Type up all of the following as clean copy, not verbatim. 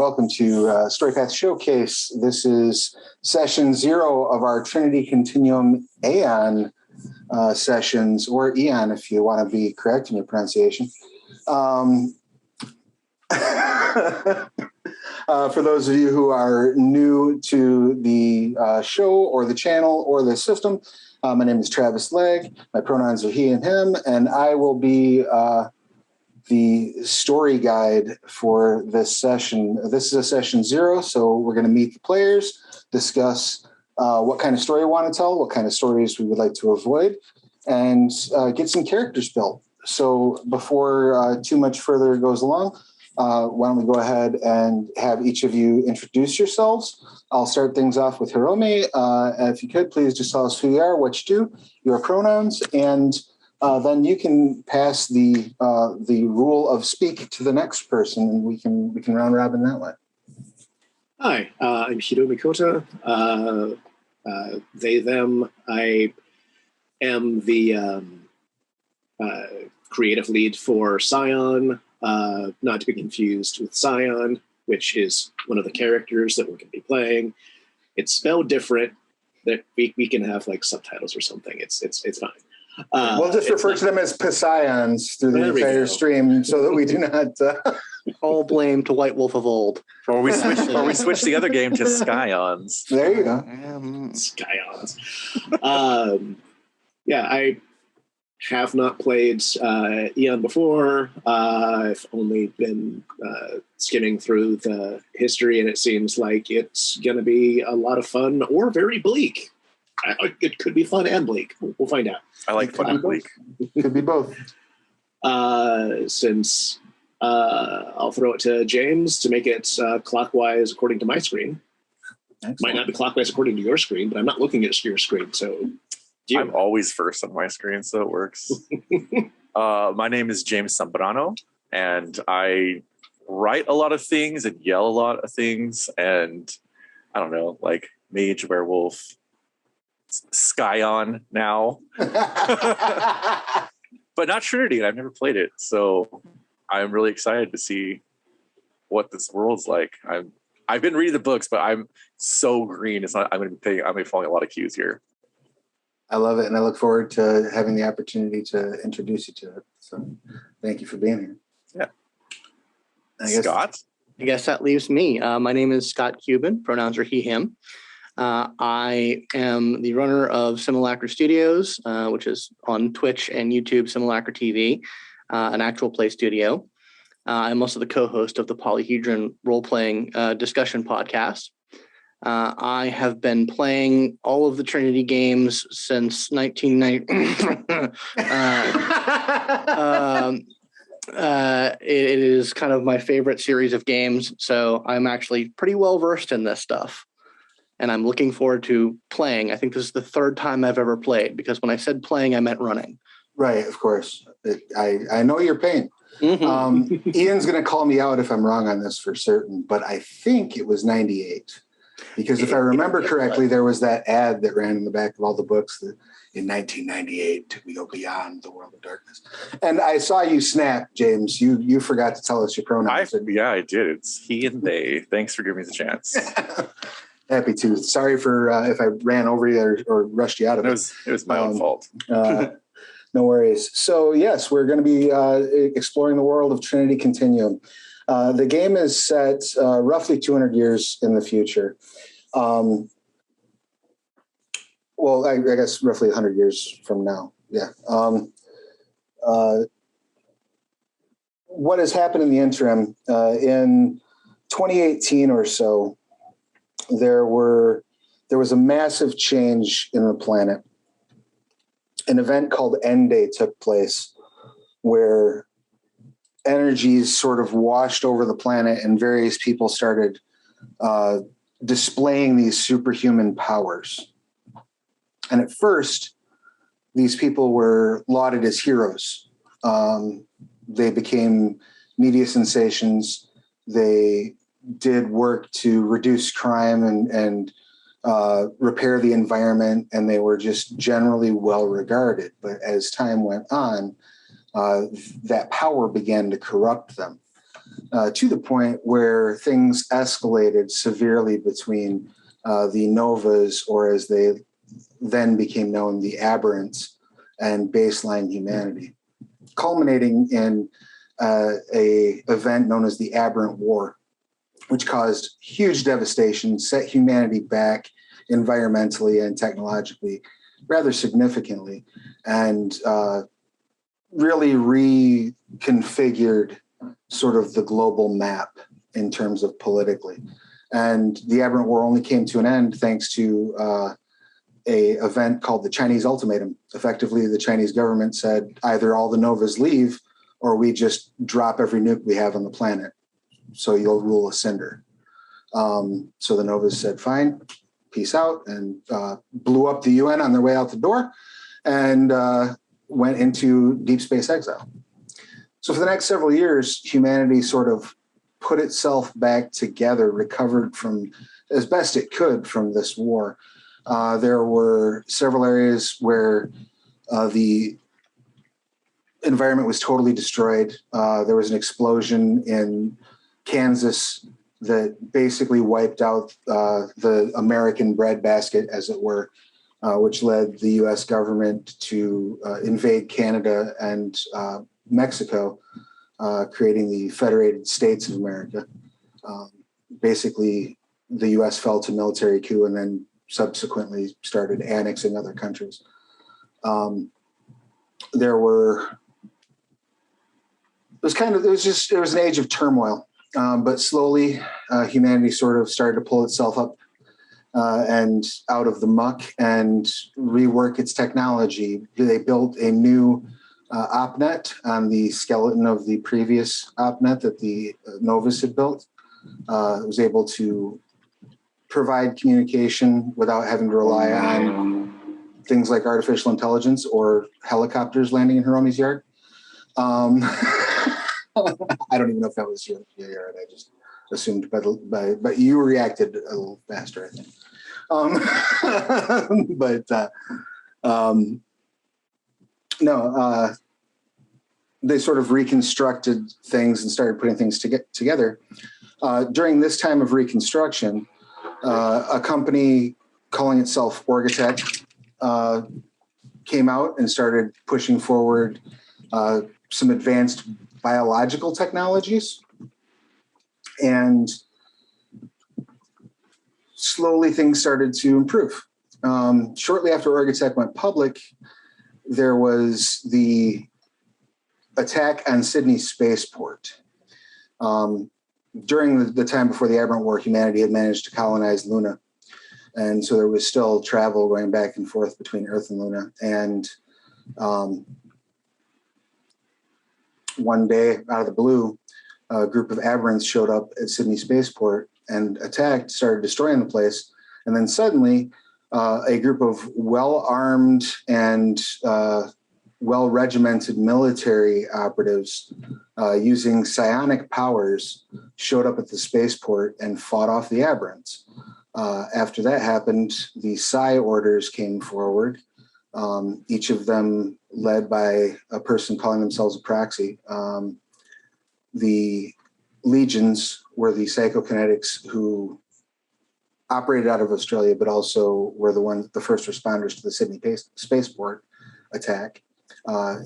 welcome to Storypath Showcase. This is session 0 of our Trinity Continuum Æon sessions, or Eon if you want to be correct in your pronunciation. For those of you who are new to the show or the channel or the system, my name is Travis Legge. My pronouns are he and him, and I will be the story guide for this session. This is a session 0, so we're going to meet the players, discuss what kind of story we want to tell, what kind of stories we would like to avoid, and get some characters built. So before too much further goes along, why don't we go ahead and have each of you introduce yourselves. I'll start things off with Hiromi. If you could, please just tell us who you are, what you do, your pronouns, and then you can pass the rule of speak to the next person, and we can round robin that way. Hi, I'm Hiromi Kota. They, them. I am the creative lead for Scion, not to be confused with Scion, which is one of the characters that we're going to be playing. It's spelled different. That we can have like subtitles or something. It's fine. We'll just refer to them as Psions through the entire stream so that we do not all blame to White Wolf of old. Or we switch the other game to Scions. There you go. Scions. Yeah, I have not played Eon before. I've only been skimming through the history, and it seems like it's going to be a lot of fun or very bleak. It could be fun and bleak. We'll find out. I like fun and bleak. Could be both. Since I'll throw it to James to make it clockwise according to my screen. Excellent. Might not be clockwise according to your screen, but I'm not looking at your screen, so... I'm always first on my screen, so it works. My name is James Zambrano, and I write a lot of things and yell a lot of things, and I don't know, like Mage, Werewolf, Scion now. But not Trinity, and I've never played it, so I'm really excited to see what this world's like. I've been reading the books, but I'm so green. It's not. I'm going to be following a lot of cues here. I love it, and I look forward to having the opportunity to introduce you to it. So thank you for being here. Yeah. Scott? I guess that leaves me. My name is Scott Cuban. Pronouns are he, him. I am the runner of Simulacra Studios, which is on Twitch and YouTube, Simulacra TV, an actual play studio. I'm also the co-host of the Polyhedron role-playing discussion podcast. I have been playing all of the Trinity games since 1990. It is kind of my favorite series of games, so I'm actually pretty well versed in this stuff. And I'm looking forward to playing. I think this is the 3rd time I've ever played, because when I said playing, I meant running. Right, of course. I know your pain. Mm-hmm. Ian's going to call me out if I'm wrong on this for certain, but I think it was 98. Because if I remember correctly, there was that ad that ran in the back of all the books that in 1998, we go beyond the world of darkness. And I saw you snap, James. You forgot to tell us your pronouns. Yeah, I did. It's he and they. Thanks for giving me the chance. Happy to. Sorry for if I ran over you or rushed you out of it. It was my own fault. No worries. So, yes, we're going to be exploring the world of Trinity Continuum. The game is set roughly 200 years in the future. Well, I guess roughly 100 years from now. Yeah. What has happened in the interim? In 2018 or so, there was a massive change in the planet. An event called End Day took place where energies sort of washed over the planet and various people started displaying these superhuman powers. And at first, these people were lauded as heroes. They became media sensations. They did work to reduce crime and repair the environment, and they were just generally well regarded. But as time went on, that power began to corrupt them. to the point where things escalated severely between the Novas, or as they then became known, the Aberrants, and baseline humanity, culminating in a event known as the Aberrant War, which caused huge devastation, set humanity back environmentally and technologically rather significantly, and really reconfigured sort of the global map in terms of politically. And the Aberrant War only came to an end thanks to a event called the Chinese Ultimatum. Effectively, the Chinese government said either all the Novas leave or we just drop every nuke we have on the planet, so you'll rule a cinder. So the Novas said, fine, peace out, and blew up the UN on their way out the door and went into deep space exile. So for the next several years, humanity sort of put itself back together, recovered from as best it could from this war. There were several areas where the environment was totally destroyed. There was an explosion in Kansas that basically wiped out the American breadbasket, as it were, which led the U.S. government to invade Canada and Mexico, creating the Federated States of America. Basically, the U.S. fell to military coup and then subsequently started annexing other countries. There was an age of turmoil, but slowly humanity sort of started to pull itself up and out of the muck and rework its technology. They built a new OpNet on the skeleton of the previous OpNet that the Novus had built. It was able to provide communication without having to rely on things like artificial intelligence or helicopters landing in Hiromi's yard. I don't even know if that was your yard. I just assumed, but you reacted a little faster, I think. They sort of reconstructed things and started putting things together. During this time of reconstruction, a company calling itself Orgatech came out and started pushing forward some advanced biological technologies. And slowly things started to improve. Shortly after Orgatech went public, there was the attack on Sydney Spaceport. During the time before the Aberrant War, humanity had managed to colonize Luna. And so there was still travel going back and forth between Earth and Luna. And one day, out of the blue, a group of aberrants showed up at Sydney Spaceport and attacked, started destroying the place. And then suddenly, a group of well-armed and well-regimented military operatives using psionic powers showed up at the spaceport and fought off the aberrants. After that happened, the Psi orders came forward, each of them led by a person calling themselves a proxy. The legions were the psychokinetics who operated out of Australia, but also were the first responders to the Sydney spaceport attack.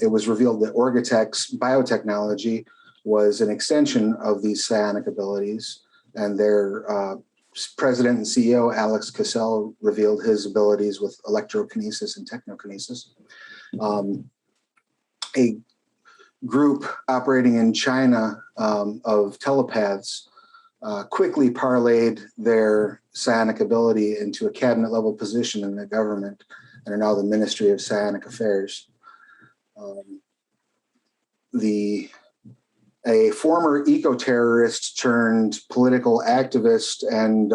It was revealed that Orgatech's biotechnology was an extension of these psionic abilities, and their president and CEO, Alex Cassell, revealed his abilities with electrokinesis and technokinesis. A group operating in China of telepaths quickly parlayed their psionic ability into a cabinet-level position in the government and are now the Ministry of Psionic Affairs. A former eco-terrorist turned political activist and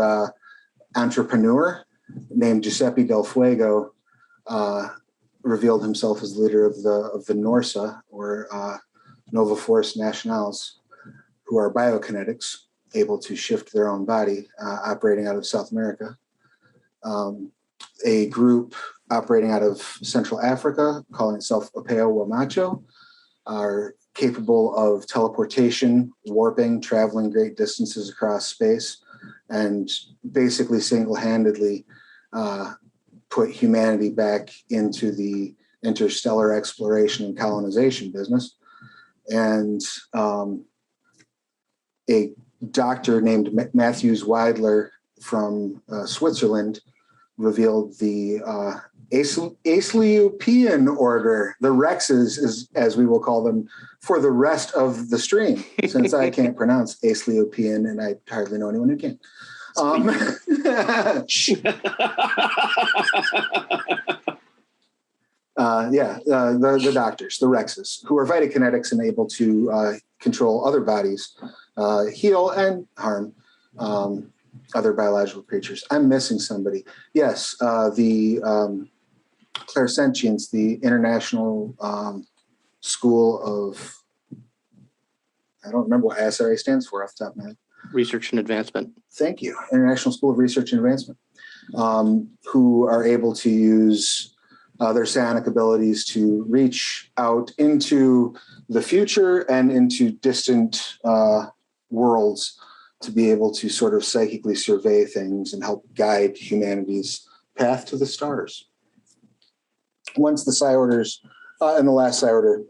entrepreneur named Giuseppe Del Fuego revealed himself as leader of the NORSA, or Nova Force Nationals, who are biokinetics, able to shift their own body, operating out of South America. A group operating out of Central Africa, calling itself Apeo Wamacho, are capable of teleportation, warping, traveling great distances across space, and basically single-handedly put humanity back into the interstellar exploration and colonization business. And a doctor named Matthews Weidler from Switzerland revealed the Aesclepian order, the Rexes, as we will call them, for the rest of the stream, since I can't pronounce Aesclepian and I hardly know anyone who can. The doctors, the Rexes, who are vitakinetics and able to control other bodies, heal and harm other biological creatures. I'm missing somebody. Yes, the Clairsentience, the International School of, I don't remember what SRA stands for off the top of my head. Research and Advancement. Thank you. International School of Research and Advancement, who are able to use their psionic abilities to reach out into the future and into distant worlds to be able to sort of psychically survey things and help guide humanity's path to the stars. Once the Psi Orders, and the last Psi Order,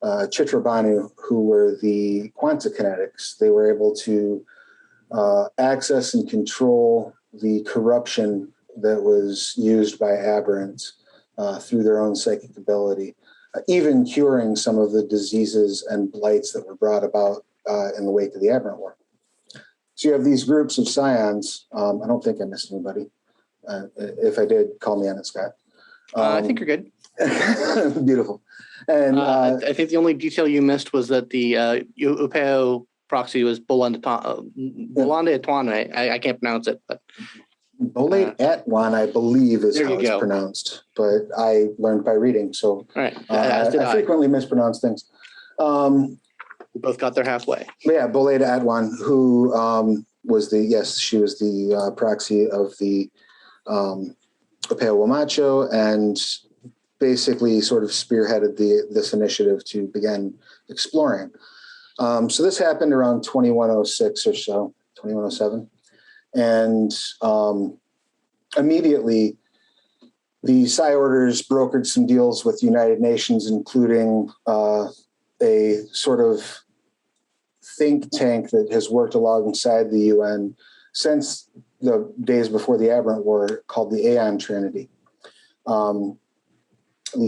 Chitra Banu, who were the quanta kinetics, they were able to access and control the corruption that was used by Aberrant through their own psychic ability, even curing some of the diseases and blights that were brought about in the wake of the Aberrant War. So you have these groups of Scions. I don't think I missed anybody. If I did, call me on it, Scott. I think you're good. Beautiful. And I think the only detail you missed was that the Upeo proxy was Bolande Atwane. I can't pronounce it, but Bolade Atwan, I believe, is how it's pronounced. But I learned by reading, so right. I frequently mispronounce things. We both got there halfway. Yeah, Bolade Atwan, who was she was the proxy of the Upeo Wamacho, and basically sort of spearheaded this initiative to begin exploring. So this happened around 2106 or so, 2107. And immediately the Psi Orders brokered some deals with the United Nations, including a sort of think tank that has worked alongside the UN since the days before the Aberrant War, called the Æon Trinity. The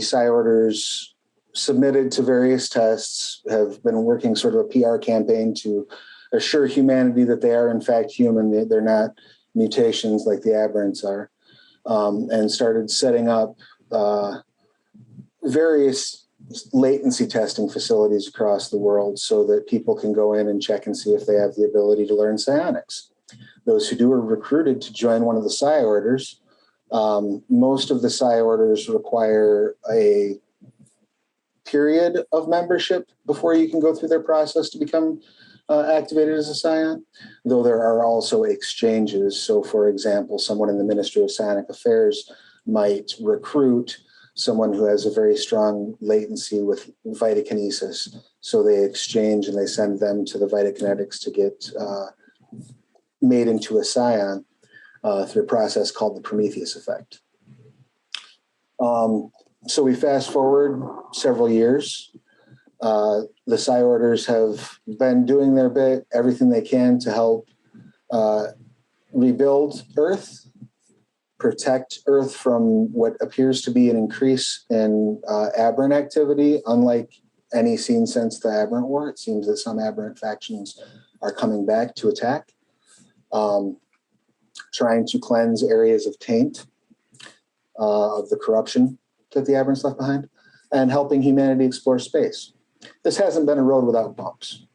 Psi Orders submitted to various tests, have been working sort of a PR campaign to assure humanity that they are in fact human, they're not mutations like the Aberrants are, and started setting up various latency testing facilities across the world so that people can go in and check and see if they have the ability to learn psionics. Those who do are recruited to join one of the Psi Orders. Most of the Psi Orders require a period of membership before you can go through their process to become activated as a Scion, though there are also exchanges. So, for example, someone in the Ministry of Psionic Affairs might recruit someone who has a very strong latency with vitakinesis. So they exchange and they send them to the vitakinetics to get made into a Scion through a process called the Prometheus effect. So we fast forward several years. The Psi Orders have been doing their bit, everything they can to help rebuild Earth, protect Earth from what appears to be an increase in aberrant activity. Unlike any seen since the Aberrant War, it seems that some aberrant factions are coming back to attack, trying to cleanse areas of taint of the corruption that the Aberrants left behind, and helping humanity explore space. This hasn't been a road without bumps.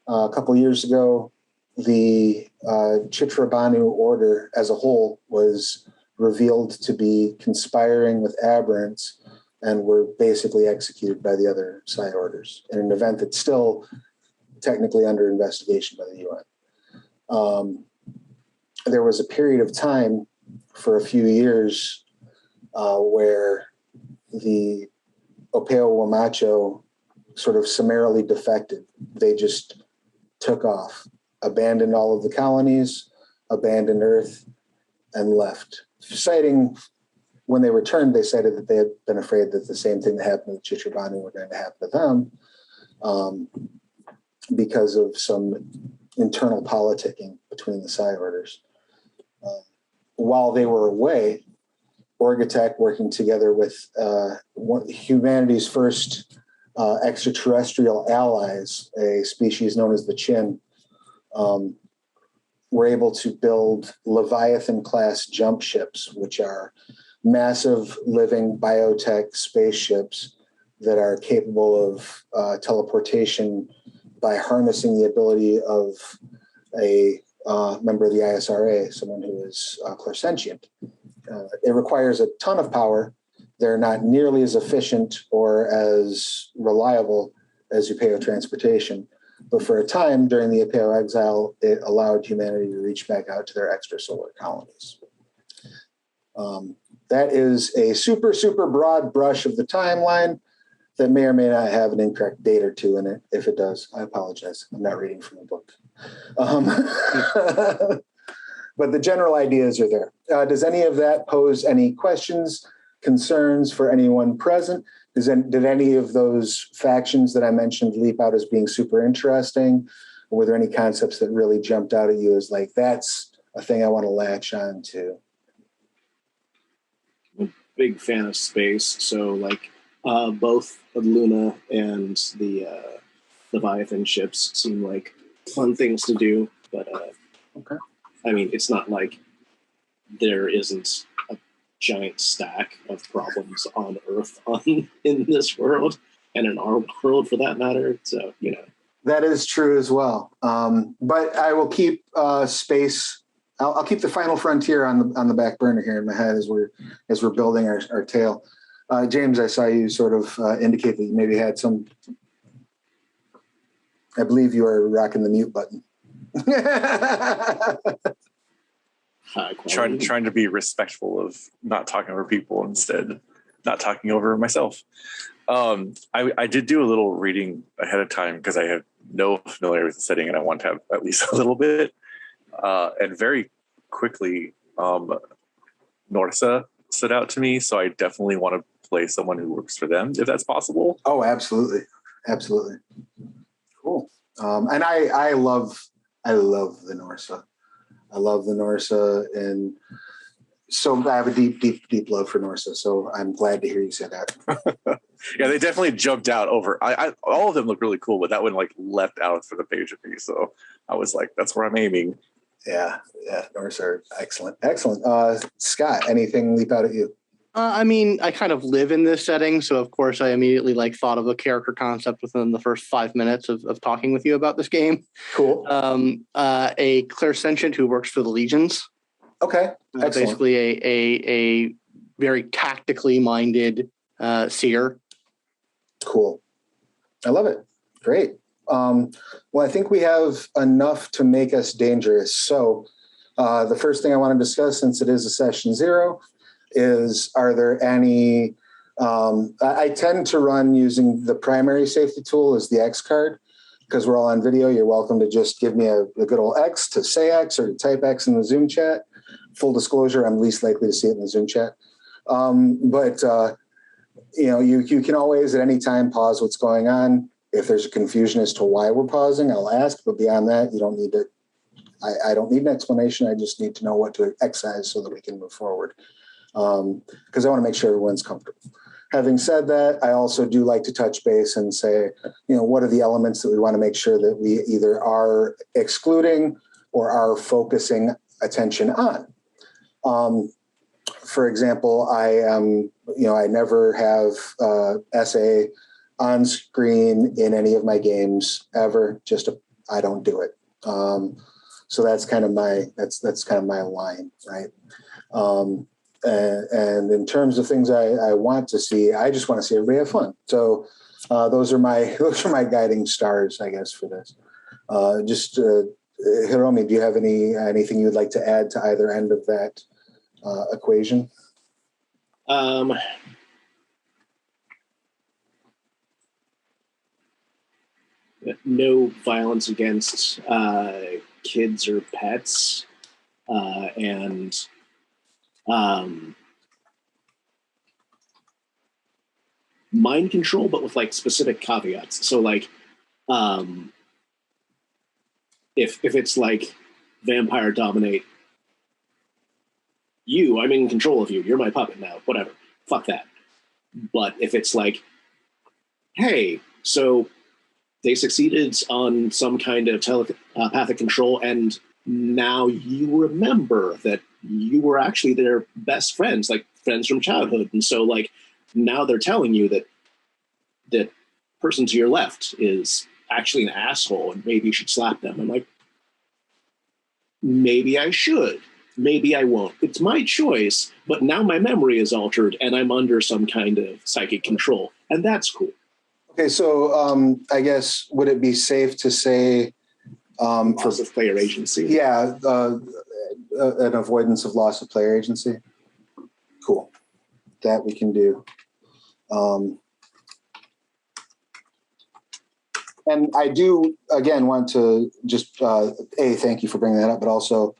A couple years ago, the Chitra Banu order as a whole was revealed to be conspiring with Aberrants and were basically executed by the other Psi Orders in an event that's still technically under investigation by the UN. There was a period of time for a few years where the Upeo Wamacho sort of summarily defected. They just took off, abandoned all of the colonies, abandoned Earth, and left. Citing, when they returned, they cited that they had been afraid that the same thing that happened to Chichibanu were going to happen to them because of some internal politicking between the Psi orders. While they were away, Orgatech, working together with humanity's first extraterrestrial allies, a species known as the Chin, were able to build Leviathan-class jump ships, which are massive living biotech spaceships that are capable of teleportation by harnessing the ability of a member of the ISRA, someone who is clairsentient. It requires a ton of power. They're not nearly as efficient or as reliable as Upeo transportation. But for a time during the Upeo exile, it allowed humanity to reach back out to their extrasolar colonies. That is a super, super broad brush of the timeline that may or may not have an incorrect date or two in it. If it does, I apologize. I'm not reading from a book. But the general ideas are there. Does any of that pose any questions, concerns for anyone present? Did any of those factions that I mentioned leap out as being super interesting? Or were there any concepts that really jumped out at you as like, that's a thing I want to latch on to? Big fan of space, so like both Luna and the Leviathan ships seem like fun things to do, but okay. I mean, it's not like there isn't a giant stack of problems on Earth in this world, and in our world for that matter. So, you know. That is true as well. But I will keep space. I'll keep the final frontier on the back burner here in my head as we're building our tale. James, I saw you sort of indicate that you maybe had some. I believe you are rocking the mute button. Trying to be respectful of not talking over people, instead not talking over myself. I did do a little reading ahead of time because I have no familiarity with the setting and I want to have at least a little bit. And very quickly, Norsa stood out to me, so I definitely want to play someone who works for them, if that's possible. Oh, absolutely. Absolutely. Cool. And I love the Norsa. I love the Norsa, and so I have a deep love for Norsa. So I'm glad to hear you say that. Yeah, they definitely jumped out over. All of them look really cool, but that one like leapt out for the page of me. So I was like, that's where I'm aiming. Yeah, Norsa are excellent. Scott, anything leap out at you? I mean, I kind of live in this setting, so of course I immediately thought of a character concept within the first 5 minutes of talking with you about this game. Cool. A clairsentient who works for the Legions. Okay. Basically a very tactically minded seer. Cool. I love it. Great. Well, I think we have enough to make us dangerous. So the first thing I want to discuss, since it is a session 0, is are there any, I tend to run using the primary safety tool as the X card, because we're all on video. You're welcome to just give me a good old X to say X or to type X in the Zoom chat. Full disclosure, I'm least likely to see it in the Zoom chat. But you can always at any time pause what's going on. If there's a confusion as to why we're pausing, I'll ask, but beyond that, you don't need to, I don't need an explanation. I just need to know what to excise so that we can move forward. Because I want to make sure everyone's comfortable. Having said that, I also do like to touch base and say, what are the elements that we want to make sure that we either are excluding or are focusing attention on. For example, I never have SA on screen in any of my games ever. I don't do it. So that's kind of my line, right? And in terms of things I want to see, I just want to see everybody have fun. So those are my guiding stars, I guess, for this. Hiromi, do you have anything you'd like to add to either end of that equation? no violence against kids or pets, and mind control, but with like specific caveats. So like, if it's like vampire dominate you, I'm in control of you, you're my puppet now, whatever, fuck that. But if it's like, hey, so they succeeded on some kind of telepathic control, and now you remember that you were actually their best friends, like friends from childhood, and so like now they're telling you that that person to your left is actually an asshole, and maybe you should slap them. I'm like, maybe I should, maybe I won't. It's my choice, but now my memory is altered, and I'm under some kind of psychic control, and that's cool. Okay, so I guess would it be safe to say Loss of player agency? Yeah, an avoidance of loss of player agency. Cool, that we can do. And I do again want to just thank you for bringing that up, but also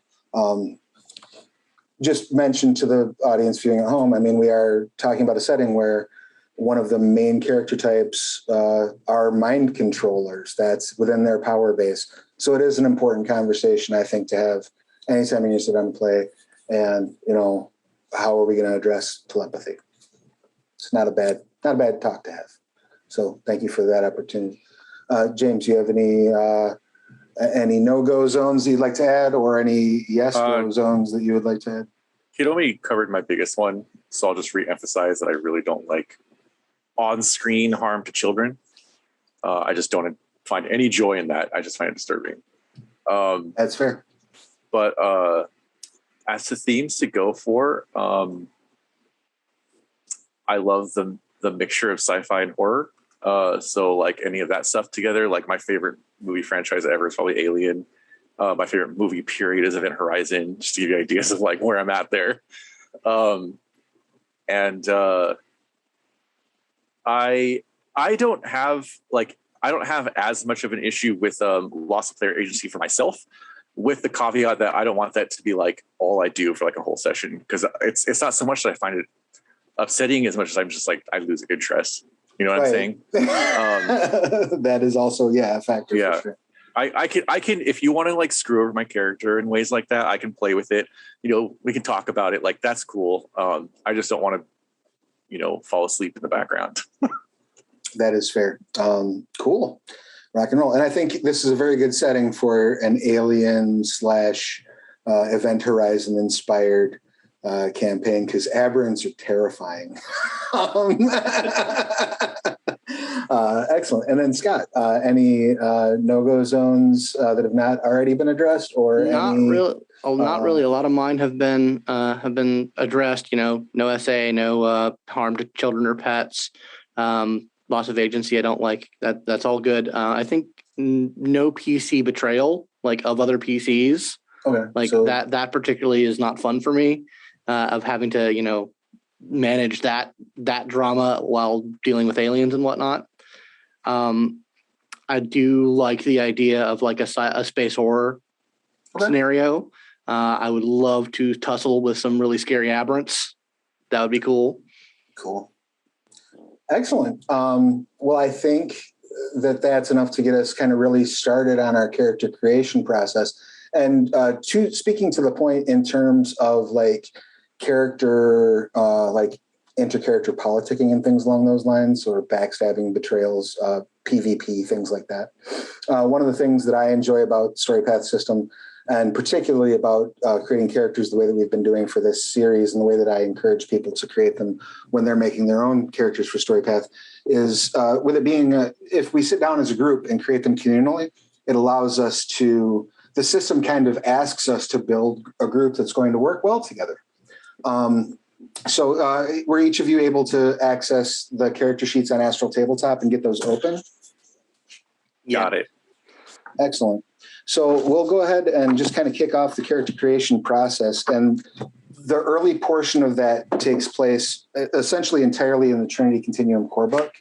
just mention to the audience viewing at home. I mean, we are talking about a setting where one of the main character types are mind controllers. That's within their power base. So it is an important conversation, I think, to have anytime you sit down and play. And, you know, how are we going to address telepathy? It's not a bad talk to have. So thank you for that opportunity. James, do you have any no-go zones you'd like to add, or any yes-go zones that you would like to add? He'd only covered my biggest one, so I'll just re-emphasize that I really don't like on-screen harm to children. I just don't find any joy in that. I just find it disturbing. That's fair. But as to themes to go for, I love the mixture of sci-fi and horror. So like any of that stuff together, like my favorite movie franchise ever is probably Alien. My favorite movie period is Event Horizon, just to give you ideas of like where I'm at there. I don't have as much of an issue with loss of player agency for myself, with the caveat that I don't want that to be like all I do for like a whole session, because it's not so much that I find it upsetting as much as I'm just like I lose interest. You know what I'm saying? That is also a factor. Yeah, for sure. I can if you want to like screw over my character in ways like that, I can play with it. You know, we can talk about it. Like that's cool. I just don't want to, you know, fall asleep in the background. That is fair. Cool. Rock and roll. And I think this is a very good setting for an Alien / Event Horizon inspired campaign, because aberrants are terrifying. Excellent. And then Scott, any no-go zones that have not already been addressed, or not really? Not really. A lot of mine have been addressed. You know, no SA, no harm to children or pets, loss of agency. I don't like that. That's all good. I think no PC betrayal, like of other PCs. Okay. Like so, that particularly is not fun for me. Of having to, you know, manage that drama while dealing with aliens and whatnot. I do like the idea of like a space horror scenario. I would love to tussle with some really scary aberrants. That would be cool. Cool. Excellent. Well, I think that's enough to get us kind of really started on our character creation process. And speaking to the point in terms of like character, like inter-character politicking and things along those lines, or backstabbing, betrayals, PvP, things like that. One of the things that I enjoy about Storypath System, and particularly about creating characters the way that we've been doing for this series, and the way that I encourage people to create them when they're making their own characters for Storypath, is with it being, if we sit down as a group and create them communally, it allows us to, the system kind of asks us to build a group that's going to work well together. So were each of you able to access the character sheets on Astral Tabletop and get those open? Got it. Excellent. So we'll go ahead and just kind of kick off the character creation process. And the early portion of that takes place essentially entirely in the Trinity Continuum core book.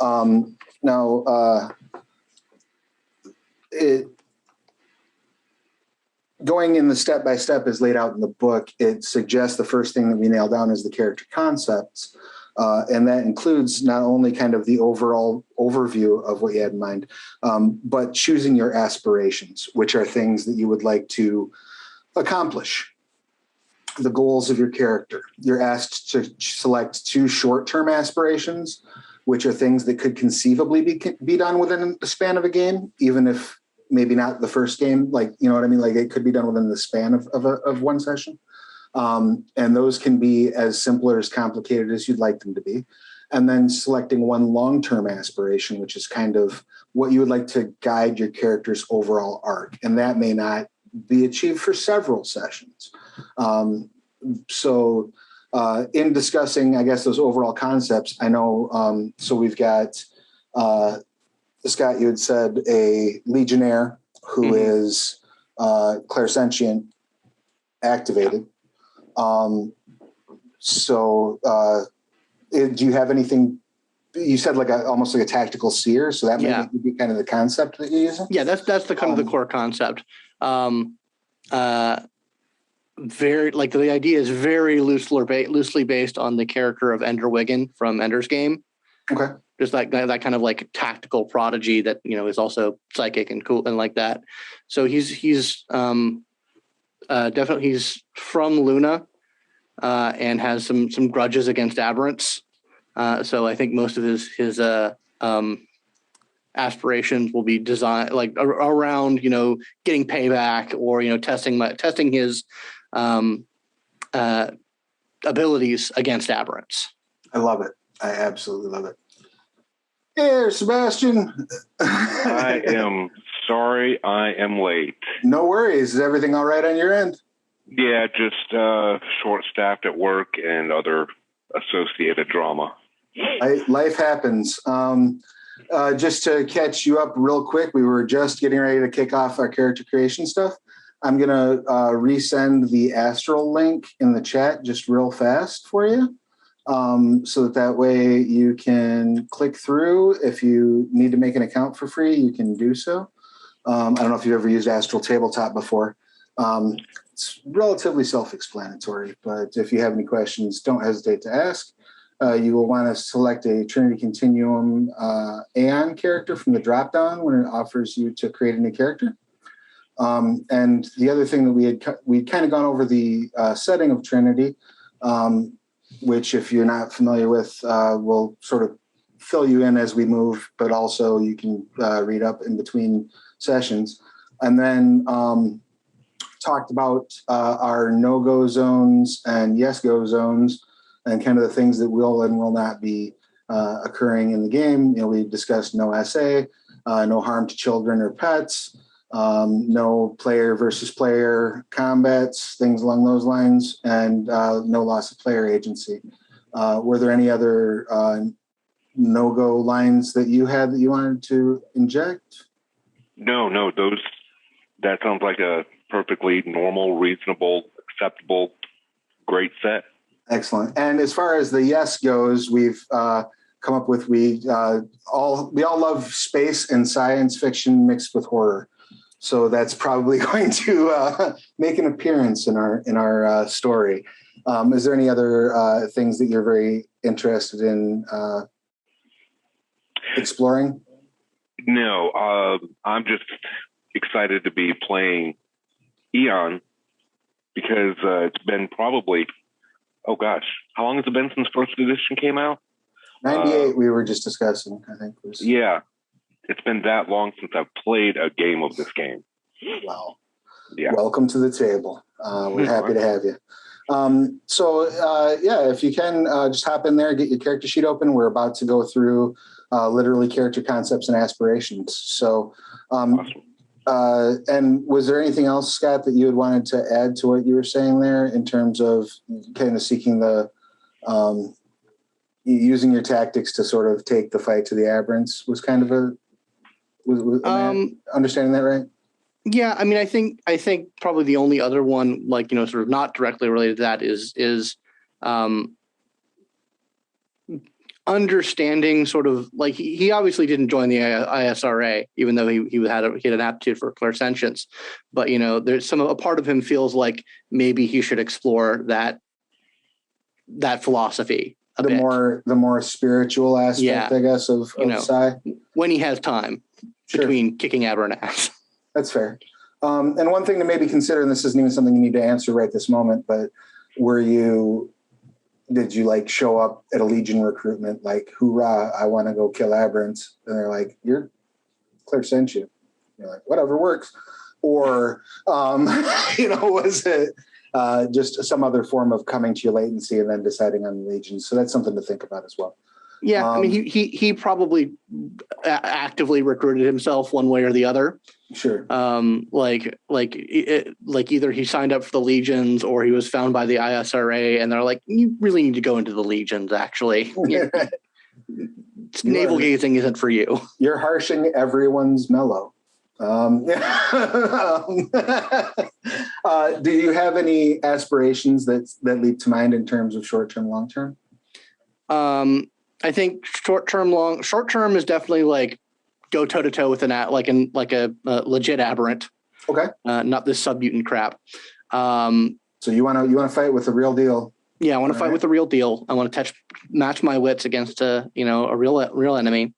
Now, going in the step-by-step as laid out in the book, it suggests the first thing that we nail down is the character concepts. And that includes not only kind of the overall overview of what you had in mind, but choosing your aspirations, which are things that you would like to accomplish, the goals of your character. You're asked to select 2 short-term aspirations, which are things that could conceivably be done within the span of a game, even if maybe not the first game, like, you know what I mean? Like it could be done within the span of one session. And those can be as simple or as complicated as you'd like them to be. And then selecting one long-term aspiration, which is kind of what you would like to guide your character's overall arc. And that may not be achieved for several sessions. So in discussing, I guess, those overall concepts, I know, so we've got, Scott, you had said a legionnaire who is clairsentient activated. Do you have anything? You said like almost like a tactical seer, so that might be kind of the concept that you're using. Yeah, that's the kind of the core concept. Very like the idea is very loosely based on the character of Ender Wiggin from Ender's Game. Okay. Just like that kind of like tactical prodigy that, you know, is also psychic and cool and like that. So he's definitely, he's from Luna and has some grudges against Aberrants. So I think most of his aspirations will be designed like around, you know, getting payback or, you know, testing his abilities against Aberrants. I love it. I absolutely love it. Here, Sebastian. I am sorry I am late. No worries. Is everything all right on your end? Yeah, just short-staffed at work and other associated drama. Life happens. Just to catch you up real quick, we were just getting ready to kick off our character creation stuff. I'm going to resend the Astral link in the chat just real fast for you. So that way you can click through. If you need to make an account for free, you can do so. I don't know if you've ever used Astral Tabletop before. It's relatively self-explanatory, but if you have any questions, don't hesitate to ask. You will want to select a Trinity Continuum Æon character from the dropdown when it offers you to create a new character. And the other thing that we'd kind of gone over the setting of Trinity, which if you're not familiar with, will sort of fill you in as we move, but also you can read up in between sessions. And then talked about our no-go zones and yes-go zones and kind of the things that will and will not be occurring in the game. You know, we discussed no SA, no harm to children or pets, no player versus player combats, things along those lines, and no loss of player agency. Were there any other no-go lines that you had that you wanted to inject? No, that sounds like a perfectly normal, reasonable, acceptable, great set. Excellent. And as far as the yes goes, we've come up with, we all love space and science fiction mixed with horror. So that's probably going to make an appearance in our story. Is there any other things that you're very interested in exploring? No, I'm just excited to be playing Æon because it's been probably, oh gosh, how long has it been since first edition came out? 98, we were just discussing, I think. Yeah. It's been that long since I've played a game of this game. Wow. Yeah. Welcome to the table. We're happy to have you. If you can just hop in there, get your character sheet open. We're about to go through literally character concepts and aspirations. So, awesome. And was there anything else, Scott, that you had wanted to add to what you were saying there in terms of kind of seeking the using your tactics to sort of take the fight to the Aberrants was kind of am I understanding that right? Yeah, I mean, I think probably the only other one, like, you know, sort of not directly related to that is understanding sort of like he obviously didn't join the ISRA, even though he had an aptitude for clairsentience. But there's a part of him feels like maybe he should explore that philosophy a bit. The more spiritual aspect, I guess, of Psi. When he has time between kicking Aberrant ass. That's fair. And one thing to maybe consider, and this isn't even something you need to answer right this moment, but did you like show up at a Legion recruitment like, hoorah, I want to go kill Aberrants? And they're like, you're clairsentient. You're like, whatever works. Or, was it just some other form of coming to your latency and then deciding on the Legion? So that's something to think about as well. Yeah, I mean, he probably actively recruited himself one way or the other. Sure. Like either he signed up for the Legions or he was found by the ISRA, and they're like, you really need to go into the Legions. Actually, navel gazing isn't for you. You're harshing everyone's mellow. Do you have any aspirations that leap to mind in terms of short term, long term? I think short term is definitely like go toe to toe with a legit Aberrant. Okay. Not this submutant crap. So you want to fight with the real deal? Yeah, I want to fight with the real deal. I want to match my wits against a real enemy.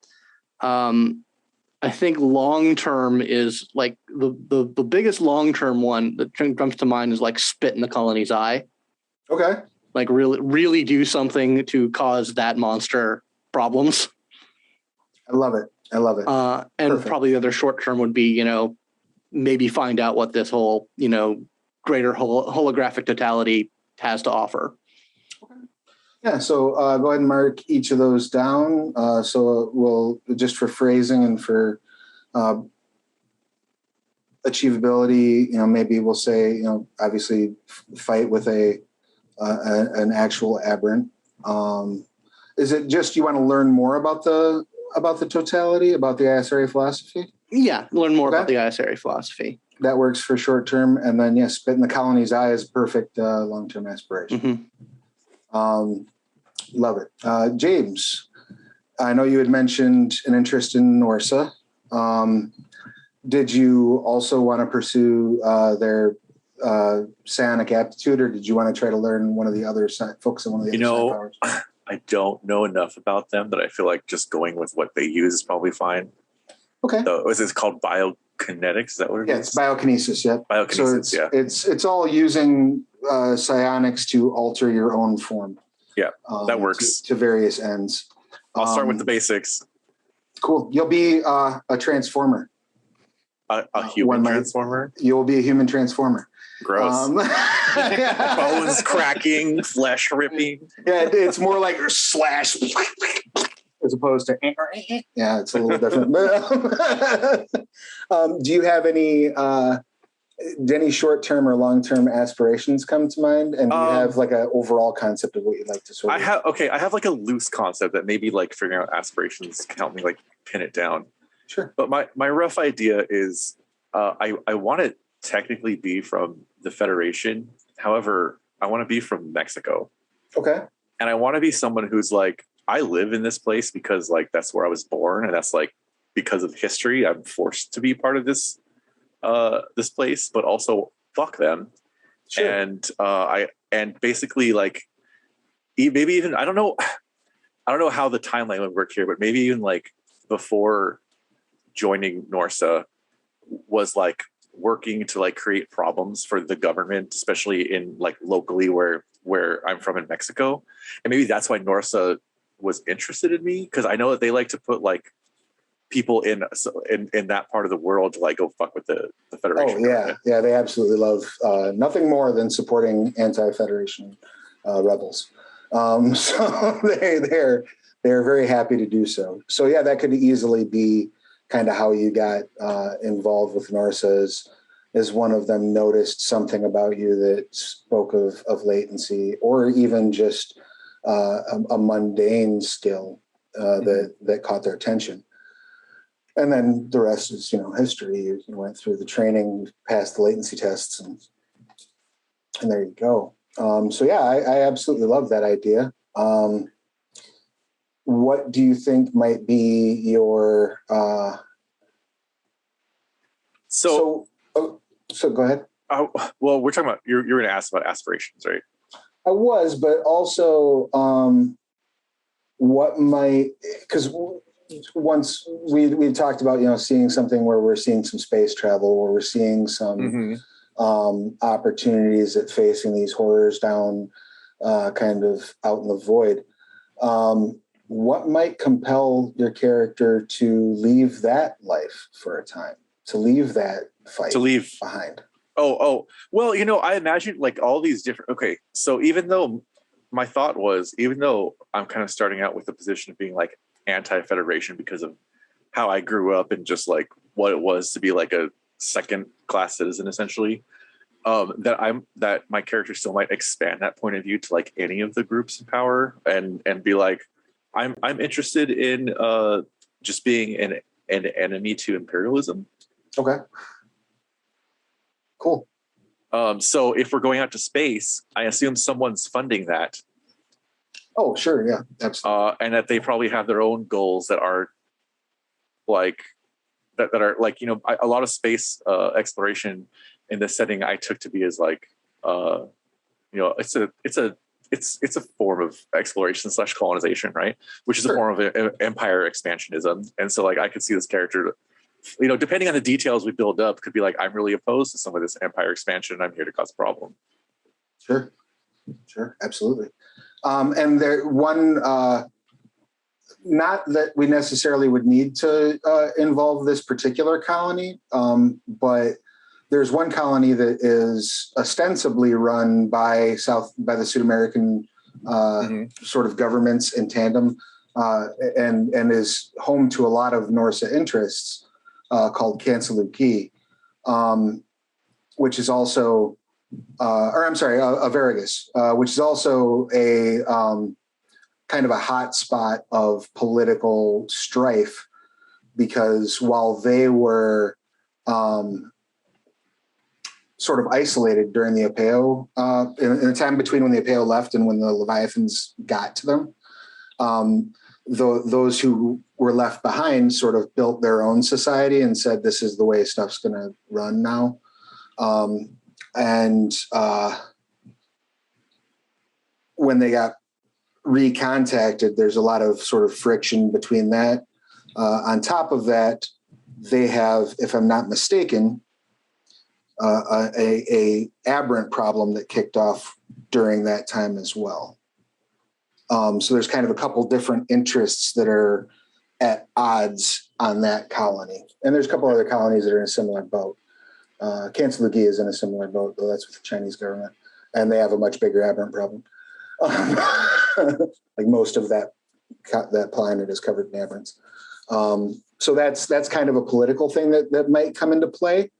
I think long term is like the biggest long term one that comes to mind is like spit in the colony's eye. Okay. Like really do something to cause that monster problems. I love it. And Perfect. Probably the other short term would be, maybe find out what this whole, greater holographic totality has to offer. Okay. Yeah. So go ahead and mark each of those down. So we'll just for phrasing and for achievability, maybe we'll say, obviously fight with an actual Aberrant. Is it just you want to learn more about the totality, about the ISRA philosophy? Yeah, learn more about the ISRA philosophy. That works for short term, and then yes, spit in the colony's eye is perfect long term aspiration. Mm-hmm. Love it, James. I know you had mentioned an interest in Norsa. Did you also want to pursue their psionic aptitude, or did you want to try to learn one of the other focus on one of the other powers? I don't know enough about them, but I feel like just going with what they use is probably fine. Okay. So is it called biokinetics? Is that what it is? It's biokinesis. Yeah. Biokinesis. So it's all using psionics to alter your own form. Yeah, that works to various ends. I'll start with the basics. Cool. You'll be a transformer. A human transformer? You'll be a human transformer. Gross. Bones cracking, flesh ripping. Yeah, it's more like slash as opposed to yeah, it's a little different. Do you have any short-term or long-term aspirations come to mind? And do you have like an overall concept of what you'd like to sort of... I have like a loose concept that maybe like figuring out aspirations can help me like pin it down. Sure. But my rough idea is I want to technically be from the Federation. However, I want to be from Mexico. Okay. And I want to be someone who's like, I live in this place because like that's where I was born, and that's like because of history, I'm forced to be part of this place, but also fuck them. Sure. And basically like maybe even I don't know how the timeline would work here, but maybe even like before joining Norsa was like working to like create problems for the government, especially in like locally where I'm from in Mexico. And maybe that's why Norsa was interested in me, because I know that they like to put like people in that part of the world to like go fuck with the Federation. Oh yeah. Government. Yeah. They absolutely love nothing more than supporting anti-Federation rebels. So they're very happy to do so. So yeah, that could easily be kind of how you got involved with Norsa, as one of them noticed something about you that spoke of latency, or even just a mundane skill that caught their attention. And then the rest is, history. You went through the training, passed the latency tests, and there you go. So yeah, I absolutely love that idea. what do you think might be your so go ahead. Well, we're talking about you're going to ask about aspirations, right? I was, but also what might, because once we talked about seeing something where we're seeing some space travel, or we're seeing some opportunities at facing these horrors down kind of out in the void. What might compel your character to leave that life for a time, to leave that fight behind? Oh, well, I imagine like all these different, okay. So even though my thought was, even though I'm kind of starting out with the position of being like anti-federation because of how I grew up and just like what it was to be like a second class citizen, essentially, that my character still might expand that point of view to like any of the groups in power and be like, I'm interested in just being an enemy to imperialism. Okay. Cool. So if we're going out to space, I assume someone's funding that. Oh, sure. Yeah, absolutely. And that they probably have their own goals that are like, that are like, a lot of space exploration in the setting I took to be as like, it's a form of exploration / colonization, right? Which is a form of empire expansionism. And so like, I could see this character, depending on the details we build up, could be like, I'm really opposed to some of this empire expansion and I'm here to cause a problem. Sure. Absolutely. And there not that we necessarily would need to involve this particular colony, but there's one colony that is ostensibly run by the Sud American sort of governments in tandem, and is home to a lot of Norsa interests, called Canceluki, which is also, Averagus, which is also a kind of a hot spot of political strife, because while they were sort of isolated during the Apeo, in the time between when the Apeo left and when the Leviathans got to them, those who were left behind sort of built their own society and said, this is the way stuff's going to run now. When they got recontacted, there's a lot of sort of friction between that. On top of that, they have, if I'm not mistaken, a aberrant problem that kicked off during that time as well. So there's kind of a couple different interests that are at odds on that colony. And there's a couple other colonies that are in a similar boat. Canceluki is in a similar boat, though that's with the Chinese government. And they have a much bigger aberrant problem. Like most of that planet is covered in aberrants. So that's kind of a political thing that might come into play,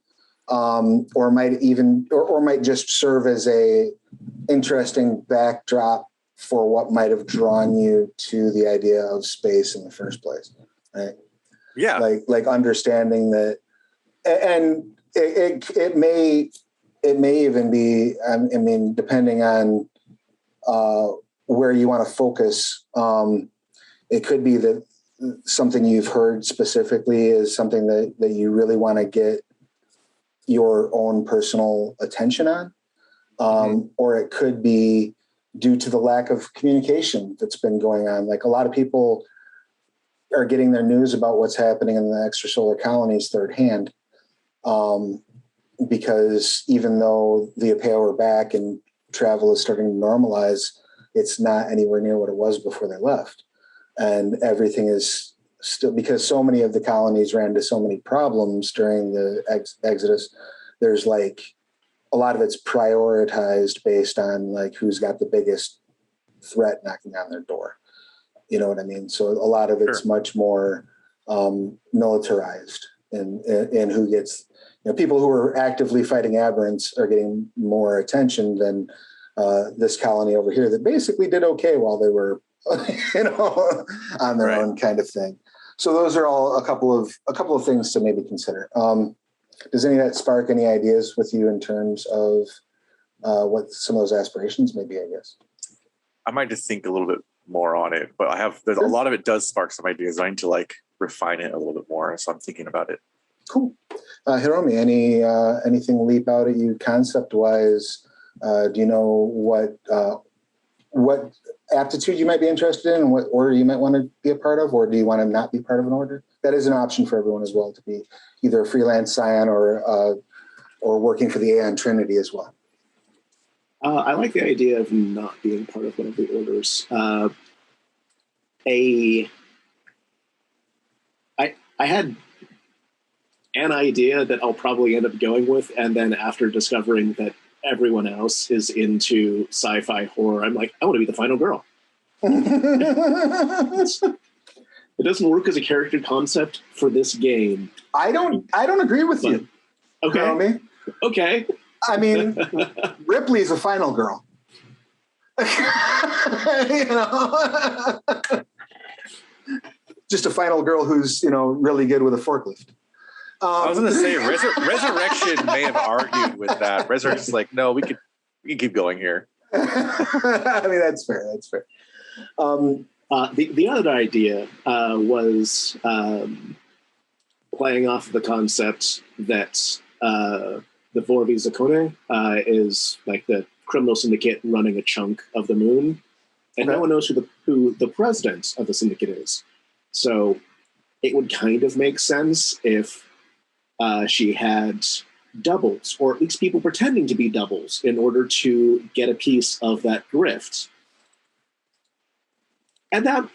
or might just serve as a interesting backdrop for what might have drawn you to the idea of space in the first place, right? Yeah. Like understanding that, and it may even be, I mean, depending on where you want to focus, it could be that something you've heard specifically is something that you really want to get your own personal attention on, or it could be due to the lack of communication that's been going on. Like a lot of people are getting their news about what's happening in the extrasolar colonies third hand, because even though the Apeo are back and travel is starting to normalize, it's not anywhere near what it was before they left. And everything is still, because so many of the colonies ran into so many problems during the exodus, there's like a lot of it's prioritized based on like who's got the biggest threat knocking on their door. You know what I mean? So a lot of it's much more militarized, and who gets, people who are actively fighting aberrants are getting more attention than this colony over here that basically did okay while they were, on their own kind of thing. So those are all a couple of things to maybe consider. Does any of that spark any ideas with you in terms of what some of those aspirations may be, I guess? I might just think a little bit more on it, but there's a lot of it does spark some ideas. I need to like refine it a little bit more. So I'm thinking about it. Cool. Hiromi, anything leap out at you concept wise? Do you know what aptitude you might be interested in and what order you might want to be a part of, or do you want to not be part of an order? That is an option for everyone as well, to be either a freelance Scion or working for the Æon Trinity as well. I like the idea of not being part of one of the orders. I had an idea that I'll probably end up going with, and then after discovering that everyone else is into sci-fi horror, I'm like, I want to be the final girl. It doesn't work as a character concept for this game. I don't agree with you. Okay. You know what I mean? Okay. I mean, Ripley's a final girl. You know? Just a final girl who's, really good with a forklift. I was going to say Resurrection may have argued with that. Resurrection's like, no, we can keep going here. I mean, that's fair. That's fair. The other idea was playing off the concept that the Vorvi Zakone is like the criminal syndicate running a chunk of the moon, and no one knows who the president of the syndicate is. So it would kind of make sense if she had doubles, or at least people pretending to be doubles, in order to get a piece of that grift. And that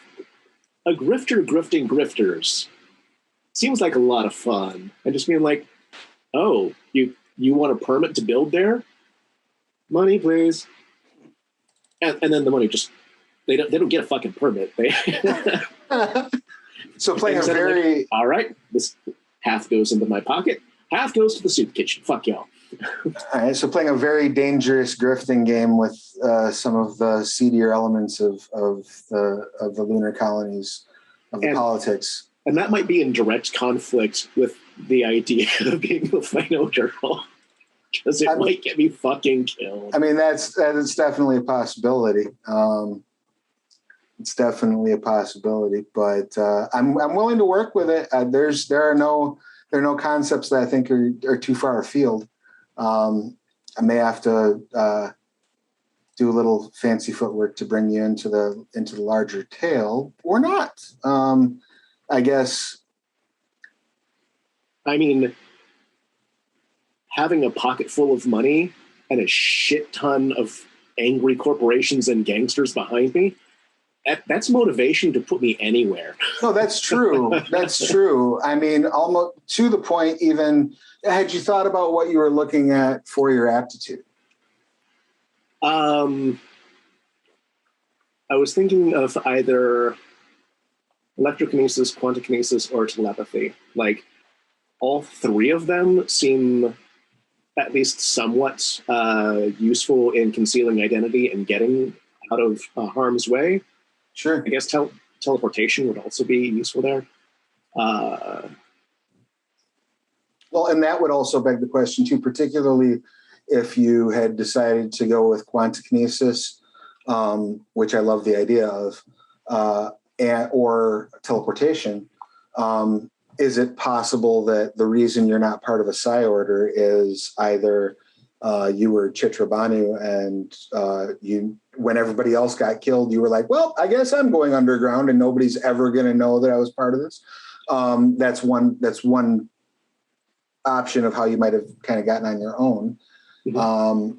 a grifter grifting grifters seems like a lot of fun. And just being like, oh, you want a permit to build there? Money, please. And then the money just they don't get a fucking permit. So playing a very like, all right, this half goes into my pocket, half goes to the soup kitchen. Fuck y'all. All right, so playing a very dangerous grifting game with some of the seedier elements of the lunar colonies of the politics, and that might be in direct conflict with the idea of being the final girl, because it might get me fucking killed. I mean, that is definitely a possibility. It's definitely a possibility, but I'm willing to work with it. There are no concepts that I think are too far afield. I may have to do a little fancy footwork to bring you into the larger tale, or not. I guess. I mean, having a pocket full of money and a shit ton of angry corporations and gangsters behind me, that's motivation to put me anywhere. No, that's true. That's true. I mean, almost to the point, even had you thought about what you were looking at for your aptitude? I was thinking of either electrokinesis, quantokinesis, or telepathy. Like, all three of them seem at least somewhat useful in concealing identity and getting out of harm's way. Sure. I guess teleportation would also be useful there. Well, and that would also beg the question, too, particularly if you had decided to go with quantokinesis, which I love the idea of, or teleportation. Is it possible that the reason you're not part of a Psi order is either you were Chitra Banu and when everybody else got killed, you were like, well, I guess I'm going underground and nobody's ever going to know that I was part of this. That's one option of how you might have kind of gotten on your own. Mm-hmm.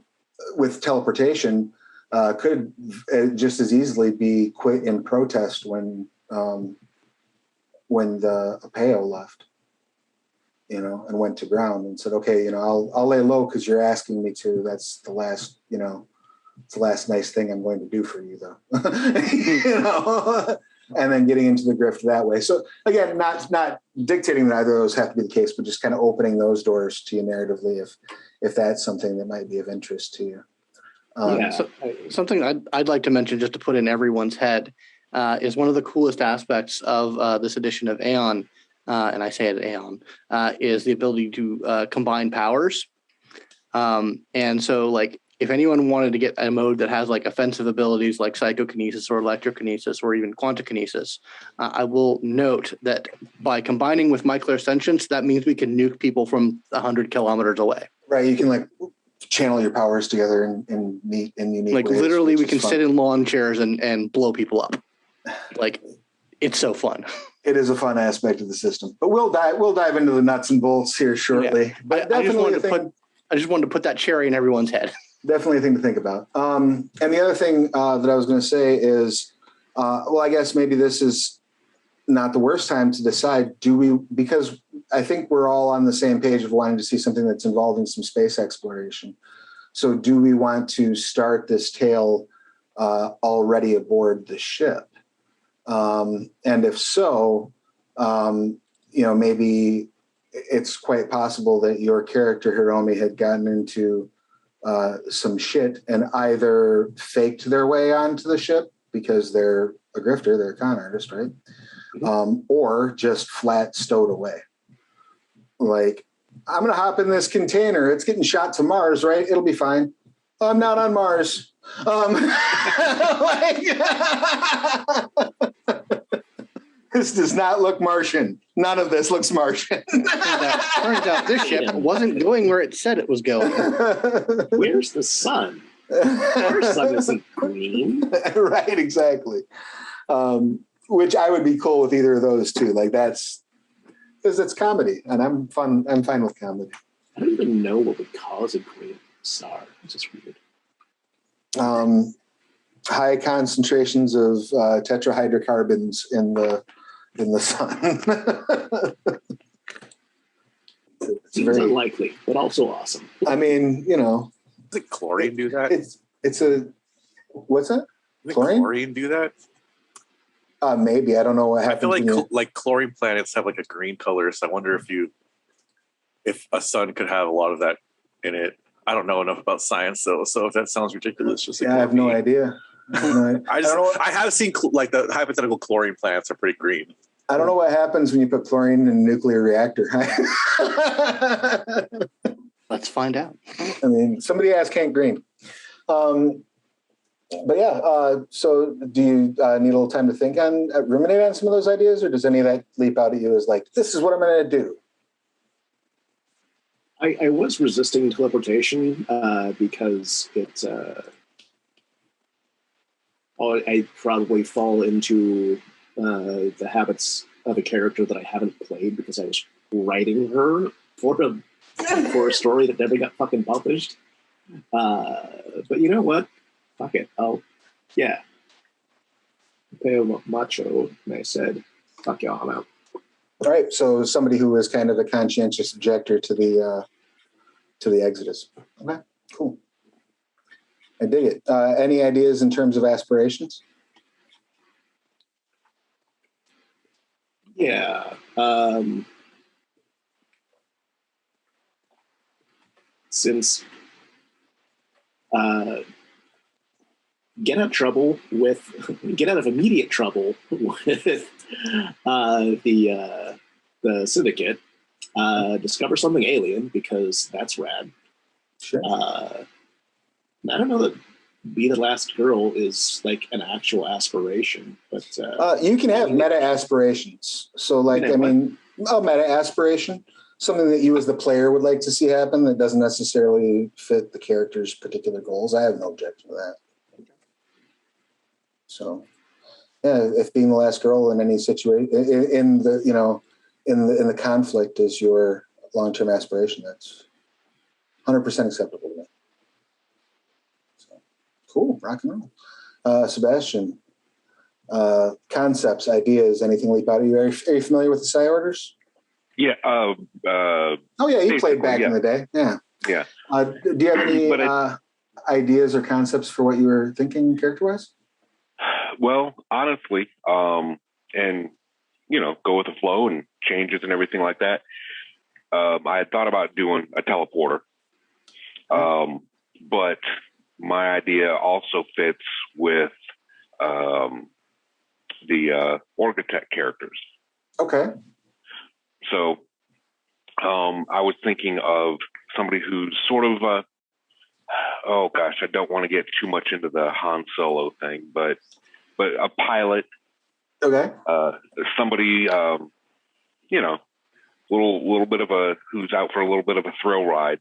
With teleportation, could just as easily be quit in protest when the Apeo left, and went to ground and said, okay, I'll lay low because you're asking me to. That's the last, it's the last nice thing I'm going to do for you, though. And then getting into the grift that way. So again, not dictating that either of those have to be the case, but just kind of opening those doors to you narratively if that's something that might be of interest to you. Something I'd like to mention, just to put in everyone's head, is one of the coolest aspects of this edition of Æon, and I say it Æon, is the ability to combine powers. And so, like, if anyone wanted to get a mode that has like offensive abilities like psychokinesis or electrokinesis or even quantokinesis, I will note that by combining with my clairsentience, that means we can nuke people from 100 kilometers away. Right. You can like channel your powers together in unique like ways. Literally we can sit in lawn chairs and blow people up. Like, it's so fun. It is a fun aspect of the system, but we'll dive into the nuts and bolts here shortly. Yeah. But I just wanted to put that cherry in everyone's head. Definitely a thing to think about. And the other thing that I was going to say is, well, I guess maybe this is not the worst time to decide, because I think we're all on the same page of wanting to see something that's involving some space exploration. So do we want to start this tale already aboard the ship? And if so, maybe it's quite possible that your character Hiromi had gotten into some shit and either faked their way onto the ship because they're a grifter, they're a con artist, right? Or just flat stowed away. Like, I'm going to hop in this container. It's getting shot to Mars, right? It'll be fine. I'm not on Mars. This does not look Martian. None of this looks Martian. Turns out this ship wasn't going where it said it was going. Where's the sun? Our sun isn't green. Right, exactly. Which I would be cool with either of those two. Like, that's because it's comedy, and I'm fine with comedy. I don't even know what would cause a green star. It's just weird. High concentrations of tetrahydrocarbons in the sun. Seems unlikely, but also awesome. I mean, Does chlorine do that? It's a what's that? Chlorine do that? Maybe. I don't know what happens. I feel like chlorine planets have like a green color, so I wonder if a sun could have a lot of that in it. I don't know enough about science though, so if that sounds ridiculous, just I have no idea. I have seen like the hypothetical chlorine planets are pretty green. I don't know what happens when you put chlorine in a nuclear reactor. Let's find out. I mean, somebody asked Hank Green. But yeah, so do you need a little time to think ruminate on some of those ideas, or does any of that leap out at you as like, this is what I'm going to do? I was resisting teleportation because it's I probably fall into the habits of a character that I haven't played because I was writing her for a story that never got fucking published. But you know what? Fuck it. Pale macho, and I said, fuck y'all, I'm out. All right, so somebody who is kind of a conscientious objector to the Exodus. Okay, cool. I dig it. Any ideas in terms of aspirations? Yeah. Since get out of immediate trouble with the syndicate, discover something alien because that's rad. Sure. I don't know that be the last girl is like an actual aspiration, but you can have meta aspirations. So like, I mean, meta aspiration, something that you as the player would like to see happen that doesn't necessarily fit the character's particular goals. I have no objection to that. So, yeah, if being the last girl in any situation in the conflict is your long-term aspiration, that's 100% acceptable to me. So, cool, rock and roll. Sebastian, concepts, ideas, anything leap out of you? Are you familiar with the Psi Orders? Yeah. Oh yeah, you played back in the day. Yeah. Yeah. Do you have any ideas or concepts for what you were thinking character-wise? Well, honestly, and go with the flow and changes and everything like that. I had thought about doing a teleporter, but my idea also fits with the Orgatech characters. Okay. So I was thinking of somebody who's sort of oh gosh, I don't want to get too much into the Han Solo thing, but a pilot. Okay. Somebody, you know, little bit of who's out for a little bit of a thrill ride,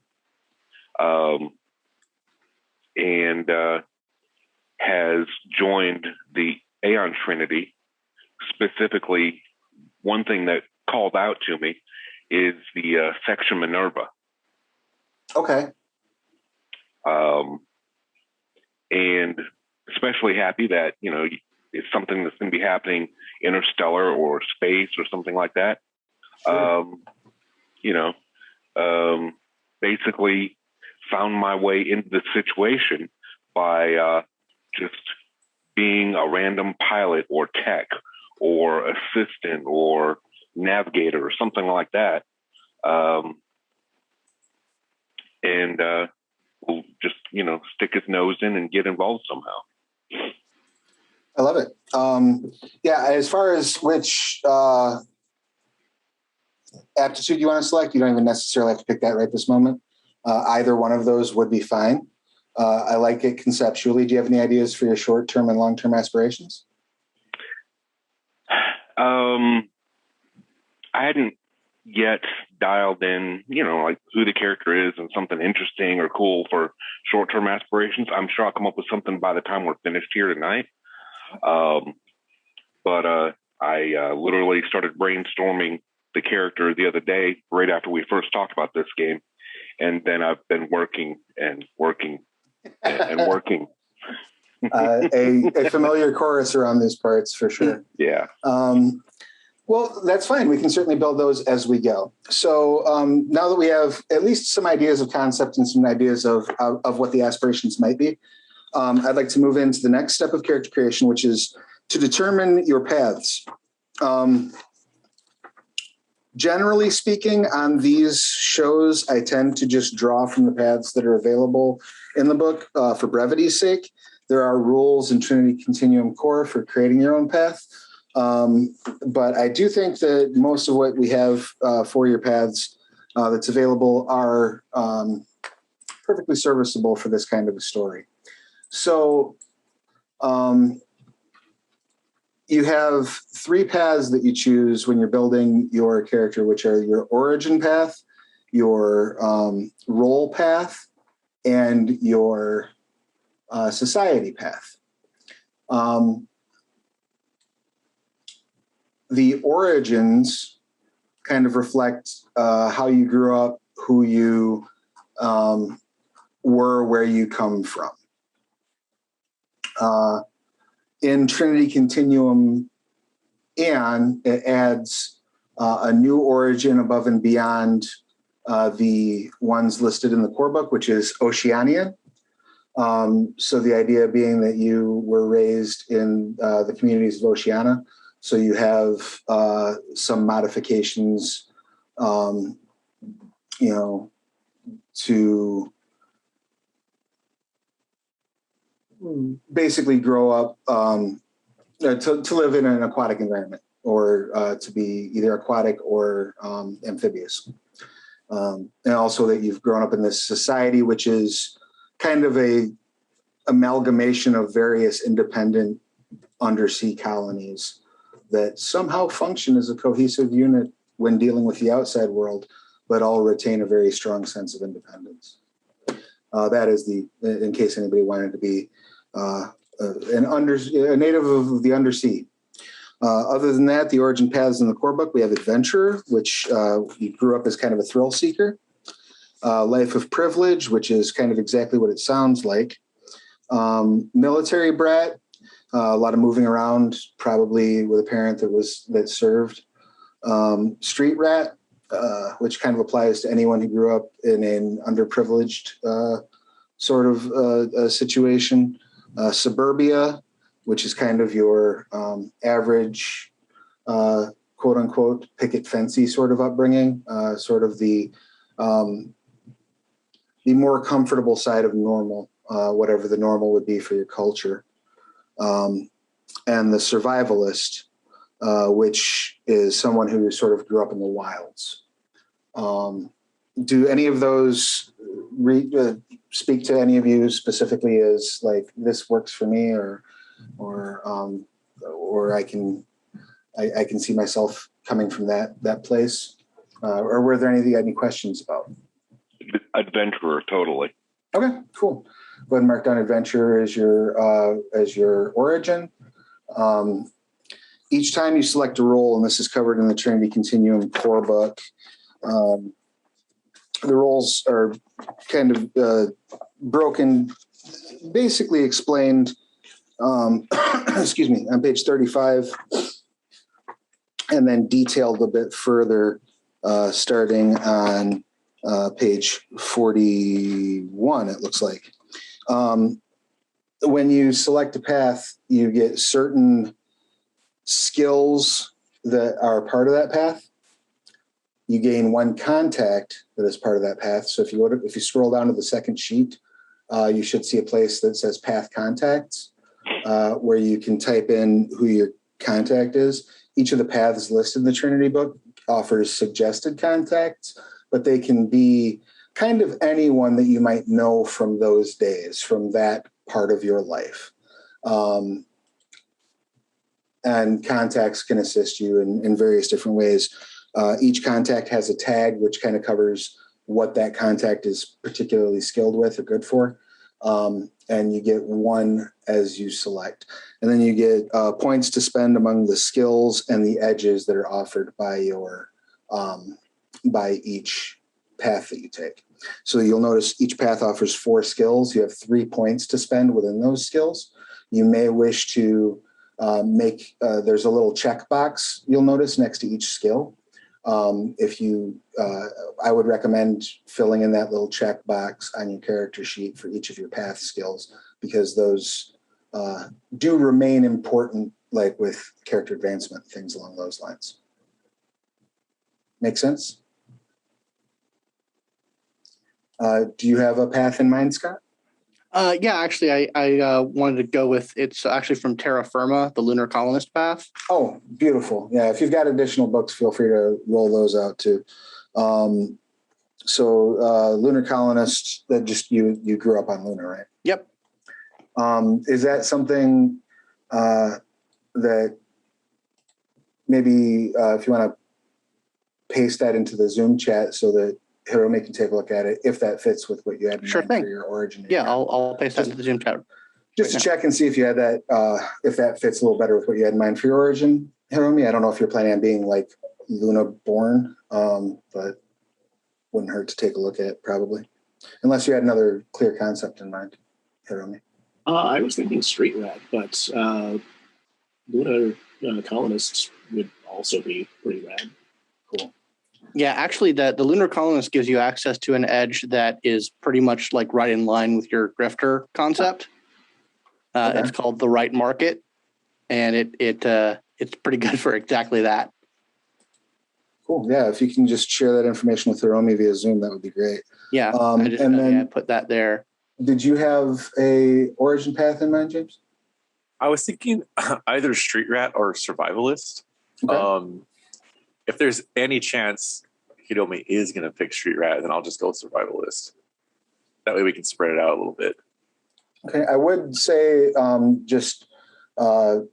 and has joined the Æon Trinity. Specifically, one thing that called out to me is the section Minerva. Okay. And especially happy that, you know, it's something that's going to be happening interstellar or space or something like that. Sure. You know, basically found my way into the situation by just being a random pilot or tech or assistant or navigator or something like that. And will just, you know, stick his nose in and get involved somehow. I love it. Yeah, as far as which aptitude you want to select, you don't even necessarily have to pick that right this moment. Either one of those would be fine. I like it conceptually. Do you have any ideas for your short-term and long-term aspirations? I hadn't yet dialed in, you know, like who the character is and something interesting or cool for short-term aspirations. I'm sure I'll come up with something by the time we're finished here tonight. But I literally started brainstorming the character the other day, right after we first talked about this game. And then I've been working and working and working. A familiar chorus around these parts for sure. Yeah. Well, that's fine. We can certainly build those as we go. So now that we have at least some ideas of concept and some ideas of what the aspirations might be, I'd like to move into the next step of character creation, which is to determine your paths. Generally speaking, on these shows, I tend to just draw from the paths that are available in the book for brevity's sake. There are rules in Trinity Continuum Core for creating your own path. But I do think that most of what we have for your paths that's available are perfectly serviceable for this kind of a story. So you have three paths that you choose when you're building your character, which are your origin path, your role path, and your society path. The origins kind of reflect how you grew up, who you were, where you come from. In Trinity Continuum Æon, it adds a new origin above and beyond the ones listed in the core book, which is Oceania. So the idea being that you were raised in the communities of Oceania. So you have some modifications, you know, to basically grow up, to live in an aquatic environment, or to be either aquatic or amphibious. And also that you've grown up in this society, which is kind of a amalgamation of various independent undersea colonies that somehow function as a cohesive unit when dealing with the outside world, but all retain a very strong sense of independence. That is in case anybody wanted to be a native of the undersea. Other than that, the origin paths in the core book, we have adventurer, which you grew up as kind of a thrill seeker. Life of privilege, which is kind of exactly what it sounds like. Military brat, a lot of moving around, probably with a parent that served. Street rat, which kind of applies to anyone who grew up in an underprivileged sort of situation. Suburbia, which is kind of your average, quote unquote, picket fencey sort of upbringing, sort of the more comfortable side of normal, whatever the normal would be for your culture. And the survivalist, which is someone who sort of grew up in the wilds. Do any of those speak to any of you specifically as like this works for me, or I can see myself coming from that place, or were there any questions about? Adventurer, totally. Okay, cool. Go ahead and mark down adventure as your origin. Each time you select a role, and this is covered in the Trinity Continuum core book, the roles are kind of broken, basically explained, excuse me, on page 35, and then detailed a bit further starting on page 41, it looks like. When you select a path, you get certain skills that are part of that path. You gain one contact that is part of that path. So if you scroll down to the second sheet, you should see a place that says path contacts, where you can type in who your contact is. Each of the paths listed in the Trinity book offers suggested contacts, but they can be kind of anyone that you might know from those days, from that part of your life. And contacts can assist you in various different ways. Each contact has a tag, which kind of covers what that contact is particularly skilled with or good for. And you get one as you select. And then you get points to spend among the skills and the edges that are offered by by each path that you take. So you'll notice each path offers 4 skills. You have 3 points to spend within those skills. You may wish to there's a little checkbox you'll notice next to each skill. I would recommend filling in that little checkbox on your character sheet for each of your path skills, because those do remain important, like with character advancement, things along those lines. Make sense? Do you have a path in mind, Scott? Yeah, actually, I wanted to go with, it's actually from Terra Firma, the Lunar Colonist Path. Oh, beautiful. Yeah, if you've got additional books, feel free to roll those out too. Lunar Colonist, that just you grew up on Lunar, right? Yep. Is that something that maybe if you want to paste that into the Zoom chat so that Hiromi can take a look at it, if that fits with what you had in mind for your origin? Yeah, I'll paste that into the Zoom chat. Just to check and see if you had that, if that fits a little better with what you had in mind for your origin, Hiromi. I don't know if you're planning on being like Luna born, but wouldn't hurt to take a look at it probably, unless you had another clear concept in mind, Hiromi. I was thinking street rat, but Lunar colonists would also be pretty rad. Cool. Yeah, actually, the Lunar Colonist gives you access to an edge that is pretty much like right in line with your grifter concept. Okay. It's called the right market, and it's pretty good for exactly that. Cool. Yeah, if you can just share that information with Hiromi via Zoom, that would be great. Yeah, I put that there. Did you have a origin path in mind, James? I was thinking either street rat or survivalist. Okay. If there's any chance Hiromi is going to pick street rat, then I'll just go survivalist. That way we can spread it out a little bit. Okay, I would say just for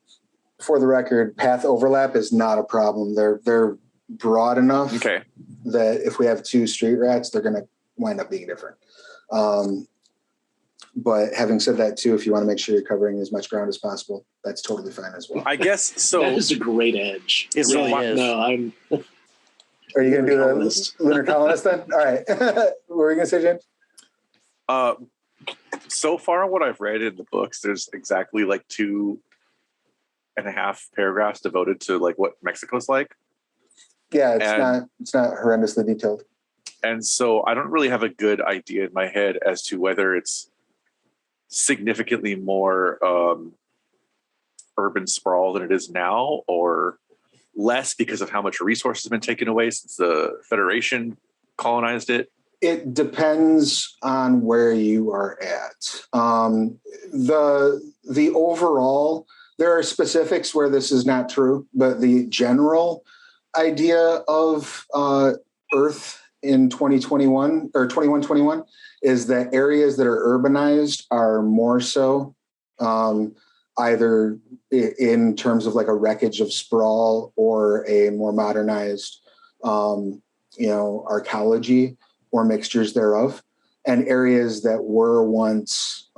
the record, path overlap is not a problem. They're broad enough that if we have 2 street rats, they're going to wind up being different. But having said that, too, if you want to make sure you're covering as much ground as possible, that's totally fine as well. I guess so. That is a great edge. It really is. No, I'm. Are you going to do the Lunar Colonist then? All right. What were you going to say, James? So far, what I've read in the books, there's exactly like 2.5 paragraphs devoted to like what Mexico's like. Yeah, it's not horrendously detailed. And so I don't really have a good idea in my head as to whether it's significantly more urban sprawl than it is now, or less because of how much resources have been taken away since the Federation colonized it. It depends on where you are at. The overall, there are specifics where this is not true, but the general idea of Earth in 2021 or 2121 is that areas that are urbanized are more so either in terms of like a wreckage of sprawl or a more modernized, archaeology or mixtures thereof. And areas that were once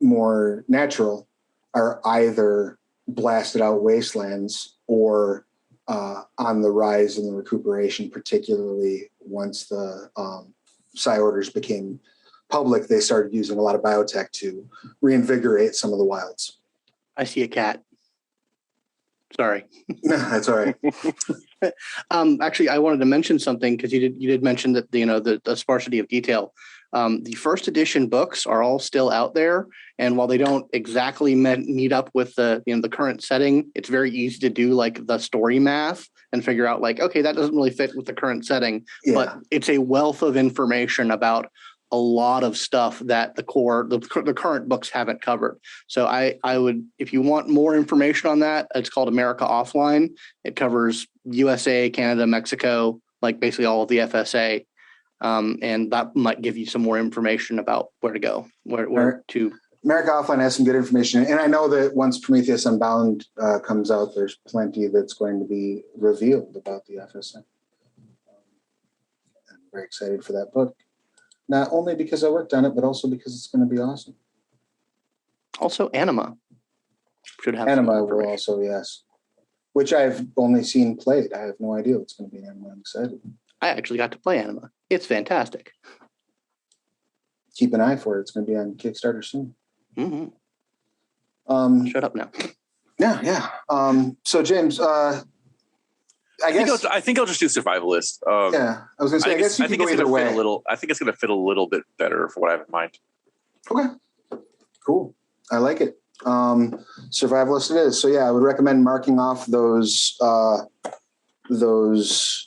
more natural are either blasted out wastelands or on the rise in the recuperation, particularly once the Psi orders became public. They started using a lot of biotech to reinvigorate some of the wilds. I see a cat. Sorry. No, that's all right. Actually, I wanted to mention something because you did mention that the sparsity of detail. The first edition books are all still out there, and while they don't exactly meet up with the current setting, it's very easy to do like the story math and figure out like, okay, that doesn't really fit with the current setting. Yeah. But it's a wealth of information about a lot of stuff that the current books haven't covered. So I would, if you want more information on that, it's called America Offline. It covers USA, Canada, Mexico, like basically all of the FSA. And that might give you some more information about where to go, where to. America Offline has some good information. And I know that once Prometheus Unbound comes out, there's plenty that's going to be revealed about the FSA. I'm very excited for that book. Not only because I worked on it, but also because it's going to be awesome. Also, Anima should have Anima will also, yes. Which I've only seen played. I have no idea what's going to be in Anima. I'm excited. I actually got to play Anima. It's fantastic. Keep an eye for it. It's going to be on Kickstarter soon. Mm-hmm. Shut up now. Yeah. So James, I think I'll just do survivalist. Yeah, I was going to say. I guess you can go either way. I think it's going to fit a little bit better for what I have in mind. Okay, cool. I like it. Survivalist it is. So yeah, I would recommend marking off those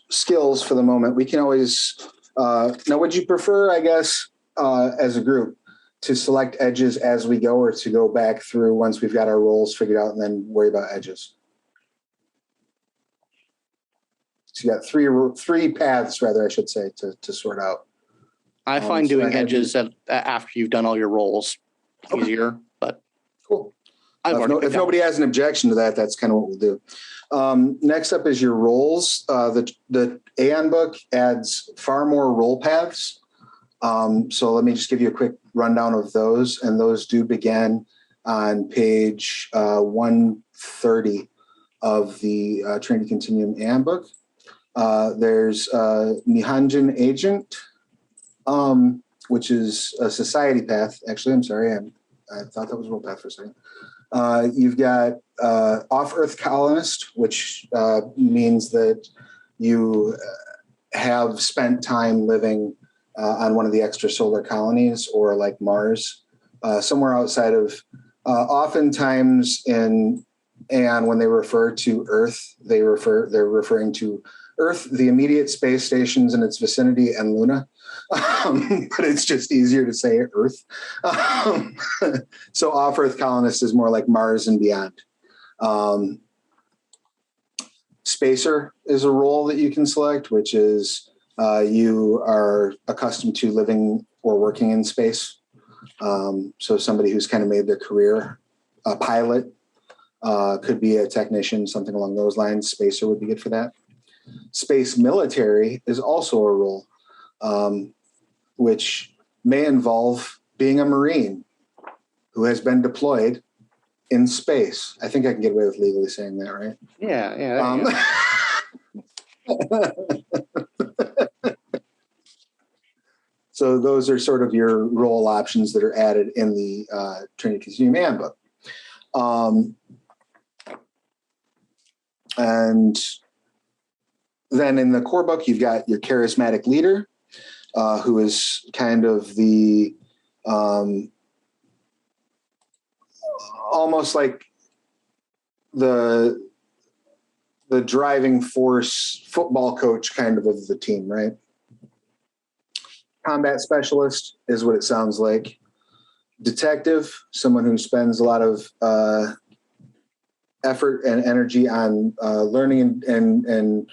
skills for the moment. We can always. Now, would you prefer, I guess, as a group, to select edges as we go, or to go back through once we've got our roles figured out and then worry about edges? So you got three paths, rather, I should say, to sort out. I find doing edges after you've done all your roles easier, but cool. If nobody has an objection to that, that's kind of what we'll do. Next up is your roles. The Æon book adds far more role paths. So let me just give you a quick rundown of those, and those do begin on page 130 of the Trinity Continuum Æon book. There's Nihanjan Agent, which is a society path. Actually, I'm sorry. I thought that was a role path for a second. You've got Off-Earth Colonist, which means that you have spent time living on one of the extrasolar colonies, or like Mars, somewhere outside of, oftentimes in Æon, when they refer to Earth, they're referring to Earth, the immediate space stations in its vicinity, and Luna. But it's just easier to say Earth. So Off-Earth Colonist is more like Mars and beyond. Spacer is a role that you can select, which is you are accustomed to living or working in space. So somebody who's kind of made their career, a pilot, could be a technician, something along those lines. Spacer would be good for that. Space military is also a role, which may involve being a Marine who has been deployed in space. I think I can get away with legally saying that, right? Yeah. So those are sort of your role options that are added in the Trinity Continuum Æon book. And then in the core book, you've got your charismatic leader, who is kind of the almost like the driving force football coach kind of the team, right? Combat specialist is what it sounds like. Detective, someone who spends a lot of effort and energy on learning and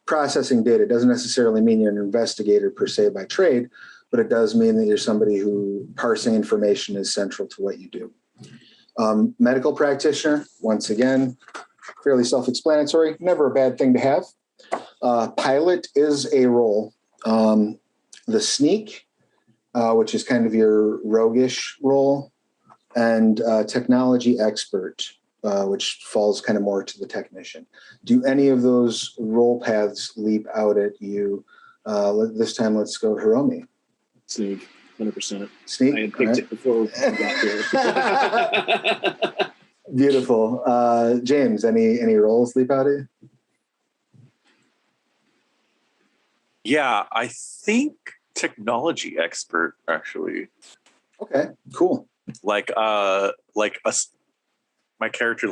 processing data. Doesn't necessarily mean you're an investigator per se by trade, but it does mean that you're somebody who parsing information is central to what you do. Medical practitioner, once again, fairly self-explanatory, never a bad thing to have. Pilot is a role. The sneak, which is kind of your roguish role, and technology expert, which falls kind of more to the technician. Do any of those role paths leap out at you? This time, let's go Hiromi. Sneak, 100%. Sneak? I had picked it before we got here. Beautiful. James, any roles leap out at you? Yeah, I think technology expert, actually. Okay, cool. Like my character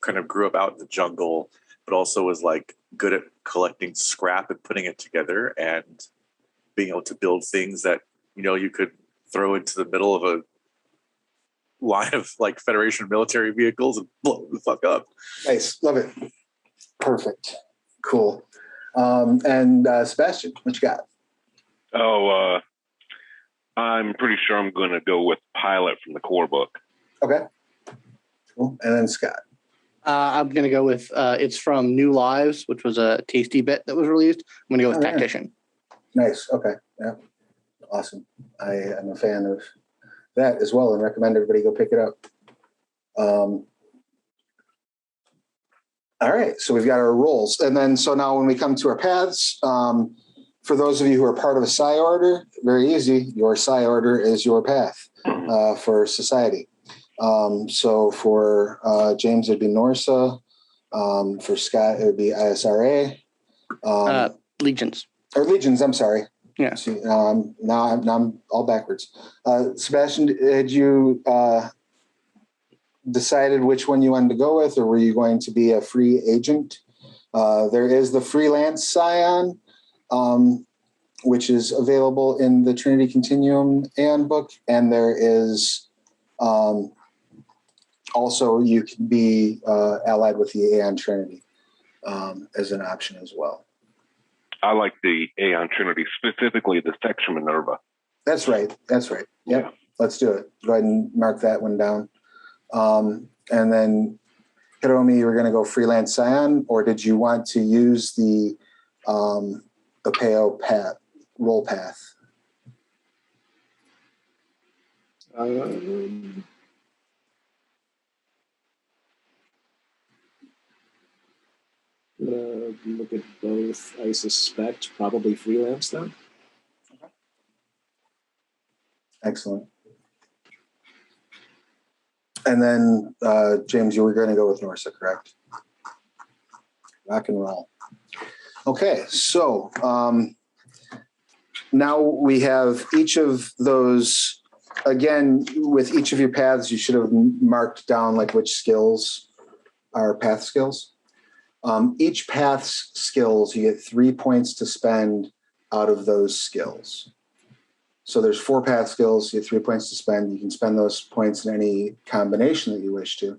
kind of grew up out in the jungle, but also was like good at collecting scrap and putting it together and being able to build things that you could throw into the middle of a line of like Federation military vehicles and blow the fuck up. Nice, love it. Perfect, cool. And Sebastian, what you got? Oh, I'm pretty sure I'm going to go with pilot from the core book. Okay, cool. And then Scott. I'm going to go with it's from New Lives, which was a tasty bit that was released. I'm going to go with tactician. Nice. Okay. Yeah. Awesome. I am a fan of that as well and recommend everybody go pick it up. All right. So we've got our roles. And then, so now when we come to our paths, for those of you who are part of a psi order, very easy. Your psi order is your path for society. So for James, it'd be NORSA. For Scott, it would be ISRA. Legions. Or Legions, I'm sorry. Yeah. See, now I'm all backwards. Sebastian, had you decided which one you wanted to go with, or were you going to be a free agent? There is the freelance Scion, which is available in the Trinity Continuum Æon book, and there is also you can be allied with the Æon Trinity as an option as well. I like the Æon Trinity, specifically the Section Minerva. That's right. Yep. Yeah. Let's do it. Go ahead and mark that one down. And then, Hiromi, you were going to go freelance Scion, or did you want to use the Apeo path, role path? Look at both. I suspect probably freelance though. Okay. Excellent. And then, James, you were going to go with NORSA, correct? Rock and roll. Okay, so now we have each of those. Again, with each of your paths, you should have marked down like which skills are path skills. Each path's skills, you get 3 points to spend out of those skills. So there's 4 path skills, you get 3 points to spend. You can spend those points in any combination that you wish to.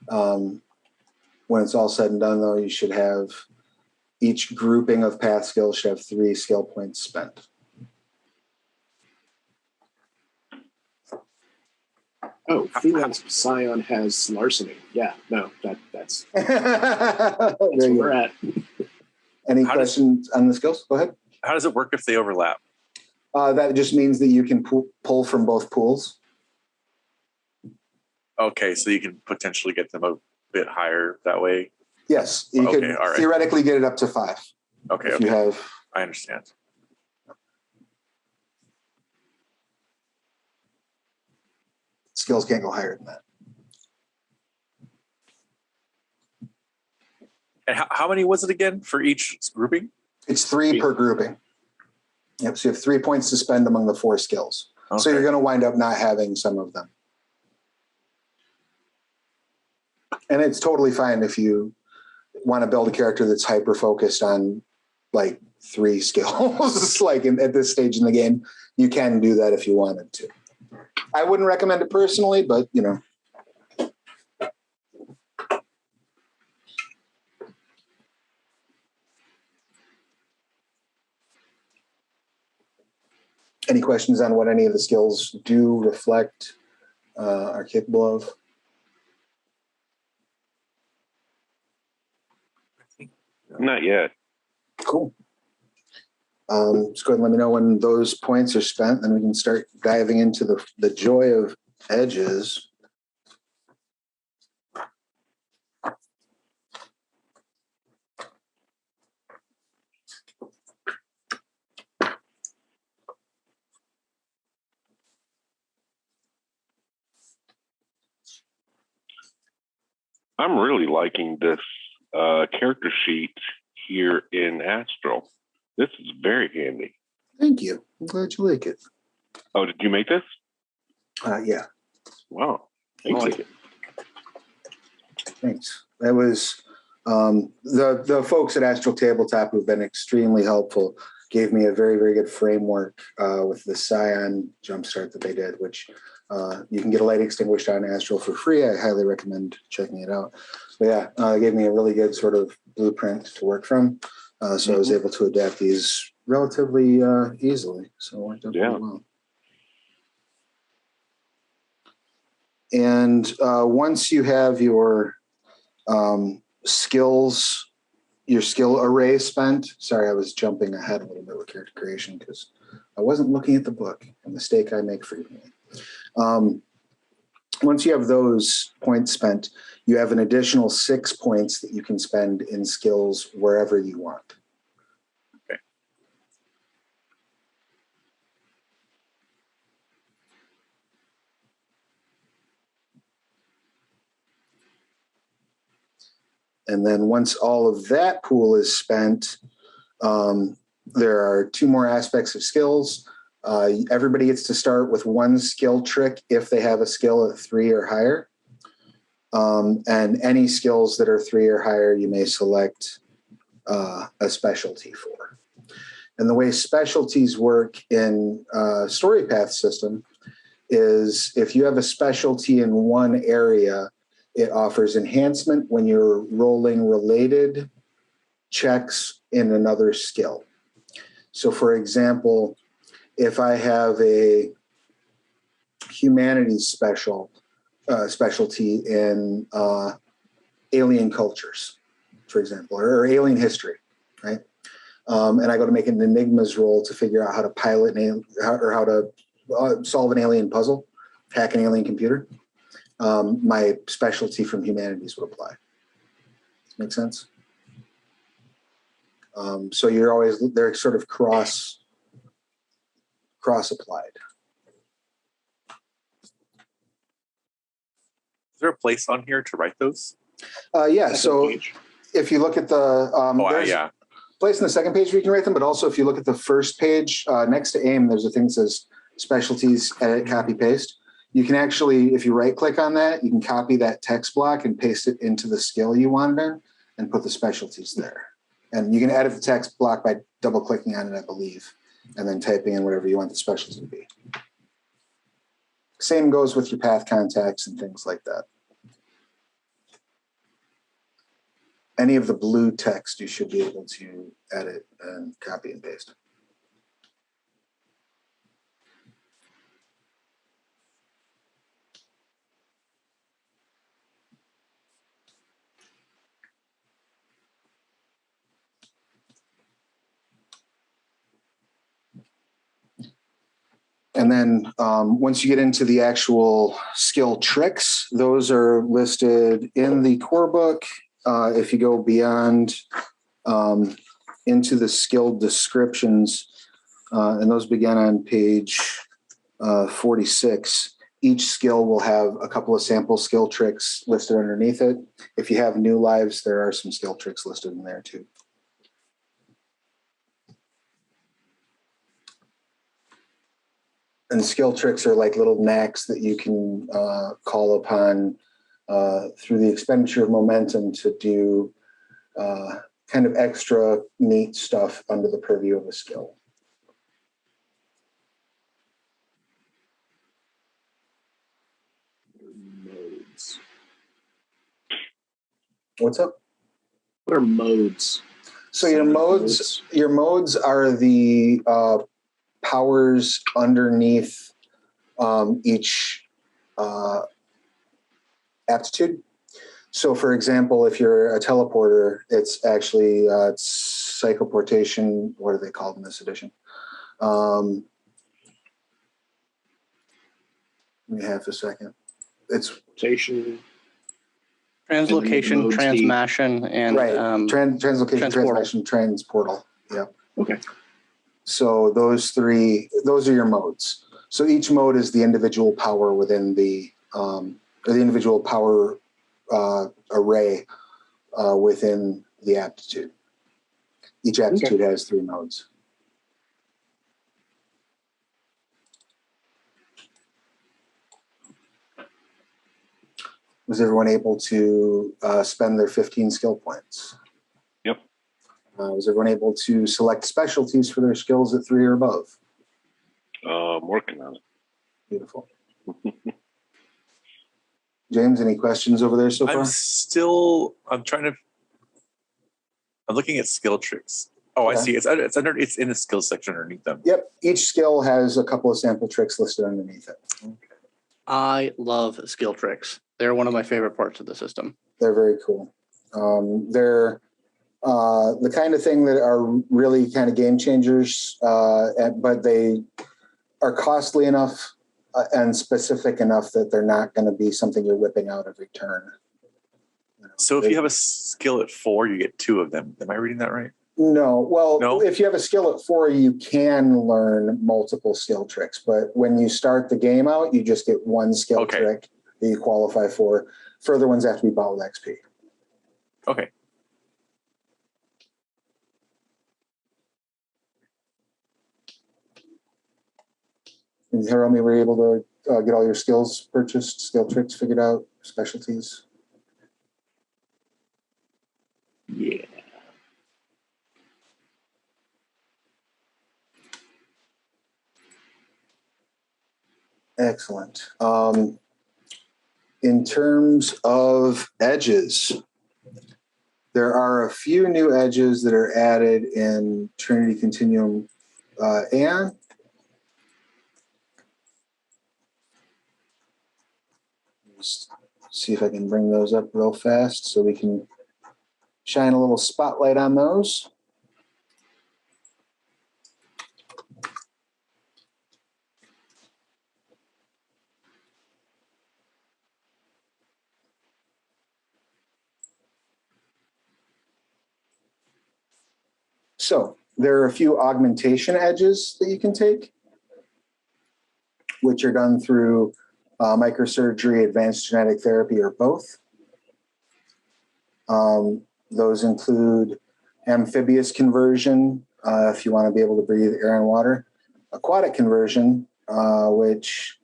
When it's all said and done, though, you should have each grouping of path skills should have 3 skill points spent. Oh, freelance Scion has larceny. Yeah, no, that's That's where we're at. Any questions on the skills? Go ahead. How does it work if they overlap? That just means that you can pull from both pools. Okay, so you can potentially get them a bit higher that way. Yes, you could theoretically get it up to 5. Okay, if you have. I understand. Skills can't go higher than that. And how many was it again for each grouping? It's 3 per grouping. Yep. So you have 3 points to spend among the 4 skills. Okay. So you're going to wind up not having some of them. And it's totally fine if you want to build a character that's hyper focused on like 3 skills. Like at this stage in the game, you can do that if you wanted to. I wouldn't recommend it personally, but you know. Any questions on what any of the skills do, reflect, are capable of? Not yet. Cool. Just go ahead and let me know when those points are spent, and we can start diving into the joy of edges. I'm really liking this character sheet here in Astral. This is very handy. Thank you. I'm glad you like it. Oh, did you make this? Yeah. Wow. I like it. Thanks. That was the folks at Astral Tabletop who've been extremely helpful. Gave me a very, very good framework with the Scion jumpstart that they did, which you can get a light extinguished on Astral for free. I highly recommend checking it out. But yeah, it gave me a really good sort of blueprint to work from. So I was able to adapt these relatively easily. So it worked out pretty well. And once you have your skills, your skill array spent. Sorry, I was jumping ahead a little bit with character creation because I wasn't looking at the book, a mistake I make frequently. Once you have those points spent, you have an additional 6 points that you can spend in skills wherever you want. Okay. And then once all of that pool is spent, there are 2 more aspects of skills. Everybody gets to start with 1 skill trick if they have a skill at 3 or higher. And any skills that are 3 or higher, you may select a specialty for. And the way specialties work in Storypath system is if you have a specialty in one area, it offers enhancement when you're rolling related checks in another skill. So for example, if I have a humanities specialty in alien cultures, for example, or alien history, right? And I go to make an Enigmas roll to figure out how to pilot how to solve an alien puzzle, hack an alien computer. My specialty from humanities would apply. Make sense? So you're always, they're sort of cross applied. Is there a place on here to write those? Yeah. So if you look at the there's a place in the second page where you can write them, but also if you look at the first page next to aim, there's a thing that says specialties, edit, copy, paste. You can actually, if you right click on that, you can copy that text block and paste it into the skill you wanted in and put the specialties there. And you can edit the text block by double clicking on it, I believe, and then typing in whatever you want the specialty to be. Same goes with your path contacts and things like that. Any of the blue text you should be able to edit and copy and paste. And then once you get into the actual skill tricks, those are listed in the core book. If you go beyond into the skill descriptions, and those begin on page 46, each skill will have a couple of sample skill tricks listed underneath it. If you have new lives, there are some skill tricks listed in there too. And skill tricks are like little knacks that you can call upon through the expenditure of momentum to do kind of extra neat stuff under the purview of a skill. Modes. What's up? What are modes? So your modes are the powers underneath each aptitude. So, for example, if you're a teleporter, it's actually psychoportation. What are they called in this edition? Give me half a second. It's Rotation. Translocation, transmation, and right. Translocation, transportal. transmation, transportal. Yeah. Okay. So those are your modes. So each mode is the individual power within the or the individual power array within the aptitude. Each aptitude has 3 modes. Was everyone able to spend their 15 skill points? Yep. Was everyone able to select specialties for their skills at 3 or above? I'm working on it. Beautiful. James, any questions over there so far? I'm looking at skill tricks. Oh, I see. It's in the skill section underneath them. Yep. Each skill has a couple of sample tricks listed underneath it. Okay. I love skill tricks. They're one of my favorite parts of the system. They're very cool. They're the kind of thing that are really kind of game changers, but they are costly enough and specific enough that they're not going to be something you're whipping out every turn. So if you have a skill at 4, you get 2 of them. Am I reading that right? No. Well, No? If you have a skill at 4, you can learn multiple skill tricks. But when you start the game out, you just get one skill trick that you qualify for. Further ones have to be bought with XP. Okay. And Hiromi, were you able to get all your skills purchased, skill tricks figured out, specialties? Yeah. Excellent. In terms of edges, there are a few new edges that are added in Trinity Continuum Æon. Just see if I can bring those up real fast so we can shine a little spotlight on those. So there are a few augmentation edges that you can take, which are done through microsurgery, advanced genetic therapy, or both. Those include amphibious conversion, if you want to be able to breathe air and water, aquatic conversion, which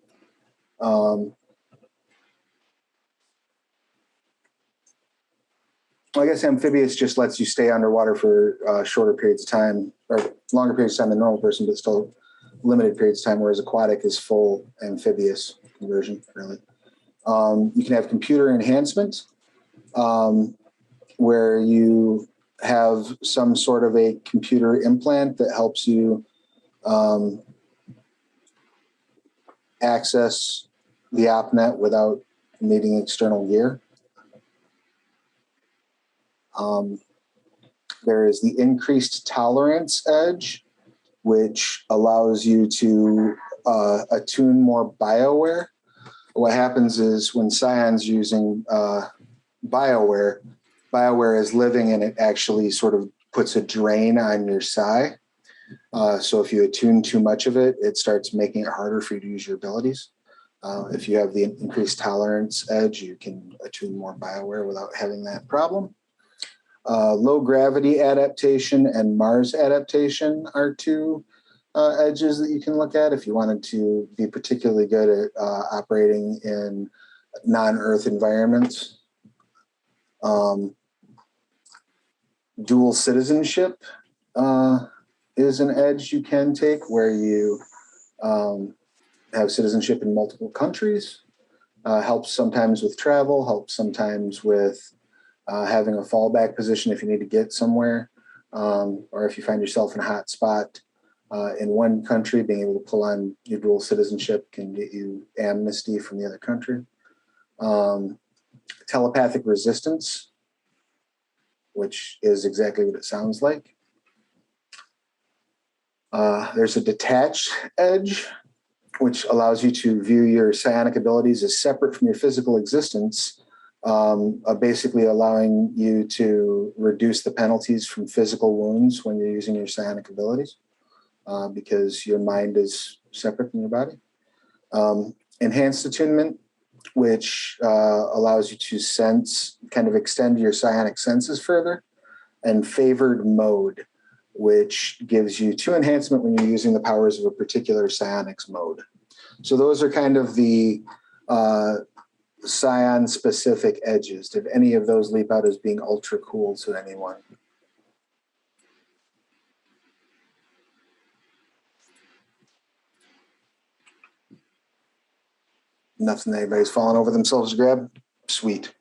I guess amphibious just lets you stay underwater for shorter periods of time, or longer periods of time than a normal person, but still limited periods of time, whereas aquatic is full amphibious conversion, really. You can have computer enhancement, where you have some sort of a computer implant that helps you access the AppNet without needing external gear. There is the increased tolerance edge, which allows you to attune more BioWare. What happens is when Scion's using BioWare is living and it actually sort of puts a drain on your psi. So if you attune too much of it, it starts making it harder for you to use your abilities. If you have the increased tolerance edge, you can attune more BioWare without having that problem. Low gravity adaptation and Mars adaptation are 2 edges that you can look at if you wanted to be particularly good at operating in non-Earth environments. Dual citizenship is an edge you can take where you have citizenship in multiple countries. Helps sometimes with travel, helps sometimes with having a fallback position if you need to get somewhere, or if you find yourself in a hot spot. in one country, being able to pull on your dual citizenship can get you amnesty from the other country. Telepathic resistance, which is exactly what it sounds like. There's a detached edge, which allows you to view your psionic abilities as separate from your physical existence, basically allowing you to reduce the penalties from physical wounds when you're using your psionic abilities, because your mind is separate from your body. Enhanced attunement, which allows you to sense, kind of extend your psionic senses further. And favored mode, which gives you 2 enhancement when you're using the powers of a particular psionics mode. So those are kind of the Scion-specific edges. Did any of those leap out as being ultra cool to anyone? Nothing anybody's falling over themselves to grab? Sweet.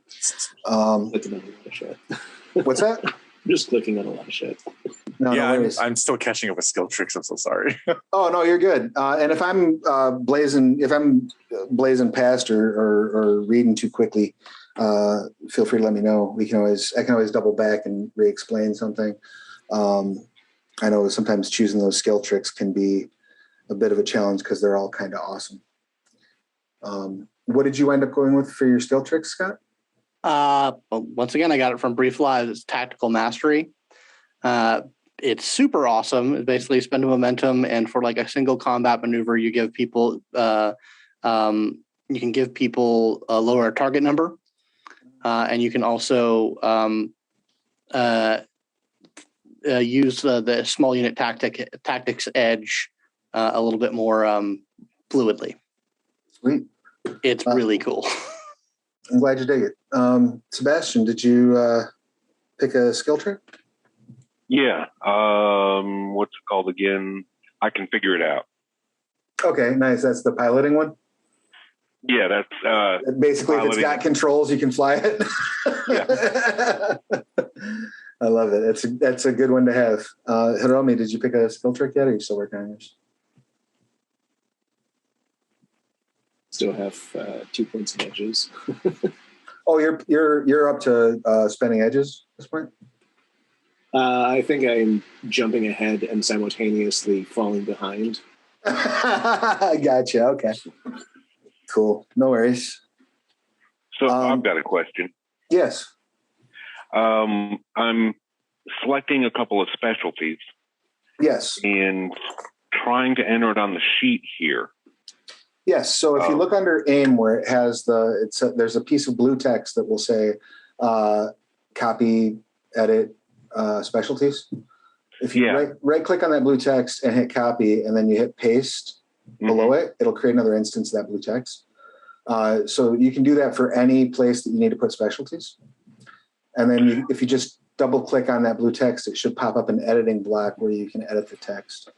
What's that? I'm just clicking on a lot of shit. No, Yeah, no I'm still catching up with skill tricks. I'm so sorry. Oh no, you're good. And if I'm blazing past or reading too quickly, feel free to let me know. I can always double back and re-explain something. I know sometimes choosing those skill tricks can be a bit of a challenge because they're all kind of awesome. What did you end up going with for your skill tricks, Scott? Well, once again, I got it from Brief Lives. It's Tactical Mastery. It's super awesome. It's basically spend a momentum, and for like a single combat maneuver, you give people you can give people a lower target number, and you can also use the small unit tactics edge a little bit more fluidly. Sweet. It's really cool. I'm glad you dig it. Sebastian, did you pick a skill trick? Yeah. What's it called again? I can figure it out. Okay, nice. That's the piloting one? Yeah, that's basically if it's got controls, you can fly it. Yeah. I love it. That's a good one to have. Hiromi, did you pick a skill trick yet, or are you still working on yours? Still have 2 points of edges. Oh, you're up to spending edges at this point? I think I'm jumping ahead and simultaneously falling behind. Gotcha. Okay. Cool. No worries. So I've got a question. Yes. I'm selecting a couple of specialties. Yes. And trying to enter it on the sheet here. Yes. So if you look under AIM where it has there's a piece of blue text that will say copy, edit, specialties. If you right click on that blue text and hit copy, and then you hit paste below it, it'll create another instance of that blue text. So you can do that for any place that you need to put specialties. And then if you just double click on that blue text, it should pop up an editing block where you can edit the text.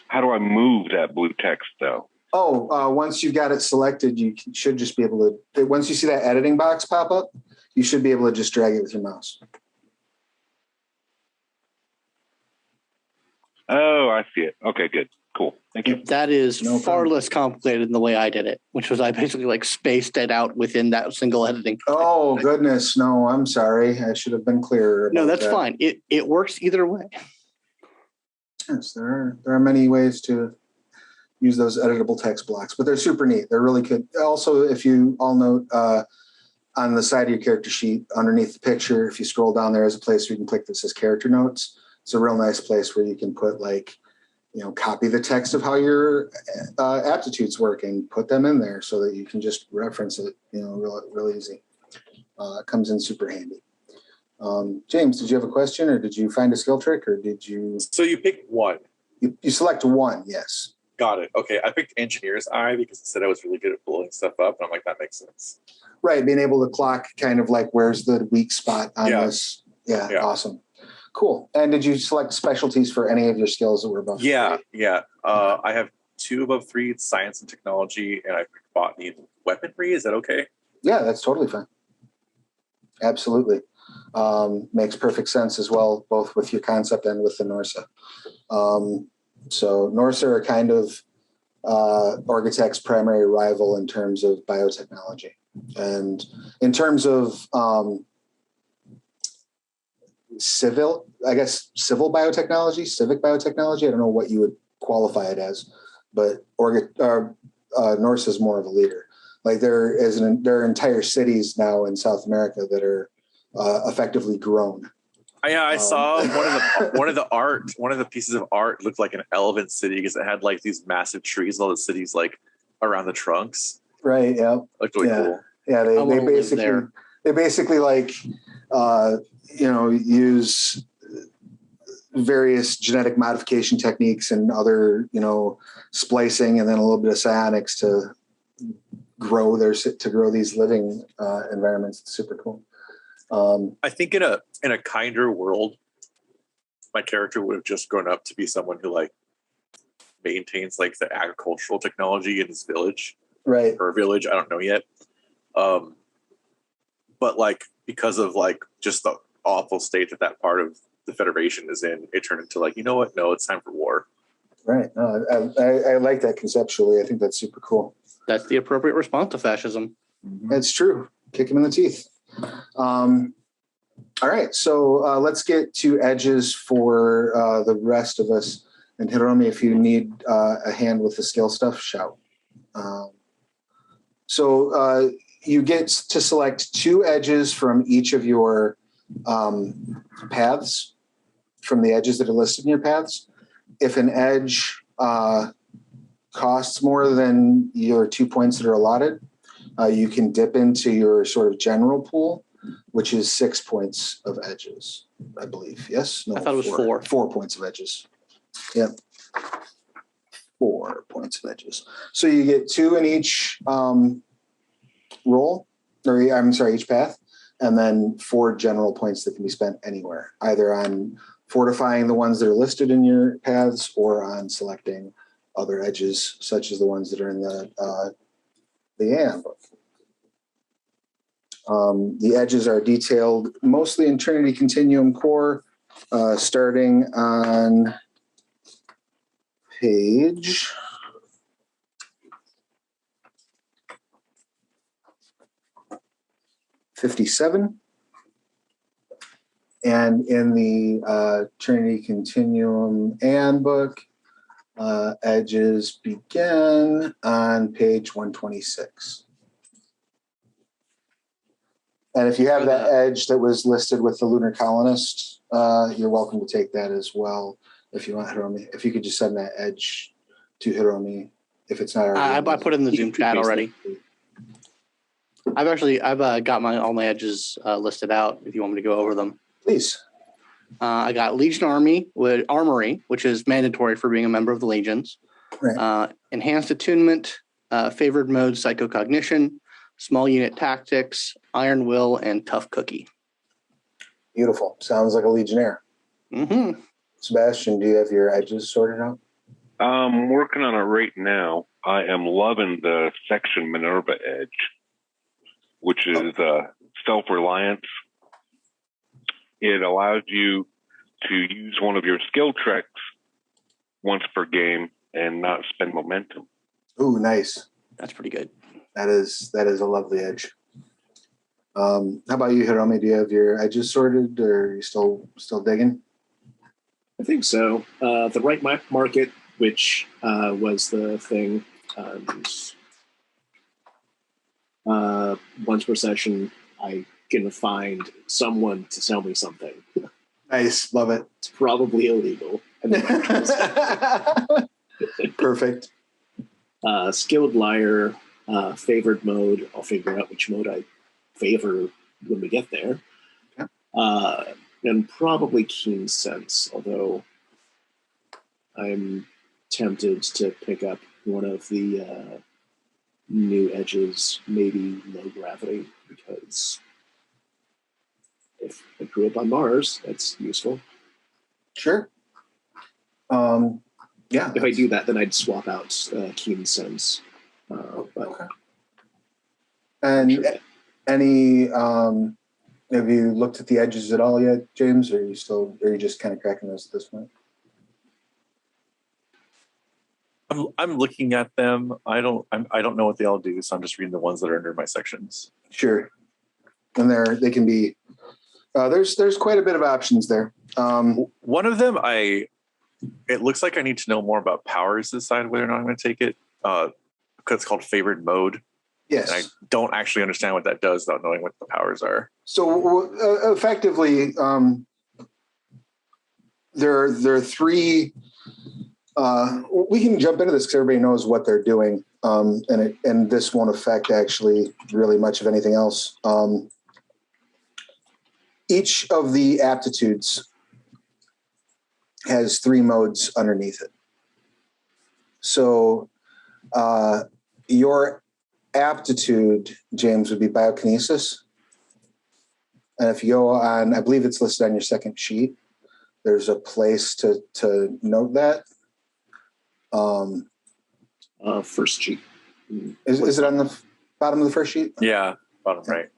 How do I move that blue text though? Once you've got it selected, you should just be able to, once you see that editing box pop up, you should be able to just drag it with your mouse. Oh, I see it. Okay, good. Cool. Thank you. That is far less complicated than the way I did it, which was I basically like spaced it out within that single editing. Oh, goodness. No, I'm sorry. I should have been clearer. No, that's fine. It works either way. Yes, there are many ways to use those editable text blocks, but they're super neat. They're really good. Also, if you all note on the side of your character sheet, underneath the picture, if you scroll down, there is a place where you can click that says character notes. It's a real nice place where you can put copy the text of how your aptitudes work and put them in there so that you can just reference it, real easy. It comes in super handy. James, did you have a question, or did you find a skill trick, or did you? So you picked one. You select one, yes. Got it. Okay, I picked Engineer's Eye because it said I was really good at blowing stuff up, and I'm like, that makes sense. Right, being able to clock kind of like where's the weak spot on this. Yeah, awesome. Cool. And did you select specialties for any of your skills that were above 3? Yeah. I have 2 above 3. It's science and technology, and I picked botany and weaponry. Is that okay? Yeah, that's totally fine. Absolutely. Makes perfect sense as well, both with your concept and with the Norsa. So Norse are a kind of Orgotech's primary rival in terms of biotechnology. And in terms of civil biotechnology, civic biotechnology, I don't know what you would qualify it as, but Norse is more of a leader. Like there are entire cities now in South America that are effectively grown. Yeah, I saw one of the pieces of art looked like an elephant city because it had like these massive trees, all the cities like around the trunks. Right. Yeah. Looked really cool. Yeah. They basically like use various genetic modification techniques and other splicing and then a little bit of psionics to grow these living environments. It's super cool. I think in a kinder world, my character would have just grown up to be someone who like maintains like the agricultural technology in his village, right? Or village, I don't know yet. But like because of like just the awful state that part of the Federation is in, it turned into like, you know what? No, it's time for war. Right. No, I like that conceptually. I think that's super cool. That's the appropriate response to fascism. It's true. Kick him in the teeth. All right. So let's get to edges for the rest of us. And Hiromi, if you need a hand with the skill stuff, shout. So you get to select 2 edges from each of your paths, from the edges that are listed in your paths. If an edge costs more than your 2 points that are allotted, you can dip into your sort of general pool, which is 6 points of edges, I believe. Yes? No, I thought it was 4. 4 points of edges. Yep. 4 points of edges. So you get 2 in each each path, and then 4 general points that can be spent anywhere, either on fortifying the ones that are listed in your paths or on selecting other edges, such as the ones that are in the Æon book. The edges are detailed mostly in Trinity Continuum Core, starting on page 57. And in the Trinity Continuum Æon book, edges begin on page 126. And if you have that edge that was listed with the Lunar Colonist, you're welcome to take that as well if you want, Hiromi. If you could just send that edge to Hiromi, if it's not already. I put it in the Zoom chat already. I've got all my edges listed out if you want me to go over them. Please. I got Legion Army with Armory, which is mandatory for being a member of the Legions. Right. Enhanced Attunement, Favored Mode Psychocognition, Small Unit Tactics, Iron Will, and Tough Cookie. Beautiful. Sounds like a Legionnaire. Mm-hmm. Sebastian, do you have your edges sorted out? I'm working on it right now. I am loving the section Minerva edge, which is self-reliance. It allows you to use one of your skill tricks once per game and not spend momentum. Ooh, nice. That's pretty good. That is a lovely edge. How about you, Hiromi? Do you have your edges sorted, or are you still digging? I think so. The right market, which was the thing, once per session, I can find someone to sell me something. Nice, love it. It's probably illegal. Perfect. Skilled Liar, favored mode. I'll figure out which mode I favor when we get there. Yeah. And probably Keen Sense, although I'm tempted to pick up one of the new edges, maybe Low Gravity, because if I grew up on Mars, that's useful. Sure. Yeah. If I do that, then I'd swap out Keen Sense. Okay. And sure. Any have you looked at the edges at all yet, James, or are you just kind of cracking those at this point? I'm looking at them. I don't know what they all do, so I'm just reading the ones that are under my sections. Sure. And they can be. There's quite a bit of options there. One of them, it looks like I need to know more about powers to decide whether or not I'm going to take it. Because it's called favored mode. Yes. And I don't actually understand what that does without knowing what the powers are. So effectively, there are three. We can jump into this because everybody knows what they're doing, and this won't affect actually really much of anything else. Each of the aptitudes has 3 modes underneath it. So your aptitude, James, would be biokinesis. And if you go on, I believe it's listed on your second sheet, there's a place to note that. First sheet. Is it on the bottom of the first sheet? Yeah, bottom right.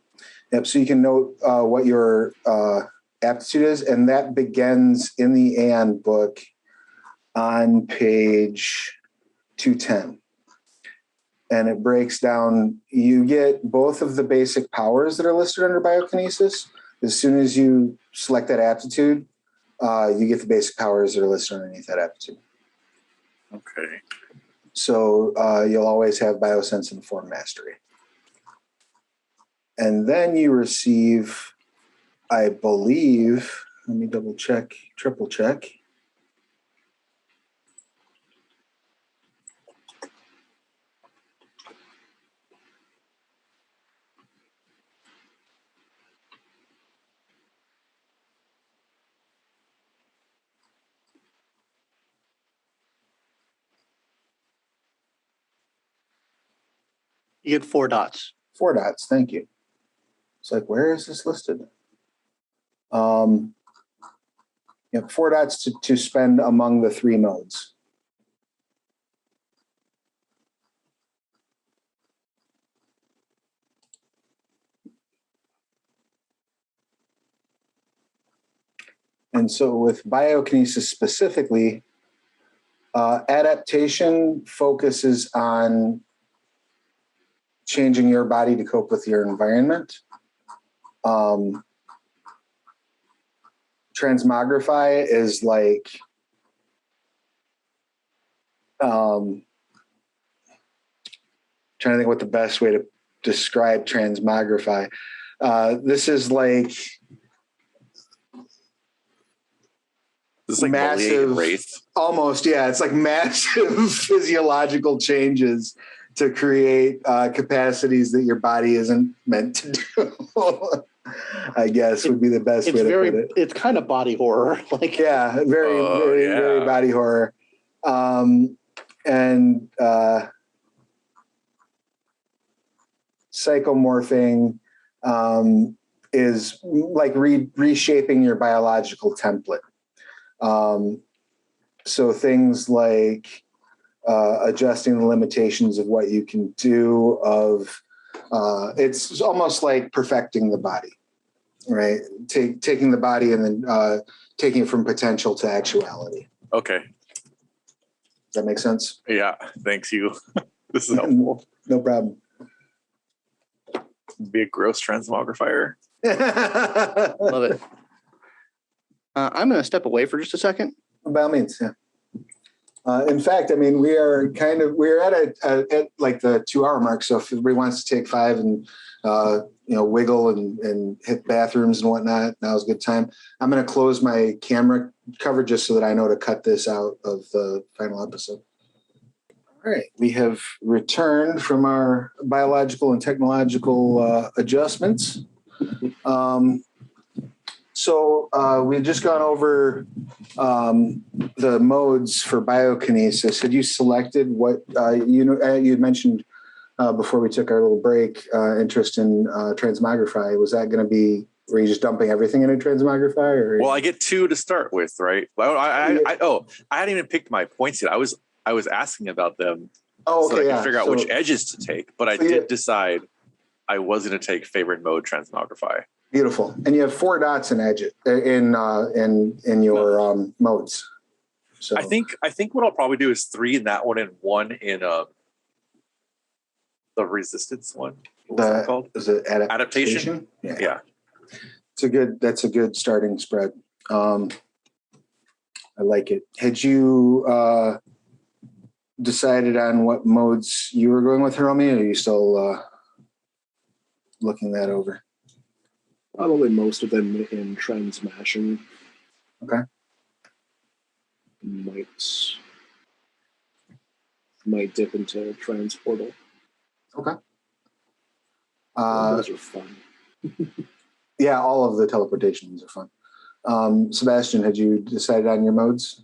Yep. So you can note what your aptitude is, and that begins in the Æon book on page 210. And it breaks down, you get both of the basic powers that are listed under biokinesis. As soon as you select that aptitude, you get the basic powers that are listed underneath that aptitude. Okay. So you'll always have biosense and form mastery. And then you receive, I believe, let me double check, triple check. You get 4 dots. 4 dots, thank you. It's like, where is this listed? You have 4 dots to spend among the 3 modes. And so with biokinesis specifically, adaptation focuses on changing your body to cope with your environment. Transmogrify is like, trying to think what the best way to describe transmogrify. This is like This is like massive, wraith. almost, yeah. It's like massive physiological changes to create capacities that your body isn't meant to do. I guess would be the best way to put it. It's kind of body horror. Like, yeah, very body horror. And psychomorphing is like reshaping your biological template. So things like adjusting the limitations of what you can do, of it's almost like perfecting the body, right? Taking the body and then taking it from potential to actuality. Okay. Does that make sense? Yeah, thanks you. This is helpful. No problem. Be a gross transmogrifier. love it. I'm going to step away for just a second. By all means, yeah. In fact, I mean, we're at like the 2-hour mark. So if everybody wants to take 5 and wiggle and hit bathrooms and whatnot, now's a good time. I'm going to close my camera cover just so that I know to cut this out of the final episode. All right, we have returned from our biological and technological adjustments. So we've just gone over the modes for biokinesis. Had you selected what you had mentioned before we took our little break, interest in transmogrify? Was that going to be, were you just dumping everything into transmogrify? Or? Well, I get 2 to start with, right? I hadn't even picked my points yet. I was asking about them so I could figure out which edges to take, but I did decide I was going to take favorite mode transmogrify. Beautiful. And you have 4 dots in edge in your modes. So I think what I'll probably do is 3 in that one and 1 in the resistance one. What's that called? Is it adaptation? Yeah. That's a good starting spread. I like it. Had you decided on what modes you were going with, Hiromi, or are you still looking that over? Probably most of them in transmashing. Okay. Might dip into transportal. Okay. Those are fun. Yeah, all of the teleportation ones are fun. Sebastian, had you decided on your modes?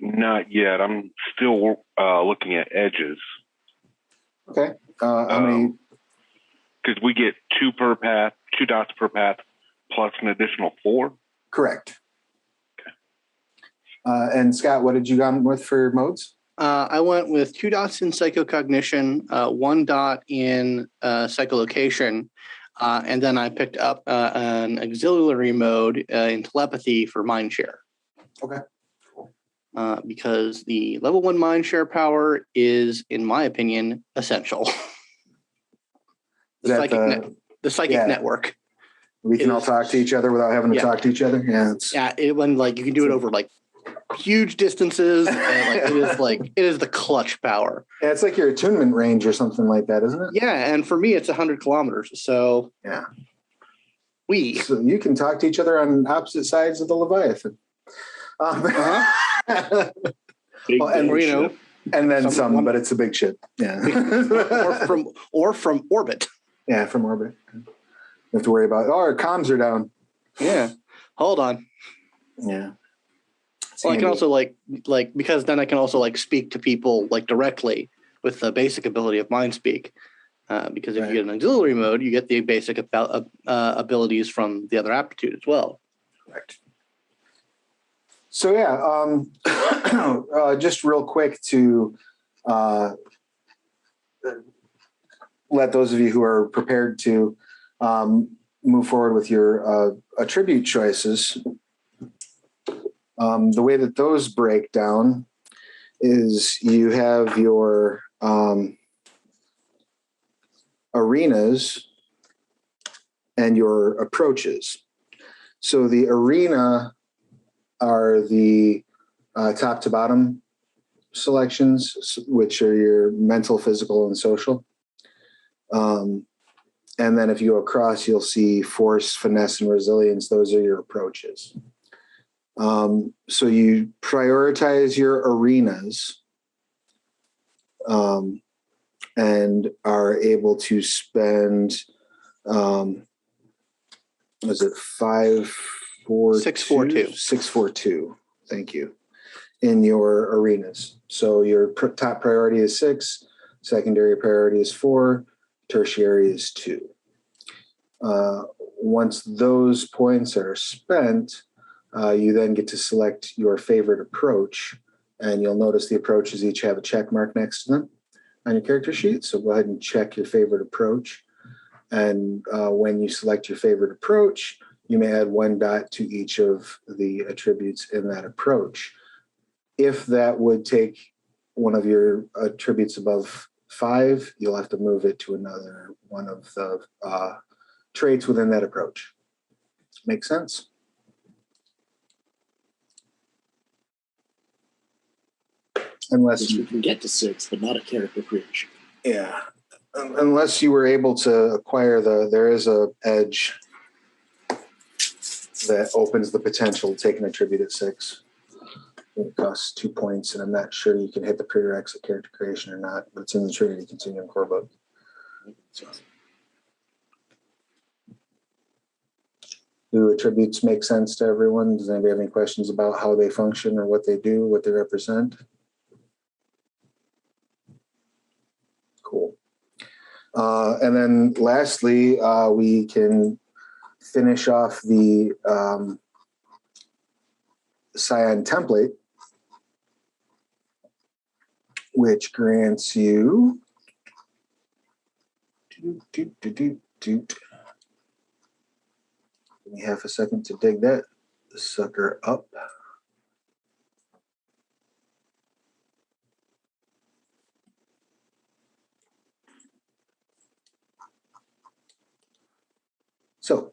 Not yet. I'm still looking at edges. Okay. How many? Because we get 2 per path, 2 dots per path, plus an additional 4. Correct. Okay. And Scott, what did you go with for modes? I went with 2 dots in psychocognition, 1 dot in psycholocation, and then I picked up an auxiliary mode in telepathy for mindshare. Okay. Because the level 1 mindshare power is, in my opinion, essential. The psychic network. We can all talk to each other without having to talk to each other. Yeah. When you can do it over huge distances, and it is the clutch power. Yeah, it's like your attunement range or something like that, isn't it? Yeah, and for me, it's 100 kilometers. So yeah, so you can talk to each other on opposite sides of the Leviathan. And then some, but it's a big ship. Yeah, or from orbit. Yeah, from orbit. You have to worry about. Our comms are down. Yeah, hold on. Yeah. Well, I can also because then I can also speak to people directly with the basic ability of mind speak. Because if you get an auxiliary mode, you get the basic abilities from the other aptitude as well. Correct. So just real quick to let those of you who are prepared to move forward with your attribute choices. The way that those break down is you have your arenas and your approaches. So the arena are the top to bottom selections, which are your mental, physical, and social. And then if you go across, you'll see force, finesse, and resilience. Those are your approaches. So you prioritize your arenas and are able to spend, was it 642? 642. Thank you. In your arenas. So your top priority is 6, secondary priority is 4, tertiary is 2. Once those points are spent, you then get to select your favorite approach, and you'll notice the approaches each have a check mark next to them on your character sheet. So go ahead and check your favorite approach. And when you select your favorite approach, you may add 1 dot to each of the attributes in that approach. If that would take one of your attributes above 5, you'll have to move it to another one of the traits within that approach. Make sense? Unless you can get to 6, but not a character creation. Yeah. Unless you were able to acquire there is a edge that opens the potential to take an attribute at 6. It costs 2 points, and I'm not sure you can hit the prereqs at character creation or not, but it's in the Trinity Continuum core book. So. Do attributes make sense to everyone? Does anybody have any questions about how they function or what they do, what they represent? Cool. And then lastly, we can finish off the Scion template, which grants you give me half a second to dig that sucker up. So,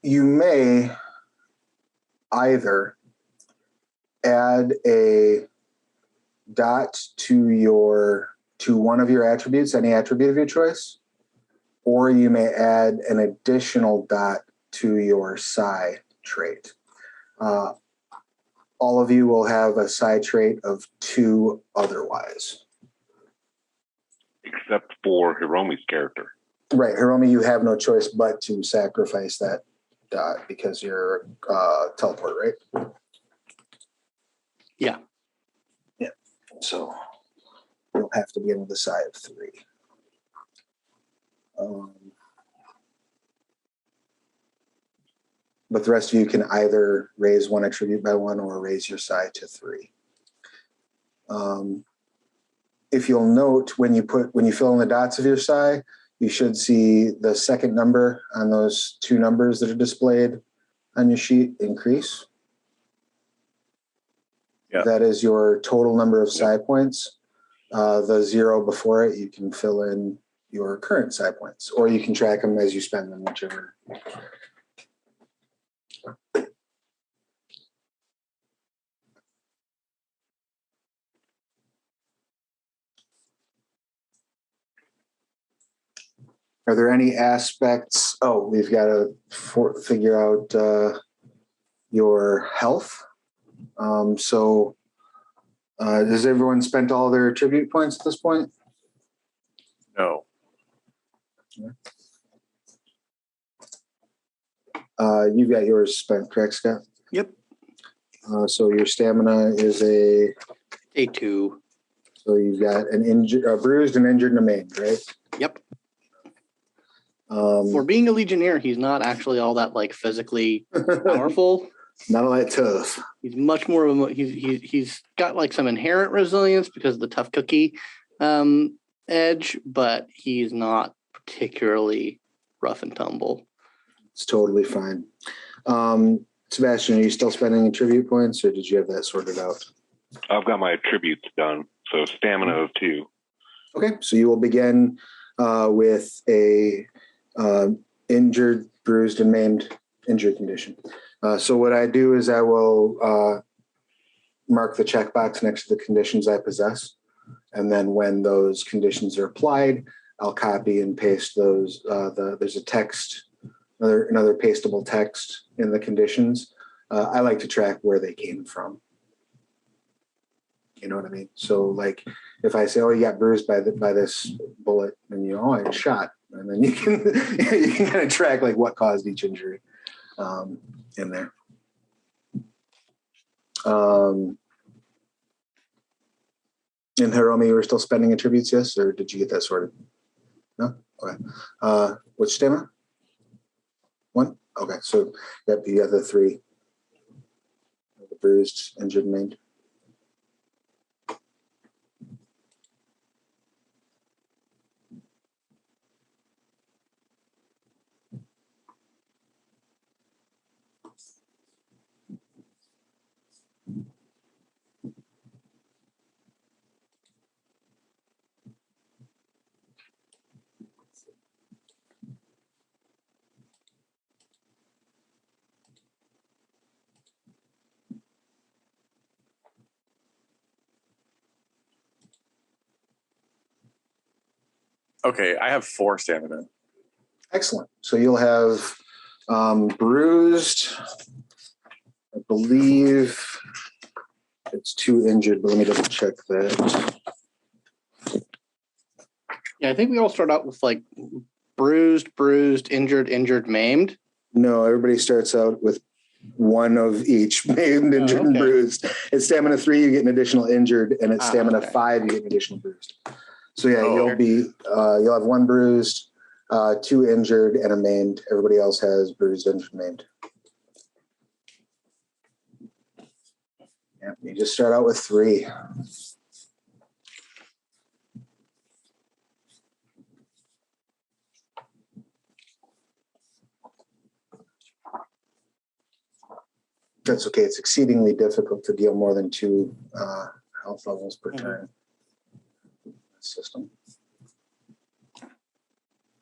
you may either add a dot to one of your attributes, any attribute of your choice, or you may add an additional dot to your psi trait. All of you will have a psi trait of 2 otherwise. Except for Hiromi's character. Right, Hiromi, you have no choice but to sacrifice that dot because you're teleport, right? Yeah. Yeah. So you'll have to begin with a psi of 3. But the rest of you can either raise one attribute by 1 or raise your psi to 3. If you'll note, when you fill in the dots of your psi, you should see the second number on those 2 numbers that are displayed on your sheet increase. Yeah. That is your total number of psi points. The 0 before it, you can fill in your current psi points, or you can track them as you spend them, whichever. Are there any aspects? Oh, we've got to figure out your health. So has everyone spent all their attribute points at this point? No. You've got yours spent, correct, Scott? Yep. So your stamina is a 2. So you've got a bruised, an injured, and a maimed, right? Yep. For being a Legionnaire, he's not actually all that physically powerful. Not all that tough. He's much more of he's got some inherent resilience because of the tough cookie edge, but he's not particularly rough and tumble. It's totally fine. Sebastian, are you still spending attribute points, or did you have that sorted out? I've got my attributes done, so stamina of 2. Okay, so you will begin with a injured, bruised, and maimed injury condition. So what I do is I will mark the checkbox next to the conditions I possess, and then when those conditions are applied, I'll copy and paste those. There's a text, another pastable text in the conditions. I like to track where they came from. You know what I mean? So if I say, "Oh, you got bruised by this bullet," and I got shot, and then you can kind of track what caused each injury in there. And Hiromi, you were still spending attributes, yes, or did you get that sorted? No. Okay. Which stamina? 1. Okay. So the other 3: the bruised, injured, maimed. Okay, I have 4 stamina. Excellent. So you'll have bruised. I believe it's 2 injured, but let me double check that. Yeah, I think we all start out with bruised, injured, maimed. No, everybody starts out with 1 of each: maimed, injured, and bruised. At stamina 3, you get an additional injured, and at stamina 5, you get an additional bruised. So yeah, you'll have 1 bruised, 2 injured, and a maimed. Everybody else has bruised, injured, maimed. Yeah, you just start out with 3. That's okay. It's exceedingly difficult to deal more than 2 health levels per turn. System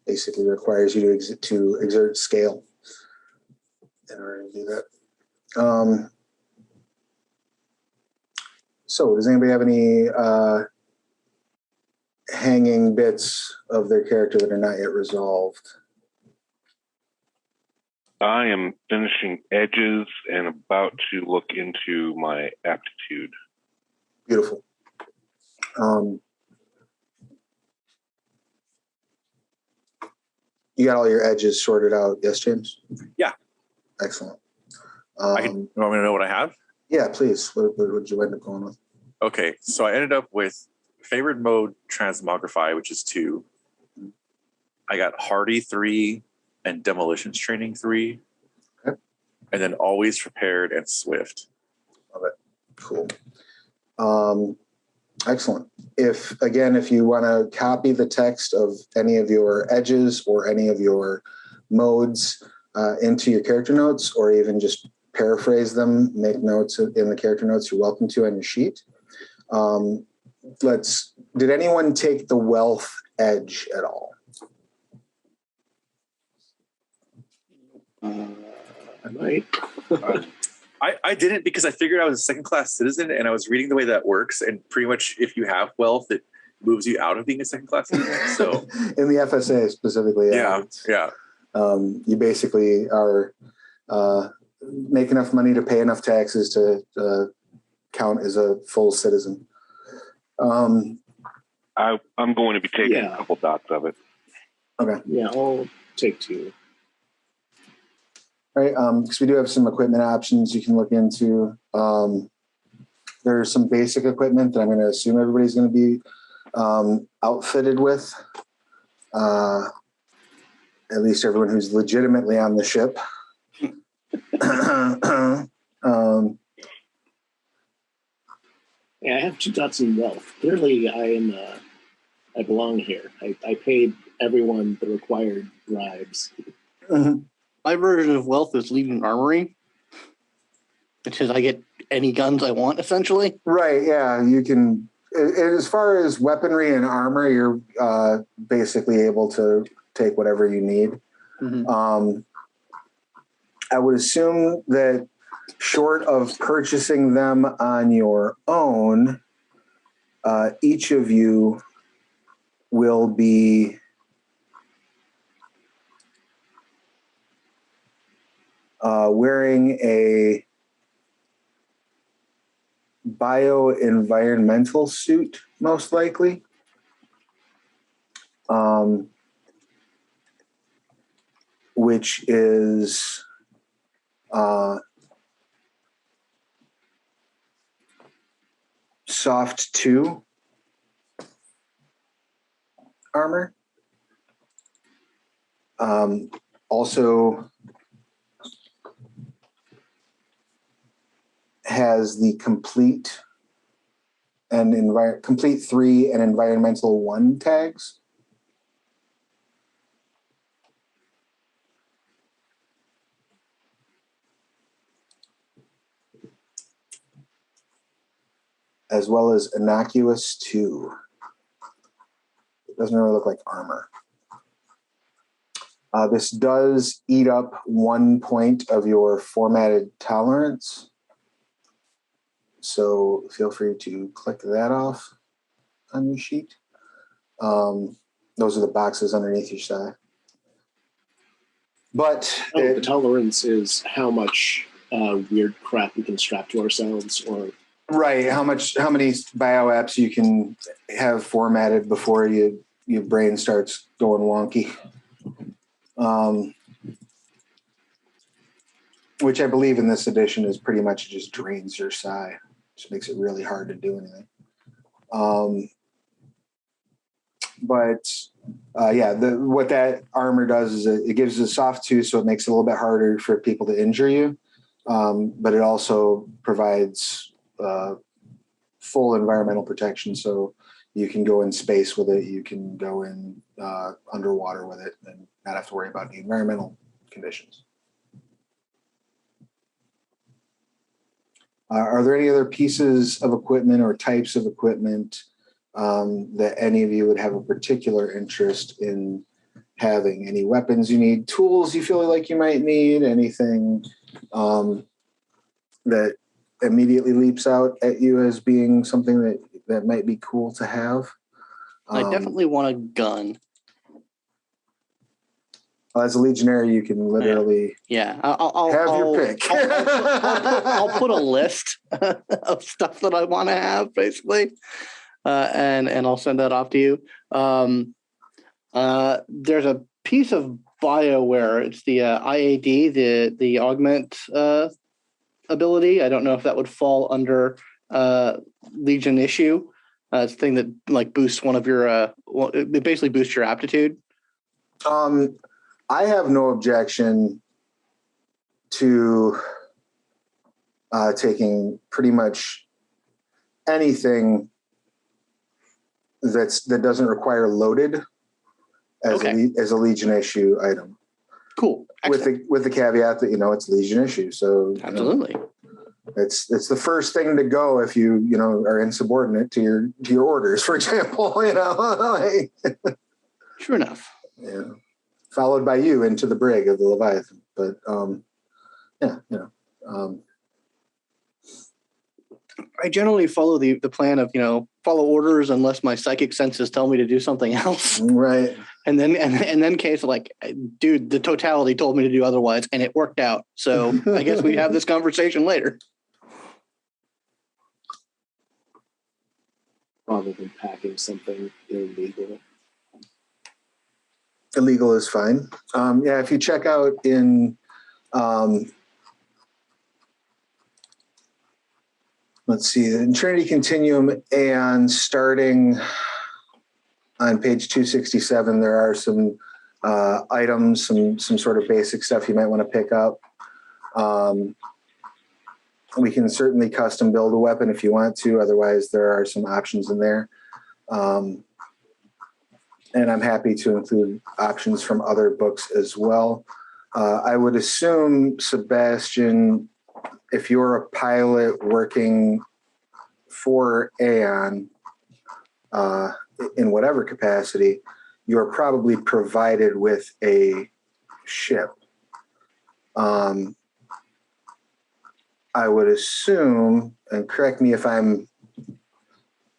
basically requires you to exert scale in order to do that. So does anybody have any hanging bits of their character that are not yet resolved? I am finishing edges and about to look into my aptitude. Beautiful. You got all your edges sorted out, yes, James? Yeah. Excellent. You want me to know what I have? Yeah, please. What did you end up going with? Okay, so I ended up with favored mode transmogrify, which is 2. I got hardy 3 and demolitions training 3. Okay. And then always prepared and swift. Love it. Cool. Excellent. If you want to copy the text of any of your edges or any of your modes into your character notes, or even just paraphrase them, make notes in the character notes, you're welcome to on your sheet. Did anyone take the wealth edge at all? I might. I didn't, because I figured I was a second-class citizen, and I was reading the way that works, and pretty much if you have wealth, it moves you out of being a second-class citizen. So in the FSA specifically, yeah. You basically are make enough money to pay enough taxes to count as a full citizen. I'm going to be taking a couple dots of it. Okay. Yeah, I'll take 2. All right, because we do have some equipment options you can look into. There's some basic equipment that I'm going to assume everybody's going to be outfitted with. At least everyone who's legitimately on the ship. Yeah, I have 2 dots in wealth. Clearly, I belong here. I paid everyone the required bribes. My version of wealth is leading armory, which is I get any guns I want, essentially. Right, yeah. You can, as far as weaponry and armor, you're basically able to take whatever you need. I would assume that short of purchasing them on your own, each of you will be wearing a bioenvironmental suit, most likely. Which is soft 2 armor. Also has the complete 3 and environmental 1 tags. As well as innocuous 2. It doesn't really look like armor. This does eat up 1 point of your formatted tolerance. So feel free to click that off on your sheet. Those are the boxes underneath each side. But the tolerance is how much weird crap we can strap to ourselves, or right, how many bio apps you can have formatted before your brain starts going wonky. Which I believe in this edition is pretty much just drains your psi, which makes it really hard to do anything. What that armor does is it gives a soft 2, so it makes it a little bit harder for people to injure you. But it also provides full environmental protection, so you can go in space with it, you can go in underwater with it, and not have to worry about the environmental conditions. Are there any other pieces of equipment or types of equipment that any of you would have a particular interest in having? Any weapons you need, tools you feel like you might need, anything that immediately leaps out at you as being something that might be cool to have? I definitely want a gun. As a legionary, you can literally I'll have your pick. I'll put a list of stuff that I want to have, basically, and I'll send that off to you. There's a piece of BioWare. It's the IAD, the augment ability. I don't know if that would fall under Legion issue. It's a thing that like boosts one of your. It basically boosts your aptitude. I have no objection to taking pretty much anything that doesn't require loaded as a Legion issue item. Cool. With the caveat that it's Legion issue, so absolutely, it's the first thing to go if you are insubordinate to your orders, for example. True enough. Yeah. Followed by you into the brig of the Leviathan. But I generally follow the plan of, follow orders unless my psychic senses tell me to do something else. Right. And then case like, dude, the totality told me to do otherwise and it worked out. So I guess we have this conversation later. Probably packing something illegal. Illegal is fine. If you check out in, let's see, in Trinity Continuum Æon, starting on page 267, there are some items, some sort of basic stuff you might want to pick up. We can certainly custom build a weapon if you want to. Otherwise, there are some options in there. And I'm happy to include options from other books as well. I would assume, Sebastian, if you're a pilot working for Æon in whatever capacity, you're probably provided with a ship. I would assume, and correct me if I'm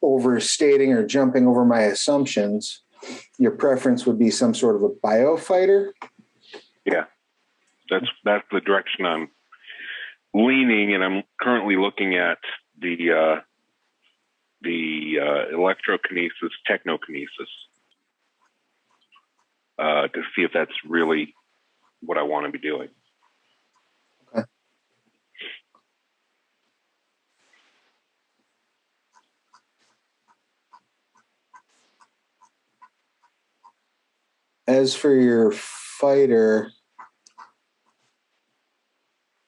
overstating or jumping over my assumptions, your preference would be some sort of a biofighter? Yeah, that's the direction I'm leaning, and I'm currently looking at the electrokinesis, technokinesis, to see if that's really what I want to be doing. Okay. As for your fighter,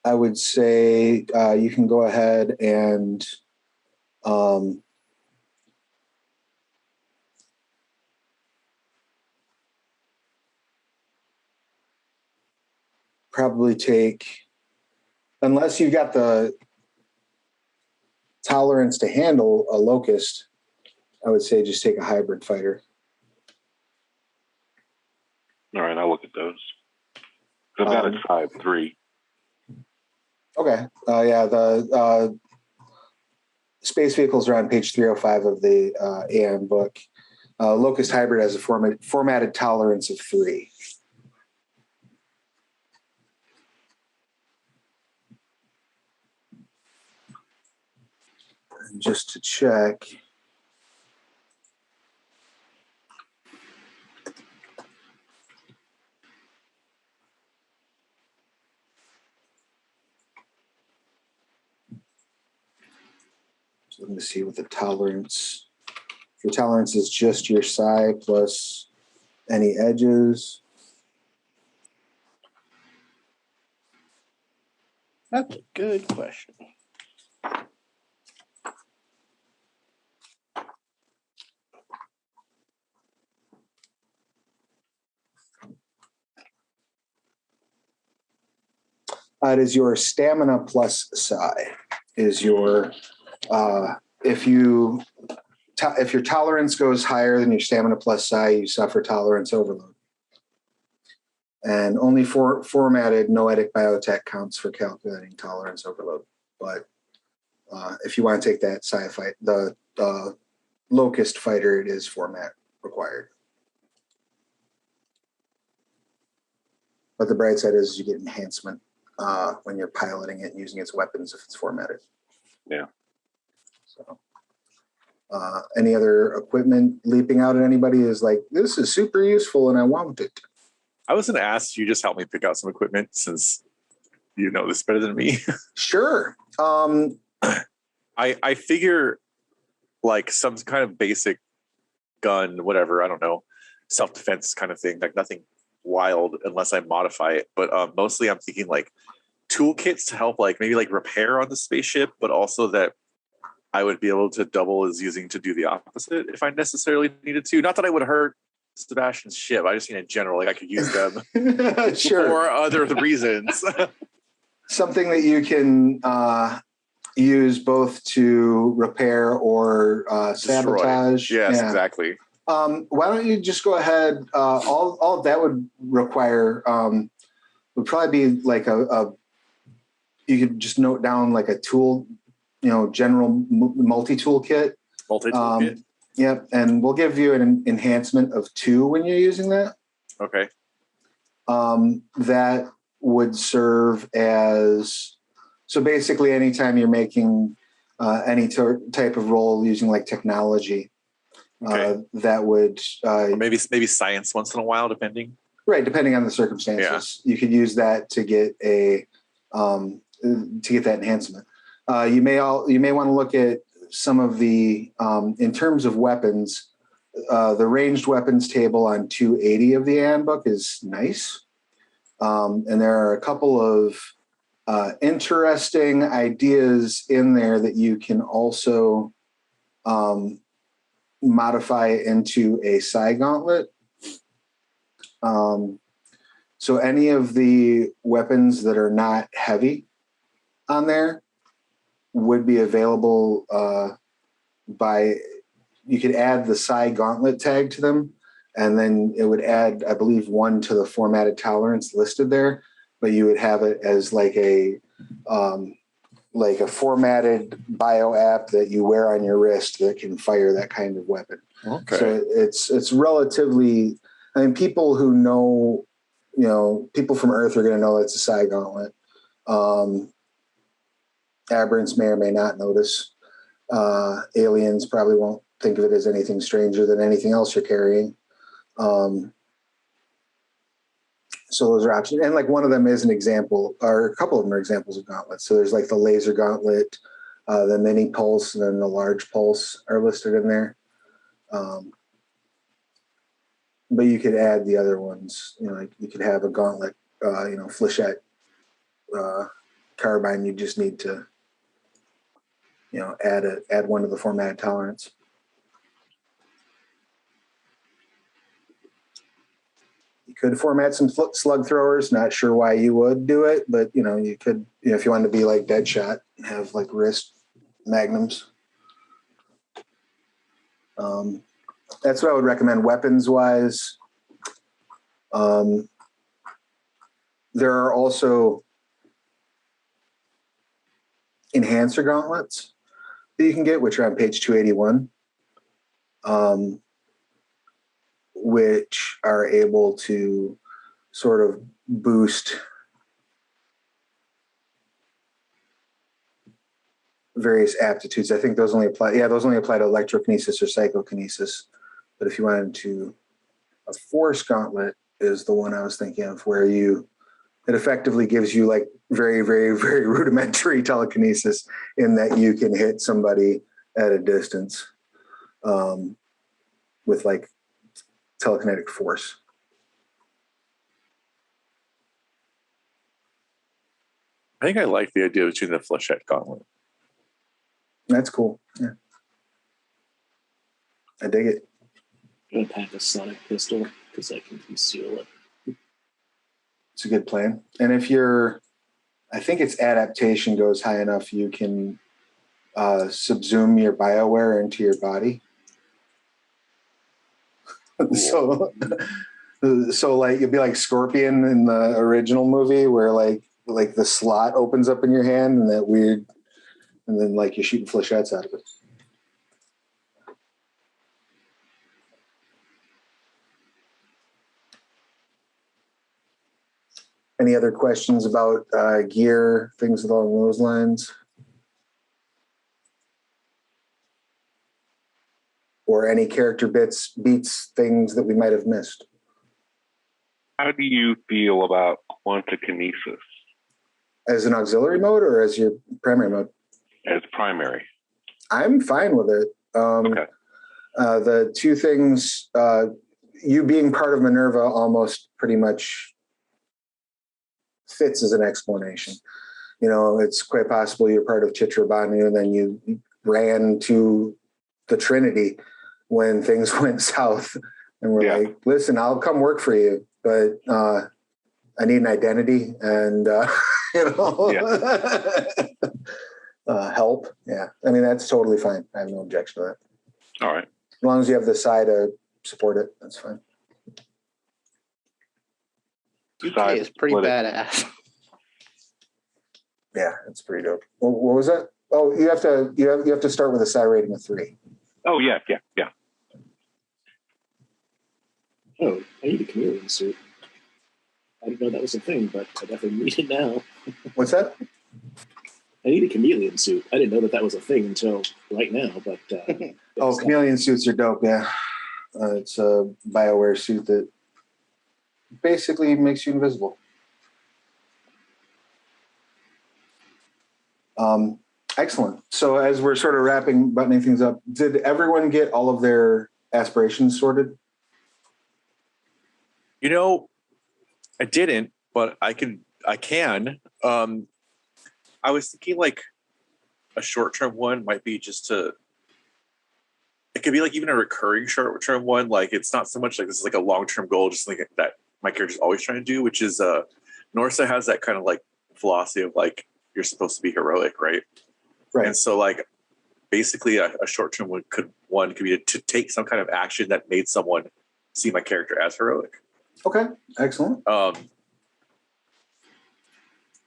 I would say you can go ahead and probably take, unless you've got the tolerance to handle a locust, I would say just take a hybrid fighter. All right, I'll look at those. I've got a 5-3. Okay. The space vehicles are on page 305 of the Æon book. Locust Hybrid has a formatted tolerance of 3. And just to check. So let me see what the tolerance. If your tolerance is just your psi plus any edges. That's a good question. It is your stamina plus psi. is your if your tolerance goes higher than your stamina plus psi, you suffer tolerance overload. And only formatted noetic biotech counts for calculating tolerance overload. But if you want to take that psi fight, the locust fighter, it is format required. But the bright side is you get enhancement when you're piloting it and using its weapons if it's formatted. Yeah. So, any other equipment leaping out at anybody is like, this is super useful and I want it. I was going to ask you just help me pick out some equipment since you know this better than me. Sure. I figure like some kind of basic gun, whatever, I don't know, self-defense kind of thing, like nothing wild unless I modify it. But mostly I'm thinking like toolkits to help like maybe like repair on the spaceship, but also that I would be able to double as using to do the opposite if I necessarily needed to. Not that I would hurt Sebastian's ship. I just mean in general, like I could use them Sure. for other reasons. Something that you can use both to repair or sabotage. Yes, yeah. Exactly. Why don't you just go ahead? All of that would require would probably be like you could just note down like a tool, general multi-tool kit. Multi-tool kit. Yep, and we'll give you an enhancement of 2 when you're using that. Okay. That would serve as, so basically anytime you're making any type of role using like technology, okay. That would or maybe science once in a while, depending. Right, depending on the circumstances, you could use that to get that enhancement. You may want to look at some of the in terms of weapons. The ranged weapons table on 280 of the Æon book is nice, and there are a couple of interesting ideas in there that you can also modify into a psi gauntlet. So any of the weapons that are not heavy on there would be available you could add the psi gauntlet tag to them, and then it would add, I believe, 1 to the formatted tolerance listed there, but you would have it as like a formatted bio app that you wear on your wrist that can fire that kind of weapon. Okay. So it's relatively, I mean, people who know, people from Earth are going to know it's a psi gauntlet. Aberrants may or may not notice. Aliens probably won't think of it as anything stranger than anything else you're carrying. So those are options. And like one of them is an example, or a couple of them are examples of gauntlets. So there's like the laser gauntlet, the mini pulse, and then the large pulse are listed in there. But you could add the other ones. Like you could have a gauntlet, flechette carbine. You just need to, add 1 to the formatted tolerance. You could format some slug throwers. Not sure why you would do it, but you could. If you wanted to be like Deadshot, have like wrist magnums. That's what I would recommend weapons wise. There are also enhancer gauntlets that you can get, which are on page 281, which are able to sort of boost various aptitudes. I think those only apply to electrokinesis or psychokinesis. But if you wanted to, a force gauntlet is the one I was thinking of, where it effectively gives you like very, very, very rudimentary telekinesis in that you can hit somebody at a distance with like telekinetic force. I think I like the idea between the flechette gauntlet. That's cool. Yeah. I dig it. I'm going to pack a sonic pistol because I can conceal it. It's a good plan. And if I think its adaptation goes high enough, you can subsume your BioWare into your body. So like you'd be like Scorpion in the original movie, where like the slot opens up in your hand and that weird, and then like you're shooting flechettes out of it. Any other questions about gear, things along those lines? Or any character beats, things that we might have missed? How do you feel about quantikinesis? As an auxiliary mode or as your primary mode? As primary. I'm fine with it. Okay. The two things, you being part of Minerva almost pretty much fits as an explanation. You know, it's quite possible you're part of Chitra Banu and then you ran to the Trinity when things went south and we're like, listen, I'll come work for you, but I need an identity and, help. Yeah. I mean, that's totally fine. I have no objection to that. All right. As long as you have the side to support it, that's fine. UK is pretty badass. Yeah, it's pretty dope. What was that? Oh, you have to start with a psi rating of 3. Oh yeah. Oh, I need a chameleon suit. I didn't know that was a thing, but I definitely need it now. What's that? I need a chameleon suit. I didn't know that was a thing until right now, but... chameleon suits are dope, yeah. It's a BioWare suit that basically makes you invisible. Excellent. So as we're sort of buttoning things up, did everyone get all of their aspirations sorted? You know, I didn't, but I can. I was thinking like a short-term one might be just to. It could be like even a recurring short-term one. Like it's not so much like this is like a long-term goal, just like that my character's always trying to do, which is Norsa has that kind of like philosophy of like you're supposed to be heroic, right? Right. And so like basically a short-term one could be to take some kind of action that made someone see my character as heroic. Okay, excellent.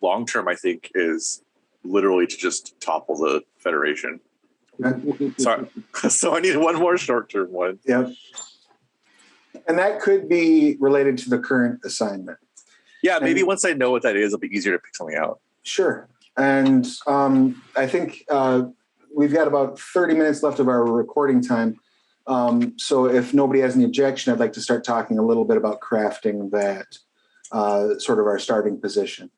Long-term, I think, is literally to just topple the Federation. Okay. So I need one more short-term one. Yep. And that could be related to the current assignment. Yeah, maybe once I know what that is, it'll be easier to pick something out. Sure. And I think we've got about 30 minutes left of our recording time. So if nobody has any objection, I'd like to start talking a little bit about crafting that sort of our starting position.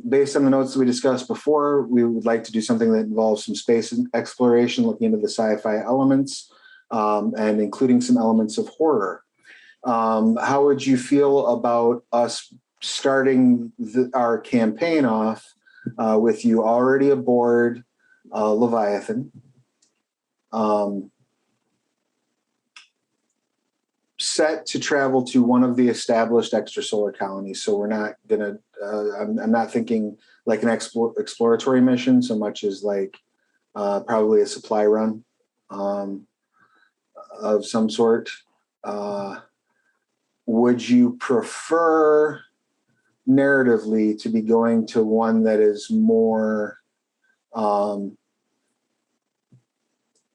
Based on the notes that we discussed before, we would like to do something that involves some space exploration, looking into the sci-fi elements, and including some elements of horror. How would you feel about us starting our campaign off with you already aboard Leviathan, set to travel to one of the established extrasolar colonies? So we're not gonna. I'm not thinking like an exploratory mission so much as like probably a supply run of some sort. Would you prefer narratively to be going to one that is more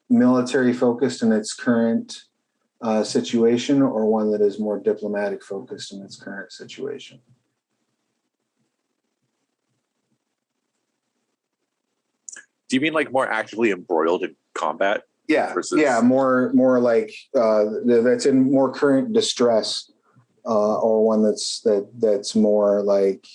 military focused in its current situation, or one that is more diplomatic focused in its current situation? Do you mean like more actively embroiled in combat? Yeah, more like that's in more current distress, or one that's more like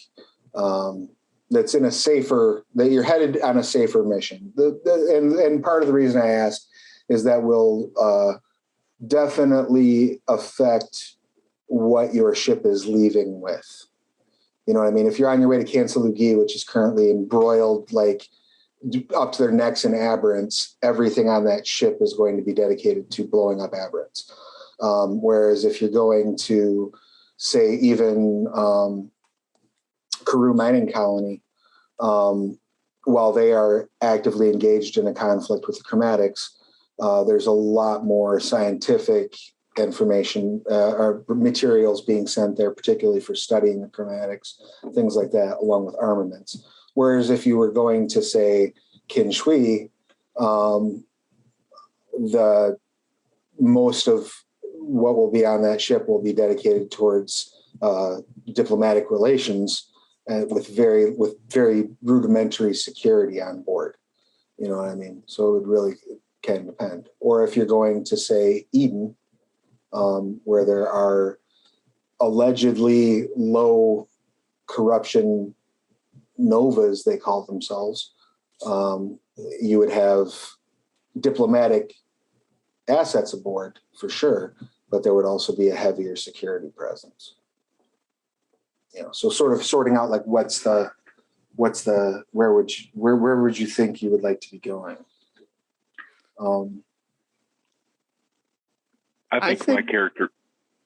that's in a safer, that you're headed on a safer mission. And part of the reason I ask is that will definitely affect what your ship is leaving with. You know what I mean? If you're on your way to Kansalugi, which is currently embroiled like up to their necks in aberrants, everything on that ship is going to be dedicated to blowing up aberrants. Whereas if you're going to, say, even Karoo Mining Colony, while they are actively engaged in a conflict with the chromatics, there's a lot more scientific information or materials being sent there, particularly for studying the chromatics, things like that, along with armaments. Whereas if you were going to, say, Qin Shui, the most of what will be on that ship will be dedicated towards diplomatic relations with very rudimentary security on board. You know what I mean? So it would really can depend. Or if you're going to, say, Eden, where there are allegedly low corruption novas, they call themselves, you would have diplomatic assets aboard for sure, but there would also be a heavier security presence. You know, so sort of sorting out like where would you think you would like to be going? I think my character.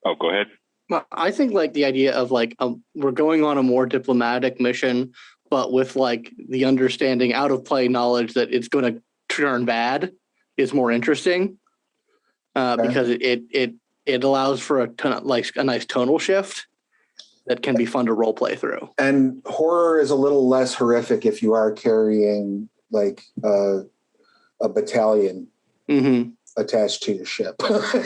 Oh, go ahead. Well, I think like the idea of like we're going on a more diplomatic mission, but with like the understanding out of play knowledge that it's going to turn bad is more interesting because it allows for a nice tonal shift that can be fun to role play through. And horror is a little less horrific if you are carrying like a battalion attached to your ship.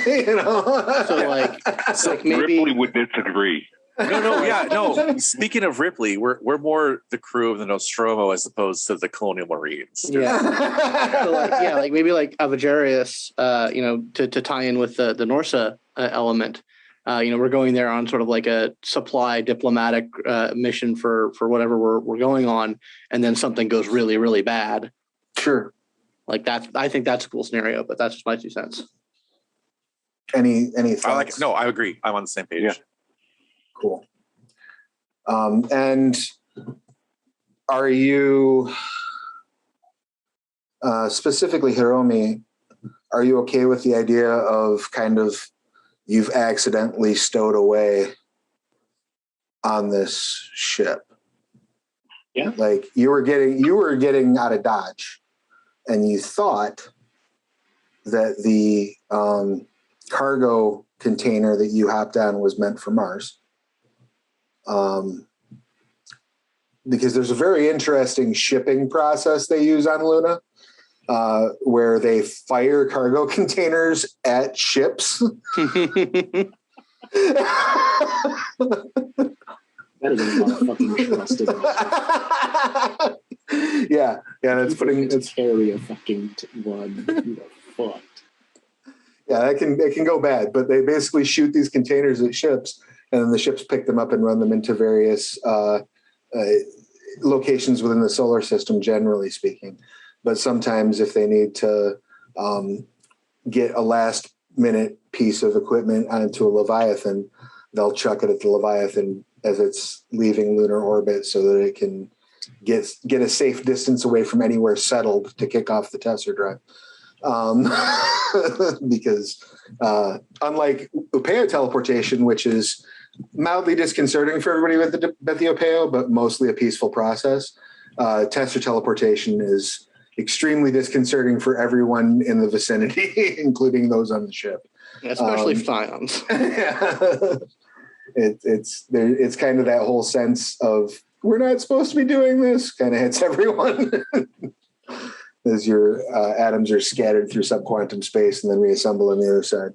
You know, so maybe Ripley would disagree. No. Speaking of Ripley, we're more the crew of the Nostromo as opposed to the Colonial Marines. Yeah, so maybe like Avagarius, to tie in with the Norsa element. We're going there on sort of like a supply diplomatic mission for whatever we're going on, and then something goes really, really bad. Sure. Like that, I think that's a cool scenario, but that's just my 2 cents. Any thoughts? I like it. No, I agree. I'm on the same page. Yeah. Cool. And are you specifically Hiromi? Are you okay with the idea of kind of you've accidentally stowed away on this ship? Yeah. Like you were getting out of Dodge, and you thought that the cargo container that you hopped on was meant for Mars. Because there's a very interesting shipping process they use on Luna, where they fire cargo containers at ships. That is a lot of fucking trust in that. Yeah, that's putting it's carry a fucking one. You know, fucked. Yeah, it can go bad, but they basically shoot these containers at ships, and then the ships pick them up and run them into various locations within the solar system, generally speaking. But sometimes if they need to get a last minute piece of equipment onto a Leviathan, they'll chuck it at the Leviathan as it's leaving lunar orbit so that it can get a safe distance away from anywhere settled to kick off the Tessar drive. Because unlike Upeo teleportation, which is mildly disconcerting for everybody with the Upeo, but mostly a peaceful process, Tessar teleportation is extremely disconcerting for everyone in the vicinity, including those on the ship. Especially Scions. Yeah. It's kind of that whole sense of we're not supposed to be doing this kind of hits everyone as your atoms are scattered through subquantum space and then reassemble on the other side.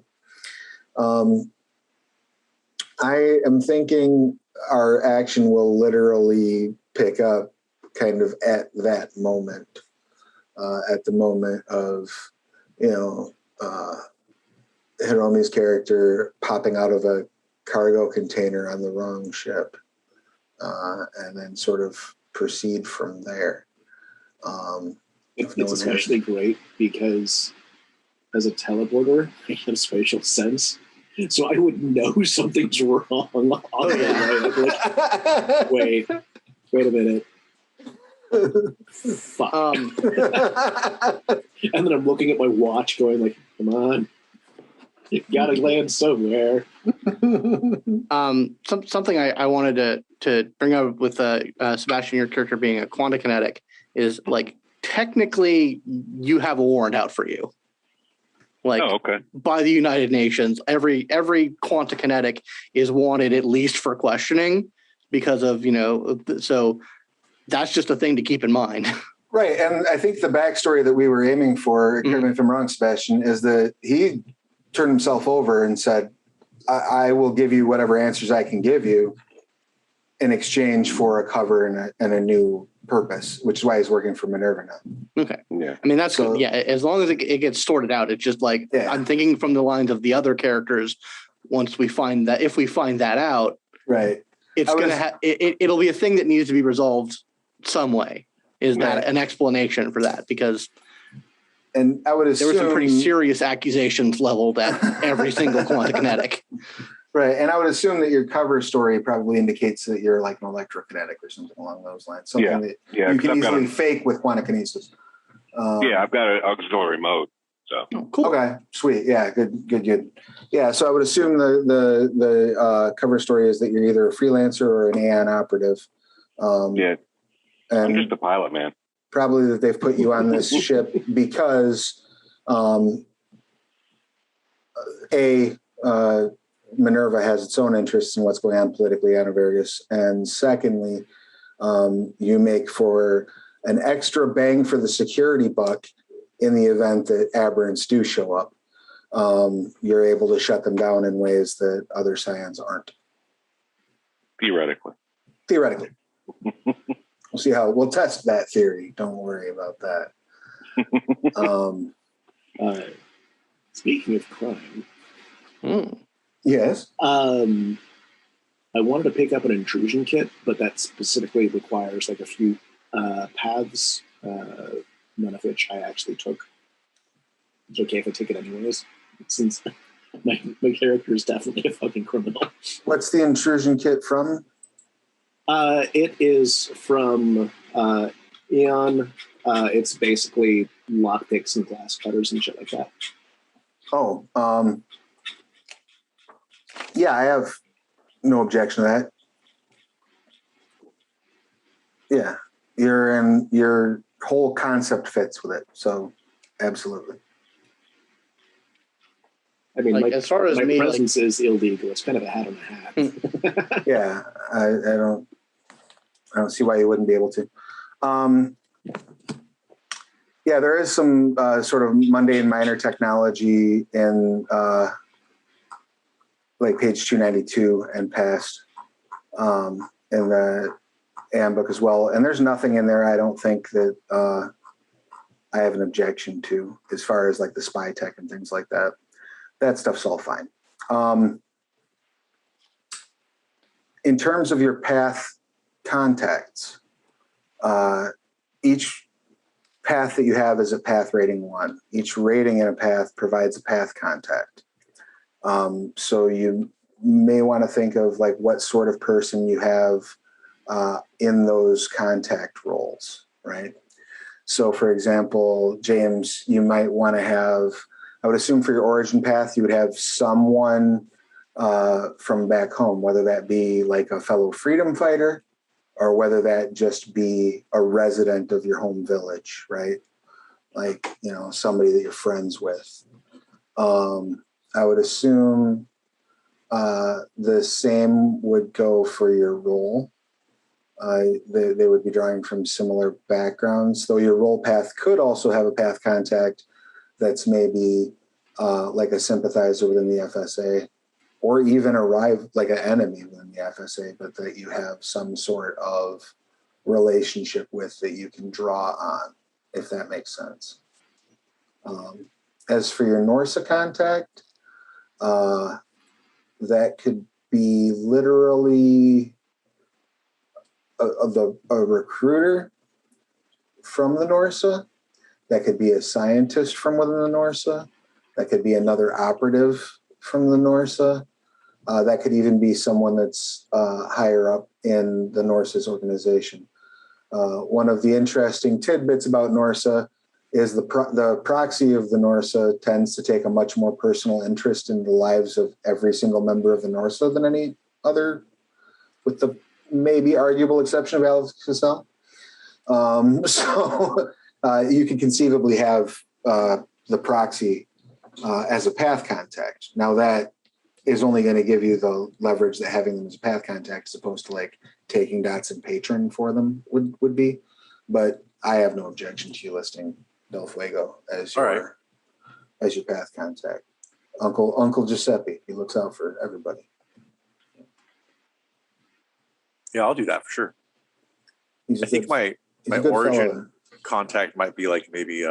I am thinking our action will literally pick up kind of at that moment, at the moment of, Hiromi's character popping out of a cargo container on the wrong ship, and then sort of proceed from there. It's especially great because as a teleporter, I have spatial sense. So I would know something's wrong on the way. Like, wait a minute. Fuck. And then I'm looking at my watch going like, come on. You gotta land somewhere. Something I wanted to bring up with Sebastian, your character being a quantum kinetic, is like technically you have a warrant out for you. Like by the United Nations, every quantum kinetic is wanted at least for questioning because of, so that's just a thing to keep in mind. Right. And I think the backstory that we were aiming for, correct me if I'm wrong, Sebastian, is that he turned himself over and said, I will give you whatever answers I can give you in exchange for a cover and a new purpose, which is why he's working for Minerva now. Okay. Yeah. I mean, that's good. Yeah. As long as it gets sorted out, it's just like, I'm thinking from the lines of the other characters. Once we find that, if we find that out, right, it's going to it'll be a thing that needs to be resolved some way. Is that an explanation for that? Because and I would assume there were some pretty serious accusations leveled at every single quantum kinetic. Right. And I would assume that your cover story probably indicates that you're like an electrokinetic or something along those lines. Something that you can easily fake with quantum kinesis. I've got an auxiliary mode. So cool. Okay, sweet. Yeah, good. Yeah, so I would assume the cover story is that you're either a freelancer or an Æon operative. I'm just a pilot, man. Probably that they've put you on this ship because Minerva has its own interests in what's going on politically on Avarius, and secondly, you make for an extra bang for the security buck in the event that aberrants do show up. You're able to shut them down in ways that other Scions aren't. Theoretically. We'll test that theory. Don't worry about that. Speaking of crime. Yes. I wanted to pick up an intrusion kit, but that specifically requires like a few paths, none of which I actually took. It's okay if I take it anyways, since my character is definitely a fucking criminal. What's the intrusion kit from? It is from Æon. It's basically lockpicks and glass cutters and shit like that. Oh, yeah, I have no objection to that. Yeah, your whole concept fits with it, so absolutely. I mean, like, as far as my me, presence is illegal. It's kind of a hat on a hat. Yeah, I don't see why you wouldn't be able to. Yeah, there is some sort of mundane minor technology in like page 292 and past in the Æon book as well. And there's nothing in there I don't think that I have an objection to as far as like the spy tech and things like that. That stuff's all fine. In terms of your path contacts, each path that you have is a path rating 1. Each rating in a path provides a path contact. So you may want to think of like what sort of person you have in those contact roles, right? So for example, James, you might want to have, I would assume for your origin path, you would have someone from back home, whether that be like a fellow freedom fighter or whether that just be a resident of your home village, right? Like, somebody that you're friends with. I would assume the same would go for your role. They would be drawing from similar backgrounds, though your role path could also have a path contact that's maybe like a sympathizer within the FSA, or even like an enemy within the FSA, but that you have some sort of relationship with that you can draw on, if that makes sense. As for your Norsa contact, that could be literally a recruiter from the Norsa. That could be a scientist from within the Norsa. That could be another operative from the Norsa. That could even be someone that's higher up in the Norsa's organization. One of the interesting tidbits about Norsa is the proxy of the Norsa tends to take a much more personal interest in the lives of every single member of the Norsa than any other, with the maybe arguable exception of Alex Cassell. So you could conceivably have the proxy as a path contact. Now that is only going to give you the leverage that having them as a path contact as opposed to like taking dots and patron for them would be. But I have no objection to you listing Del Fuego as your path contact. Uncle Giuseppe, he looks out for everybody. Yeah, I'll do that for sure. I think my origin contact might be like maybe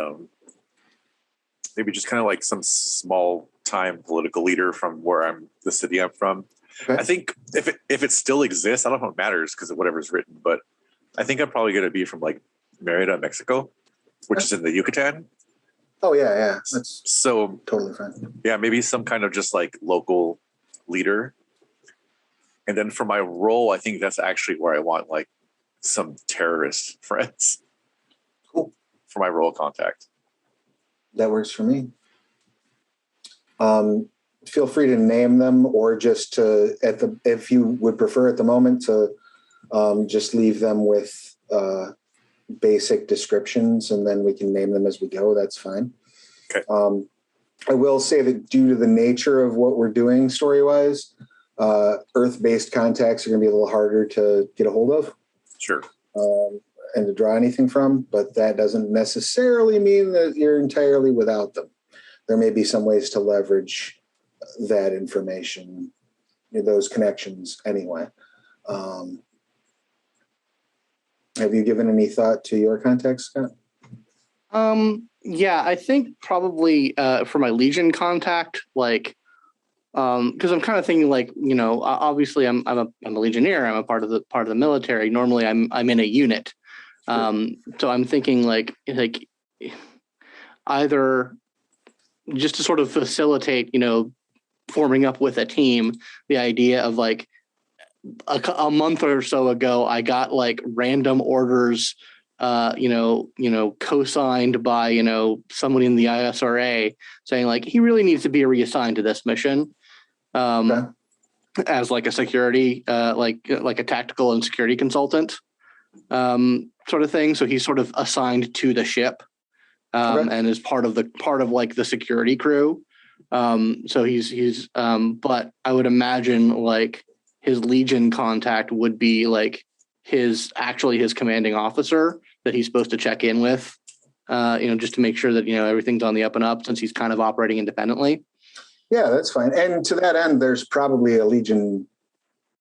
just kind of like some small time political leader from where the city I'm from. Okay. I think if it still exists, I don't know if it matters because of whatever's written, but I think I'm probably going to be from like Mérida, Mexico, which is in the Yucatan. Oh yeah. That's so totally fine. Yeah, maybe some kind of just like local leader. And then for my role, I think that's actually where I want like some terrorist friends. Cool. For my role contact. That works for me. Feel free to name them, or just to if you would prefer at the moment to just leave them with basic descriptions, and then we can name them as we go. That's fine. Okay. I will say that due to the nature of what we're doing story-wise, Earth-based contacts are going to be a little harder to get a hold of. Sure. And to draw anything from, but that doesn't necessarily mean that you're entirely without them. There may be some ways to leverage that information, those connections anyway. Have you given any thought to your contacts, Scott? Yeah, I think probably for my Legion contact, like, because I'm kind of thinking like, obviously I'm a Legionnaire. I'm a part of the military. Normally I'm in a unit. So I'm thinking like either just to sort of facilitate, forming up with a team, the idea of like a month or so ago, I got like random orders, co-signed by, someone in the ISRA saying like, he really needs to be reassigned to this mission. As like a security, like a tactical and security consultant, sort of thing. So he's sort of assigned to the ship, and is part of like the security crew. So he's but I would imagine like his Legion contact would be like his commanding officer that he's supposed to check in with, just to make sure that, everything's on the up and up, since he's kind of operating independently. Yeah, that's fine. And to that end, there's probably a Legion,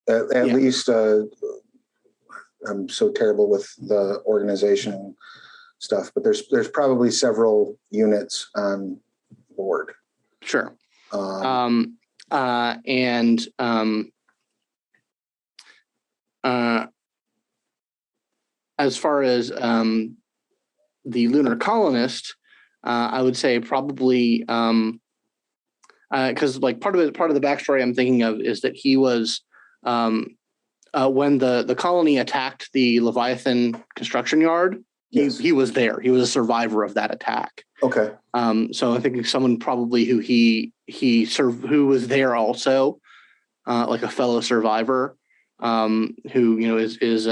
at least, I'm so terrible with the organizational stuff, but there's probably several units on board. Sure. As far as the lunar colonist, I would say probably because like part of the backstory I'm thinking of is that he was when the colony attacked the Leviathan construction yard. He was there. He was a survivor of that attack. Okay. So I think someone probably who who was there also, like a fellow survivor, who is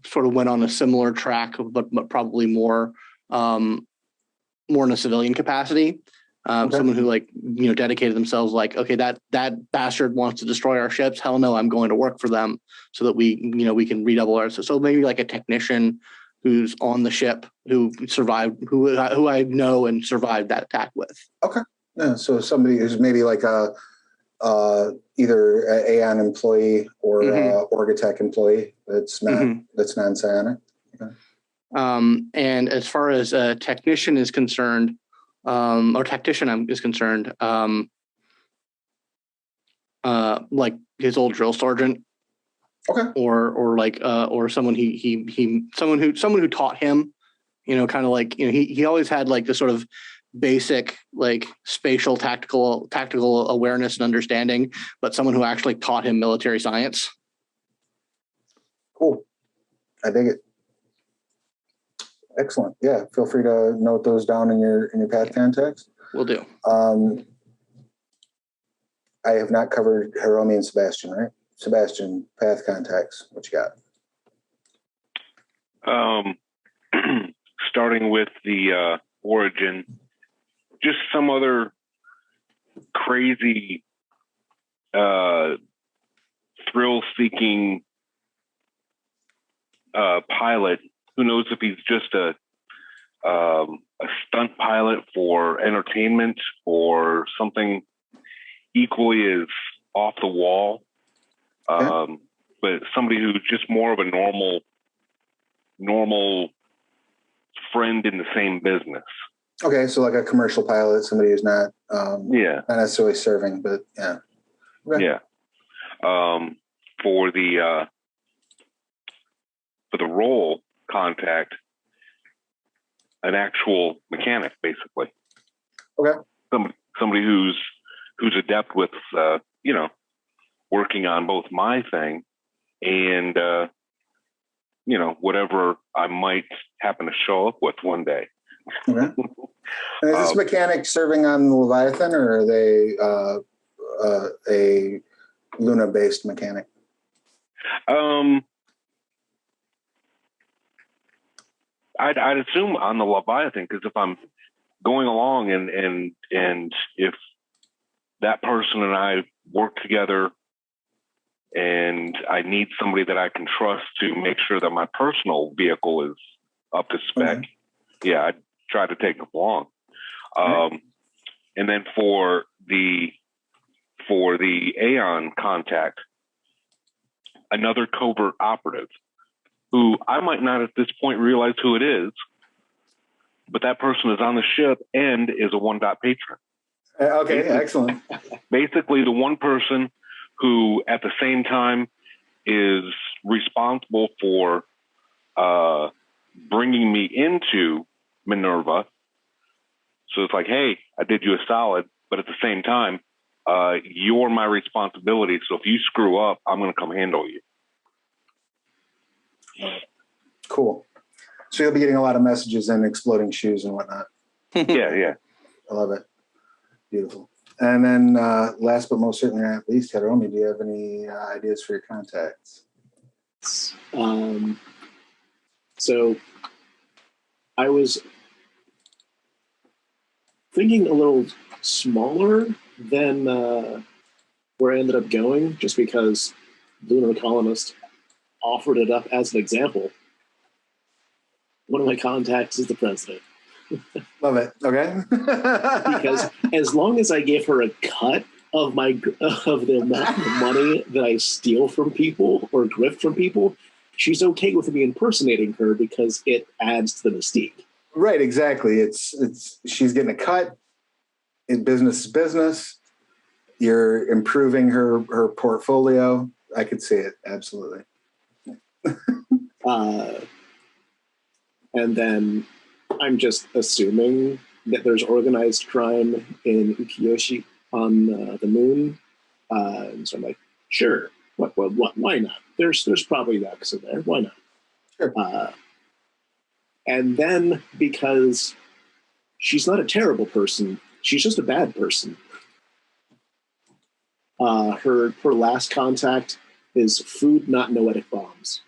sort of went on a similar track, but probably more in a civilian capacity. Someone who dedicated themselves like, okay, that bastard wants to destroy our ships. Hell no, I'm going to work for them so that we can redouble our. So maybe like a technician who's on the ship who survived, who I know and survived that attack with. Okay. Yeah. So somebody who's maybe like either an Æon employee or Orgatech employee that's non-psionic. Okay. And as far as a technician is concerned, or tactician is concerned, like his old drill sergeant, or someone someone who taught him, kind of like he always had like this sort of basic like spatial tactical awareness and understanding, but someone who actually taught him military science. Cool, I dig it. Excellent. Yeah, feel free to note those down in your path contacts. Will do. I have not covered Hiromi and Sebastian, right? Sebastian, path contacts. What you got? starting with the origin, just some other crazy, thrill-seeking pilot. Who knows if he's just a stunt pilot for entertainment or something equally as off the wall. But somebody who's just more of a normal friend in the same business. Okay, so like a commercial pilot, somebody who's not not necessarily serving, but yeah. Okay. Yeah. For the role contact, an actual mechanic, basically. Okay. Somebody who's adept with working on both my thing and whatever I might happen to show up with one day. Okay. And is this mechanic serving on the Leviathan, or are they a Luna-based mechanic? I'd assume on the Leviathan, because if I'm going along and if that person and I work together and I need somebody that I can trust to make sure that my personal vehicle is up to spec, I'd try to take them along. And then for the Æon contact, another covert operative who I might not at this point realize who it is, but that person is on the ship and is a one-dot patron. Okay, excellent. Basically, the one person who at the same time is responsible for bringing me into Minerva. So it's like, hey, I did you a solid, but at the same time, you're my responsibility. So if you screw up, I'm going to come handle you. Cool. So you'll be getting a lot of messages and exploding shoes and whatnot. Yeah. I love it. Beautiful. And then last but most certainly not least, Hiromi, do you have any ideas for your contacts? So I was thinking a little smaller than where I ended up going, just because Luna the Colonist offered it up as an example. One of my contacts is the president. Love it. Okay. Because as long as I give her a cut of the amount of money that I steal from people or grift from people, she's okay with me impersonating her because it adds to the mystique. Right. Exactly. It's she's getting a cut. Business is business. You're improving her portfolio. I could see it. Absolutely. And then I'm just assuming that there's organized crime in Ukiyoshi on the moon. And so I'm like, sure, why not? There's probably Yucks in there. Why not? Sure. And then because she's not a terrible person, she's just a bad person. Her last contact is food, not noetic bombs.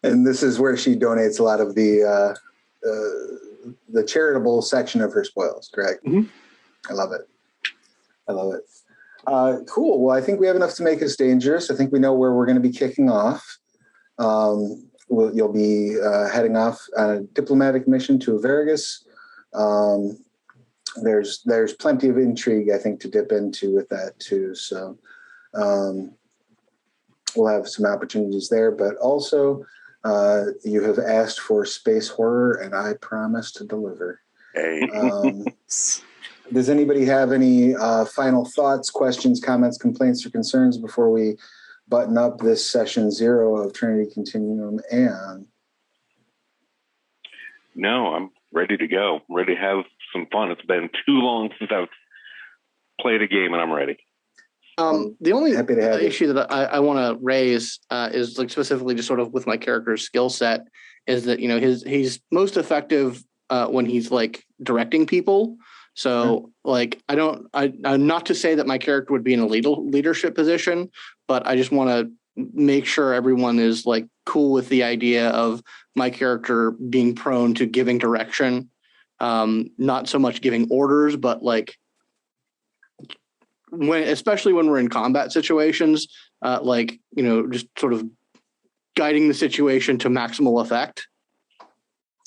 And this is where she donates a lot of the charitable section of her spoils, correct? Mm-hmm. I love it. Cool. Well, I think we have enough to make us dangerous. I think we know where we're going to be kicking off. You'll be heading off on a diplomatic mission to Averagus. There's plenty of intrigue, I think, to dip into with that too. So we'll have some opportunities there, but also you have asked for space horror, and I promise to deliver. Hey. Does anybody have any final thoughts, questions, comments, complaints, or concerns before we button up this session 0 of Trinity Continuum Æon? No, I'm ready to go. I'm ready to have some fun. It's been too long since I've played a game, and I'm ready. The only issue you. that I want to raise is like specifically just sort of with my character's skill set is that, he's most effective when he's like directing people. So like, I'm not to say that my character would be in a leadership position, but I just want to make sure everyone is like cool with the idea of my character being prone to giving direction, not so much giving orders, but like especially when we're in combat situations, just sort of guiding the situation to maximal effect.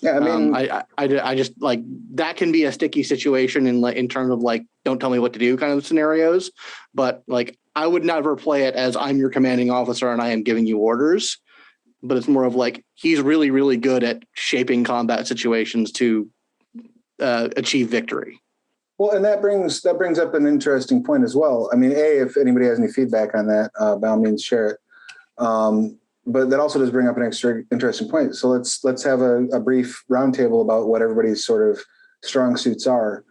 Yeah, I mean, I just like that can be a sticky situation in terms of like, don't tell me what to do kind of scenarios. But like, I would never play it as I'm your commanding officer and I am giving you orders. But it's more of like, he's really, really good at shaping combat situations to achieve victory. well, and that brings up an interesting point as well. I mean, if anybody has any feedback on that, by all means, share it. But that also does bring up an extra interesting point. So let's have a brief roundtable about what everybody's sort of strong suits are,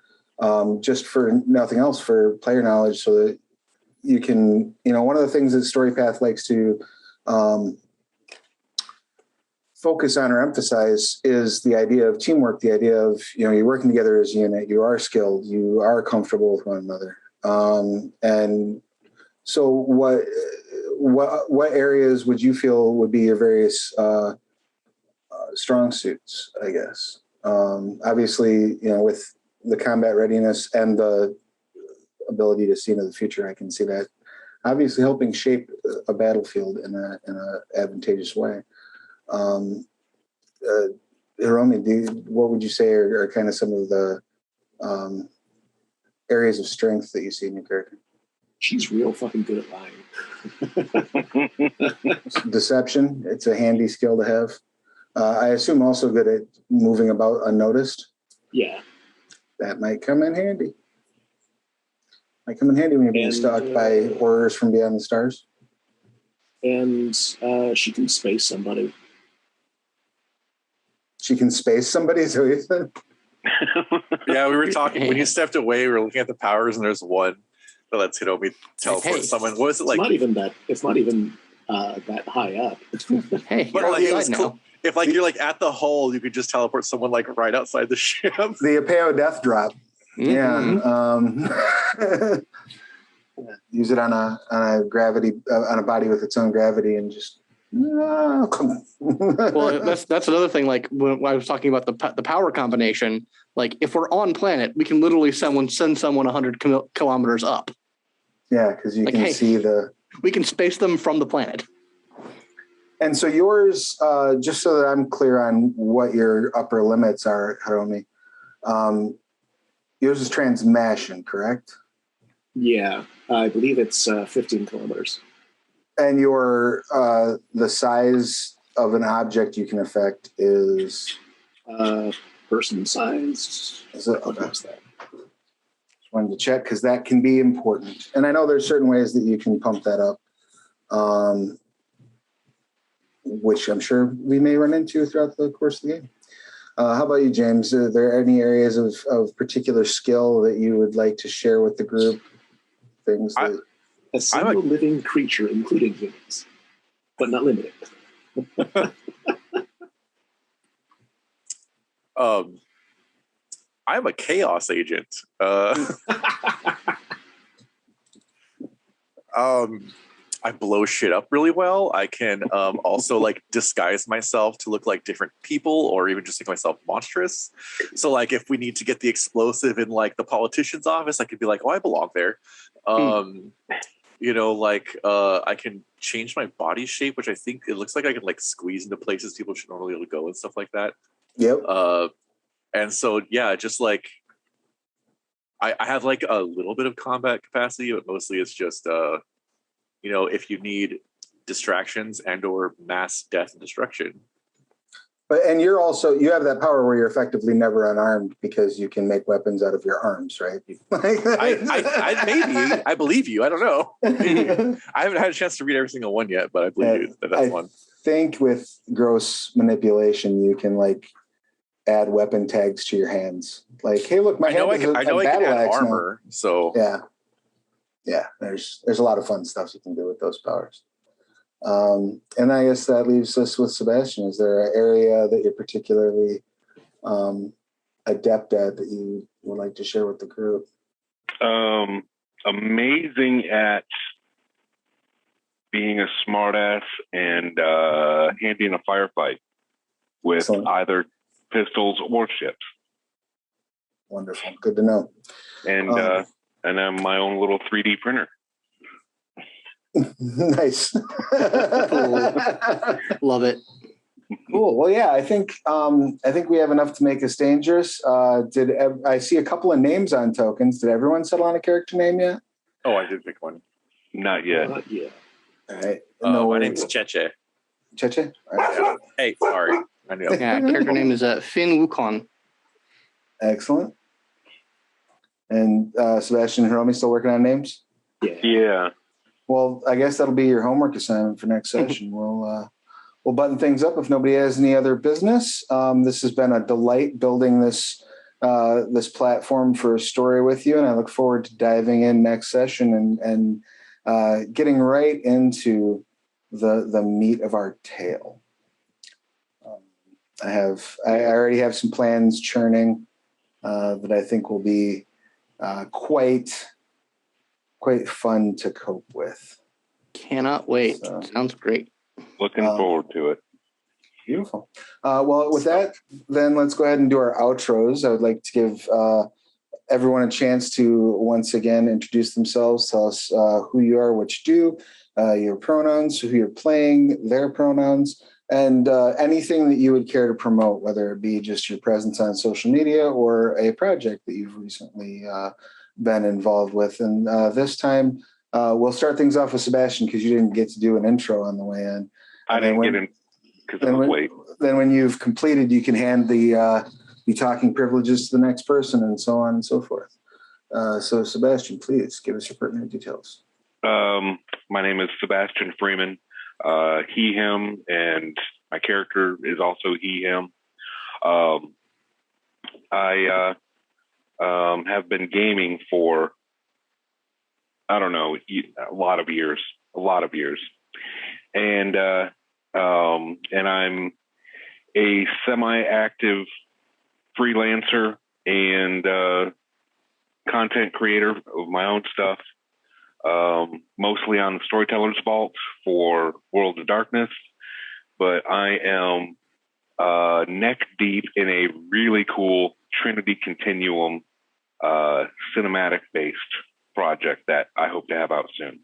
just for nothing else, for player knowledge, so that you can, one of the things that Storypath likes to focus on or emphasize is the idea of teamwork, the idea of, you're working together as a unit, you are skilled, you are comfortable with one another. And so what areas would you feel would be your various strong suits, I guess? Obviously, with the combat readiness and the ability to see into the future, I can see that obviously helping shape a battlefield in a advantageous way. Hiromi, what would you say are kind of some of the areas of strength that you see in your character? She's real fucking good at lying. Deception, it's a handy skill to have. I assume also good at moving about unnoticed. Yeah. That might come in handy. Might come in handy when you're being stalked by horrors from beyond the stars. And she can space somebody. She can space somebody, so you said? Yeah, we were talking, when you stepped away, we were looking at the powers, and there's one that lets Hiromi teleport someone. What is it like? It's not even that high up. Hey, but like, it was cool. If like you're like at the hull, you could just teleport someone like right outside the ship. The Apeo death drop. Mm-hmm. Yeah. Use it on a gravity, on a body with its own gravity, and just. Well, that's another thing. Like when I was talking about the power combination, like if we're on planet, we can literally send someone 100 kilometers up. Yeah, because you can see we can space them from the planet. And so yours, just so that I'm clear on what your upper limits are, Hiromi, yours is transmission, correct? Yeah, I believe it's 15 kilometers. And your the size of an object you can affect is person sized. Is it? Okay. Just wanted to check because that can be important. And I know there's certain ways that you can pump that up, which I'm sure we may run into throughout the course of the game. How about you, James? Are there any areas of particular skill that you would like to share with the group? Things that a single living creature, including humans, but not limited. I'm a chaos agent. I blow shit up really well. I can also like disguise myself to look like different people, or even just make myself monstrous. So like if we need to get the explosive in like the politician's office, I could be like, oh, I belong there. I can change my body shape, which I think it looks like I can like squeeze into places people should normally be able to go and stuff like that. Yep. And so, yeah, just like I have like a little bit of combat capacity, but mostly it's just, if you need distractions and or mass death and destruction. And you have that power where you're effectively never unarmed because you can make weapons out of your arms, right? I believe you. I don't know. I haven't had a chance to read every single one yet, but I believe you. That's one. I think with gross manipulation, you can like add weapon tags to your hands. Like, hey, look, I can add armor. Now. So yeah. There's a lot of fun stuff you can do with those powers. And I guess that leaves us with Sebastian. Is there an area that you're particularly adept at that you would like to share with the group? Amazing at being a smartass and handy in a firefight with Excellent. either pistols or ships. Wonderful. Good to know. And I'm my own little 3D printer. Nice. Love it. Cool. Well, yeah, I think we have enough to make us dangerous. I see a couple of names on tokens? Did everyone settle on a character name yet? Oh, I did pick one. Not yet. Not yet. All right. My name's Cheche. Cheche. All right. Hey, sorry. I knew. Yeah, character name is Finn Wukon. Excellent. And Sebastian and Hiromi still working on names? Yeah. Well, I guess that'll be your homework assignment for next session. We'll button things up if nobody has any other business. This has been a delight building this platform for a story with you, and I look forward to diving in next session and getting right into the meat of our tale. I already have some plans churning that I think will be quite fun to cope with. Cannot wait. So, sounds great. Looking forward to it. Beautiful. Well, with that, then let's go ahead and do our outros. I would like to give everyone a chance to once again introduce themselves, tell us who you are, what you do, your pronouns, who you're playing, their pronouns, and anything that you would care to promote, whether it be just your presence on social media or a project that you've recently been involved with. And this time, we'll start things off with Sebastian because you didn't get to do an intro on the way in. I didn't get in because I was late. Then when you've completed, you can hand the talking privileges to the next person and so on and so forth. So Sebastian, please give us your pertinent details. My name is Sebastian Freeman, he, him, and my character is also he, him. I have been gaming for, I don't know, a lot of years. And I'm a semi-active freelancer and content creator of my own stuff, mostly on the Storyteller's Vault for World of Darkness. But I am neck deep in a really cool Trinity Continuum cinematic-based project that I hope to have out soon.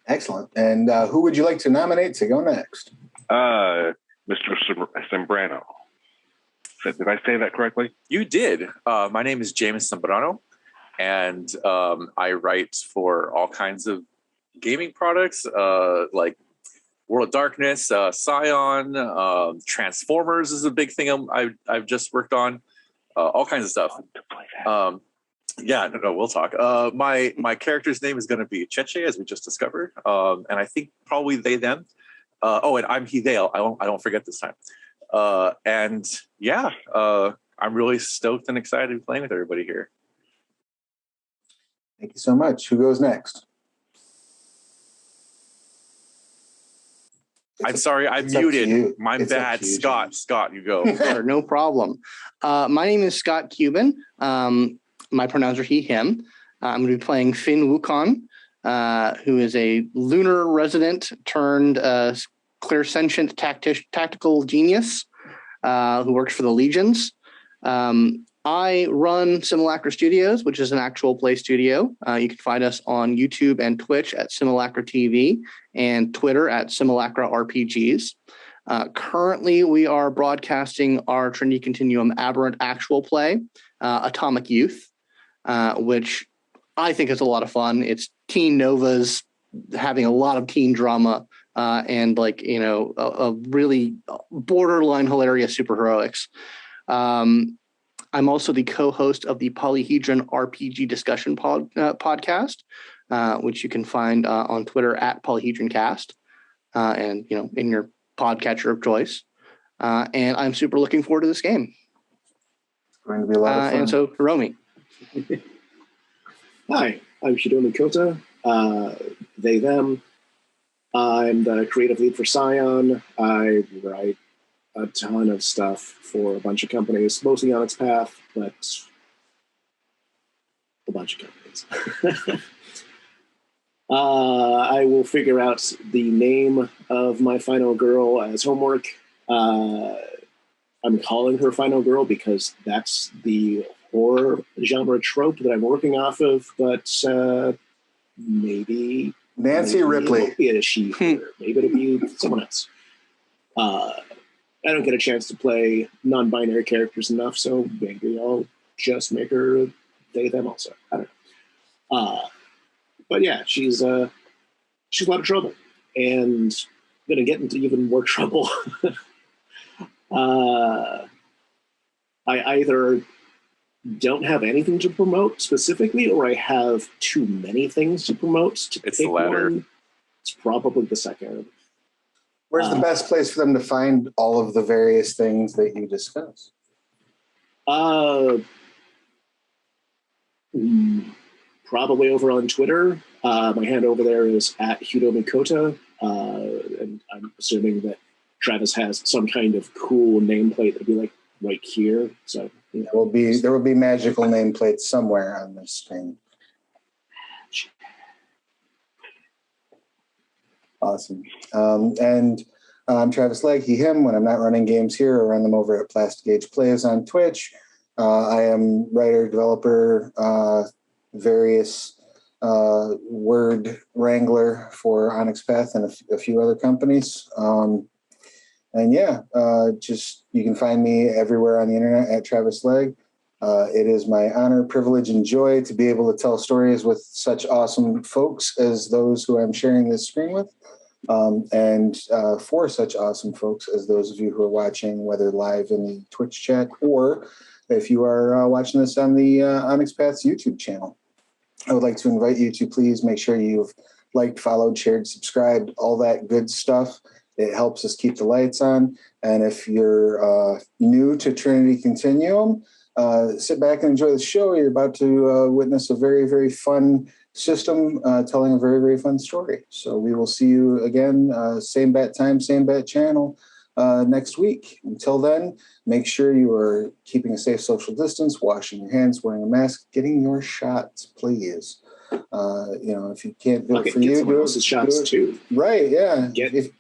Excellent. And who would you like to nominate to go next? Mr. Sembrano. Did I say that correctly? You did. My name is James Sembrano, and I write for all kinds of gaming products like World of Darkness, Scion, Transformers is a big thing I've just worked on. All kinds of stuff. Yeah, no, we'll talk. My character's name is going to be Cheche, as we just discovered, and I think probably they, them. And I'm he, they. I don't forget this time. And yeah, I'm really stoked and excited to be playing with everybody here. Thank you so much. Who goes next? I'm sorry, I muted. My bad. Scott, you go. Sure, no problem. My name is Scott Cuban. My pronouns are he, him. I'm going to be playing Finn Wukon, who is a lunar resident turned clairsentient tactical genius who works for the Legions. I run Simulacra Studios, which is an actual play studio. You can find us on YouTube and Twitch at Simulacra TV and Twitter at Simulacra RPGs. Currently, we are broadcasting our Trinity Continuum Aberrant actual play, Atomic Youth, which I think is a lot of fun. It's teen novas having a lot of teen drama and a really borderline hilarious superheroics. I'm also the co-host of the Polyhedron RPG discussion podcast, which you can find on Twitter at PolyhedronCast, and in your podcatcher of choice. And I'm super looking forward to this game. It's going to be a lot of fun. And so, Hiromi. Hi, I'm Shidomi Kota. They, them. I'm the creative lead for Scion. I write a ton of stuff for a bunch of companies, mostly Onyx Path, but a bunch of companies. I will figure out the name of my final girl as homework. I'm calling her final girl because that's the horror genre trope that I'm working off of, but maybe Ripley. It won't be a she. Maybe it'll be someone else. I don't get a chance to play non-binary characters enough, so maybe I'll just make her they, them also. I don't know. But yeah, she's a lot of trouble, and gonna get into even more trouble. I either don't have anything to promote specifically, or I have too many things to promote to It's pick the latter. one. It's probably the second. Where's the best place for them to find all of the various things that you discuss? Probably over on Twitter. My hand over there is at Hudomikota, and I'm assuming that Travis has some kind of cool nameplate that'd be like right here. So you know, There will be magical nameplates somewhere on this screen. Awesome. And I'm Travis Legge, he, him. When I'm not running games here, I run them over at Plastic Age Plays on Twitch. I am writer, developer, various word wrangler for Onyx Path and a few other companies. And yeah, just you can find me everywhere on the internet at Travis Legge. It is my honor, privilege, and joy to be able to tell stories with such awesome folks as those who I'm sharing this screen with. And for such awesome folks as those of you who are watching, whether live in the Twitch chat or if you are watching this on the Onyx Path's YouTube channel. I would like to invite you to please make sure you've liked, followed, shared, subscribed, all that good stuff. It helps us keep the lights on. And if you're new to Trinity Continuum, sit back and enjoy the show. You're about to witness a very, very fun system telling a very, very fun story. So we will see you again, same bat time, same bat channel next week. Until then, make sure you are keeping a safe social distance, washing your hands, wearing a mask, getting your shots, please. If you can't do it for you, do it. Shots too. Right? Yeah.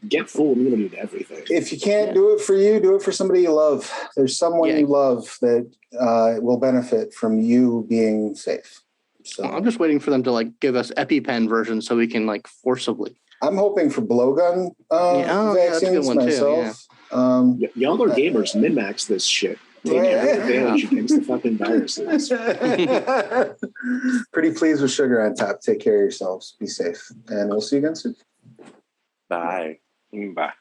Get full immunity to everything. If you can't do it for you, do it for somebody you love. There's someone you love that will benefit from you being safe. So I'm just waiting for them to give us EpiPen version so we can forcibly. I'm hoping for blowgun vaccines myself. Yeah. Y'all are gamers. Min-max this shit. Take every advantage against the fucking viruses. Pretty pleased with sugar on top. Take care of yourselves. Be safe. And we'll see you again soon. Bye. Bye.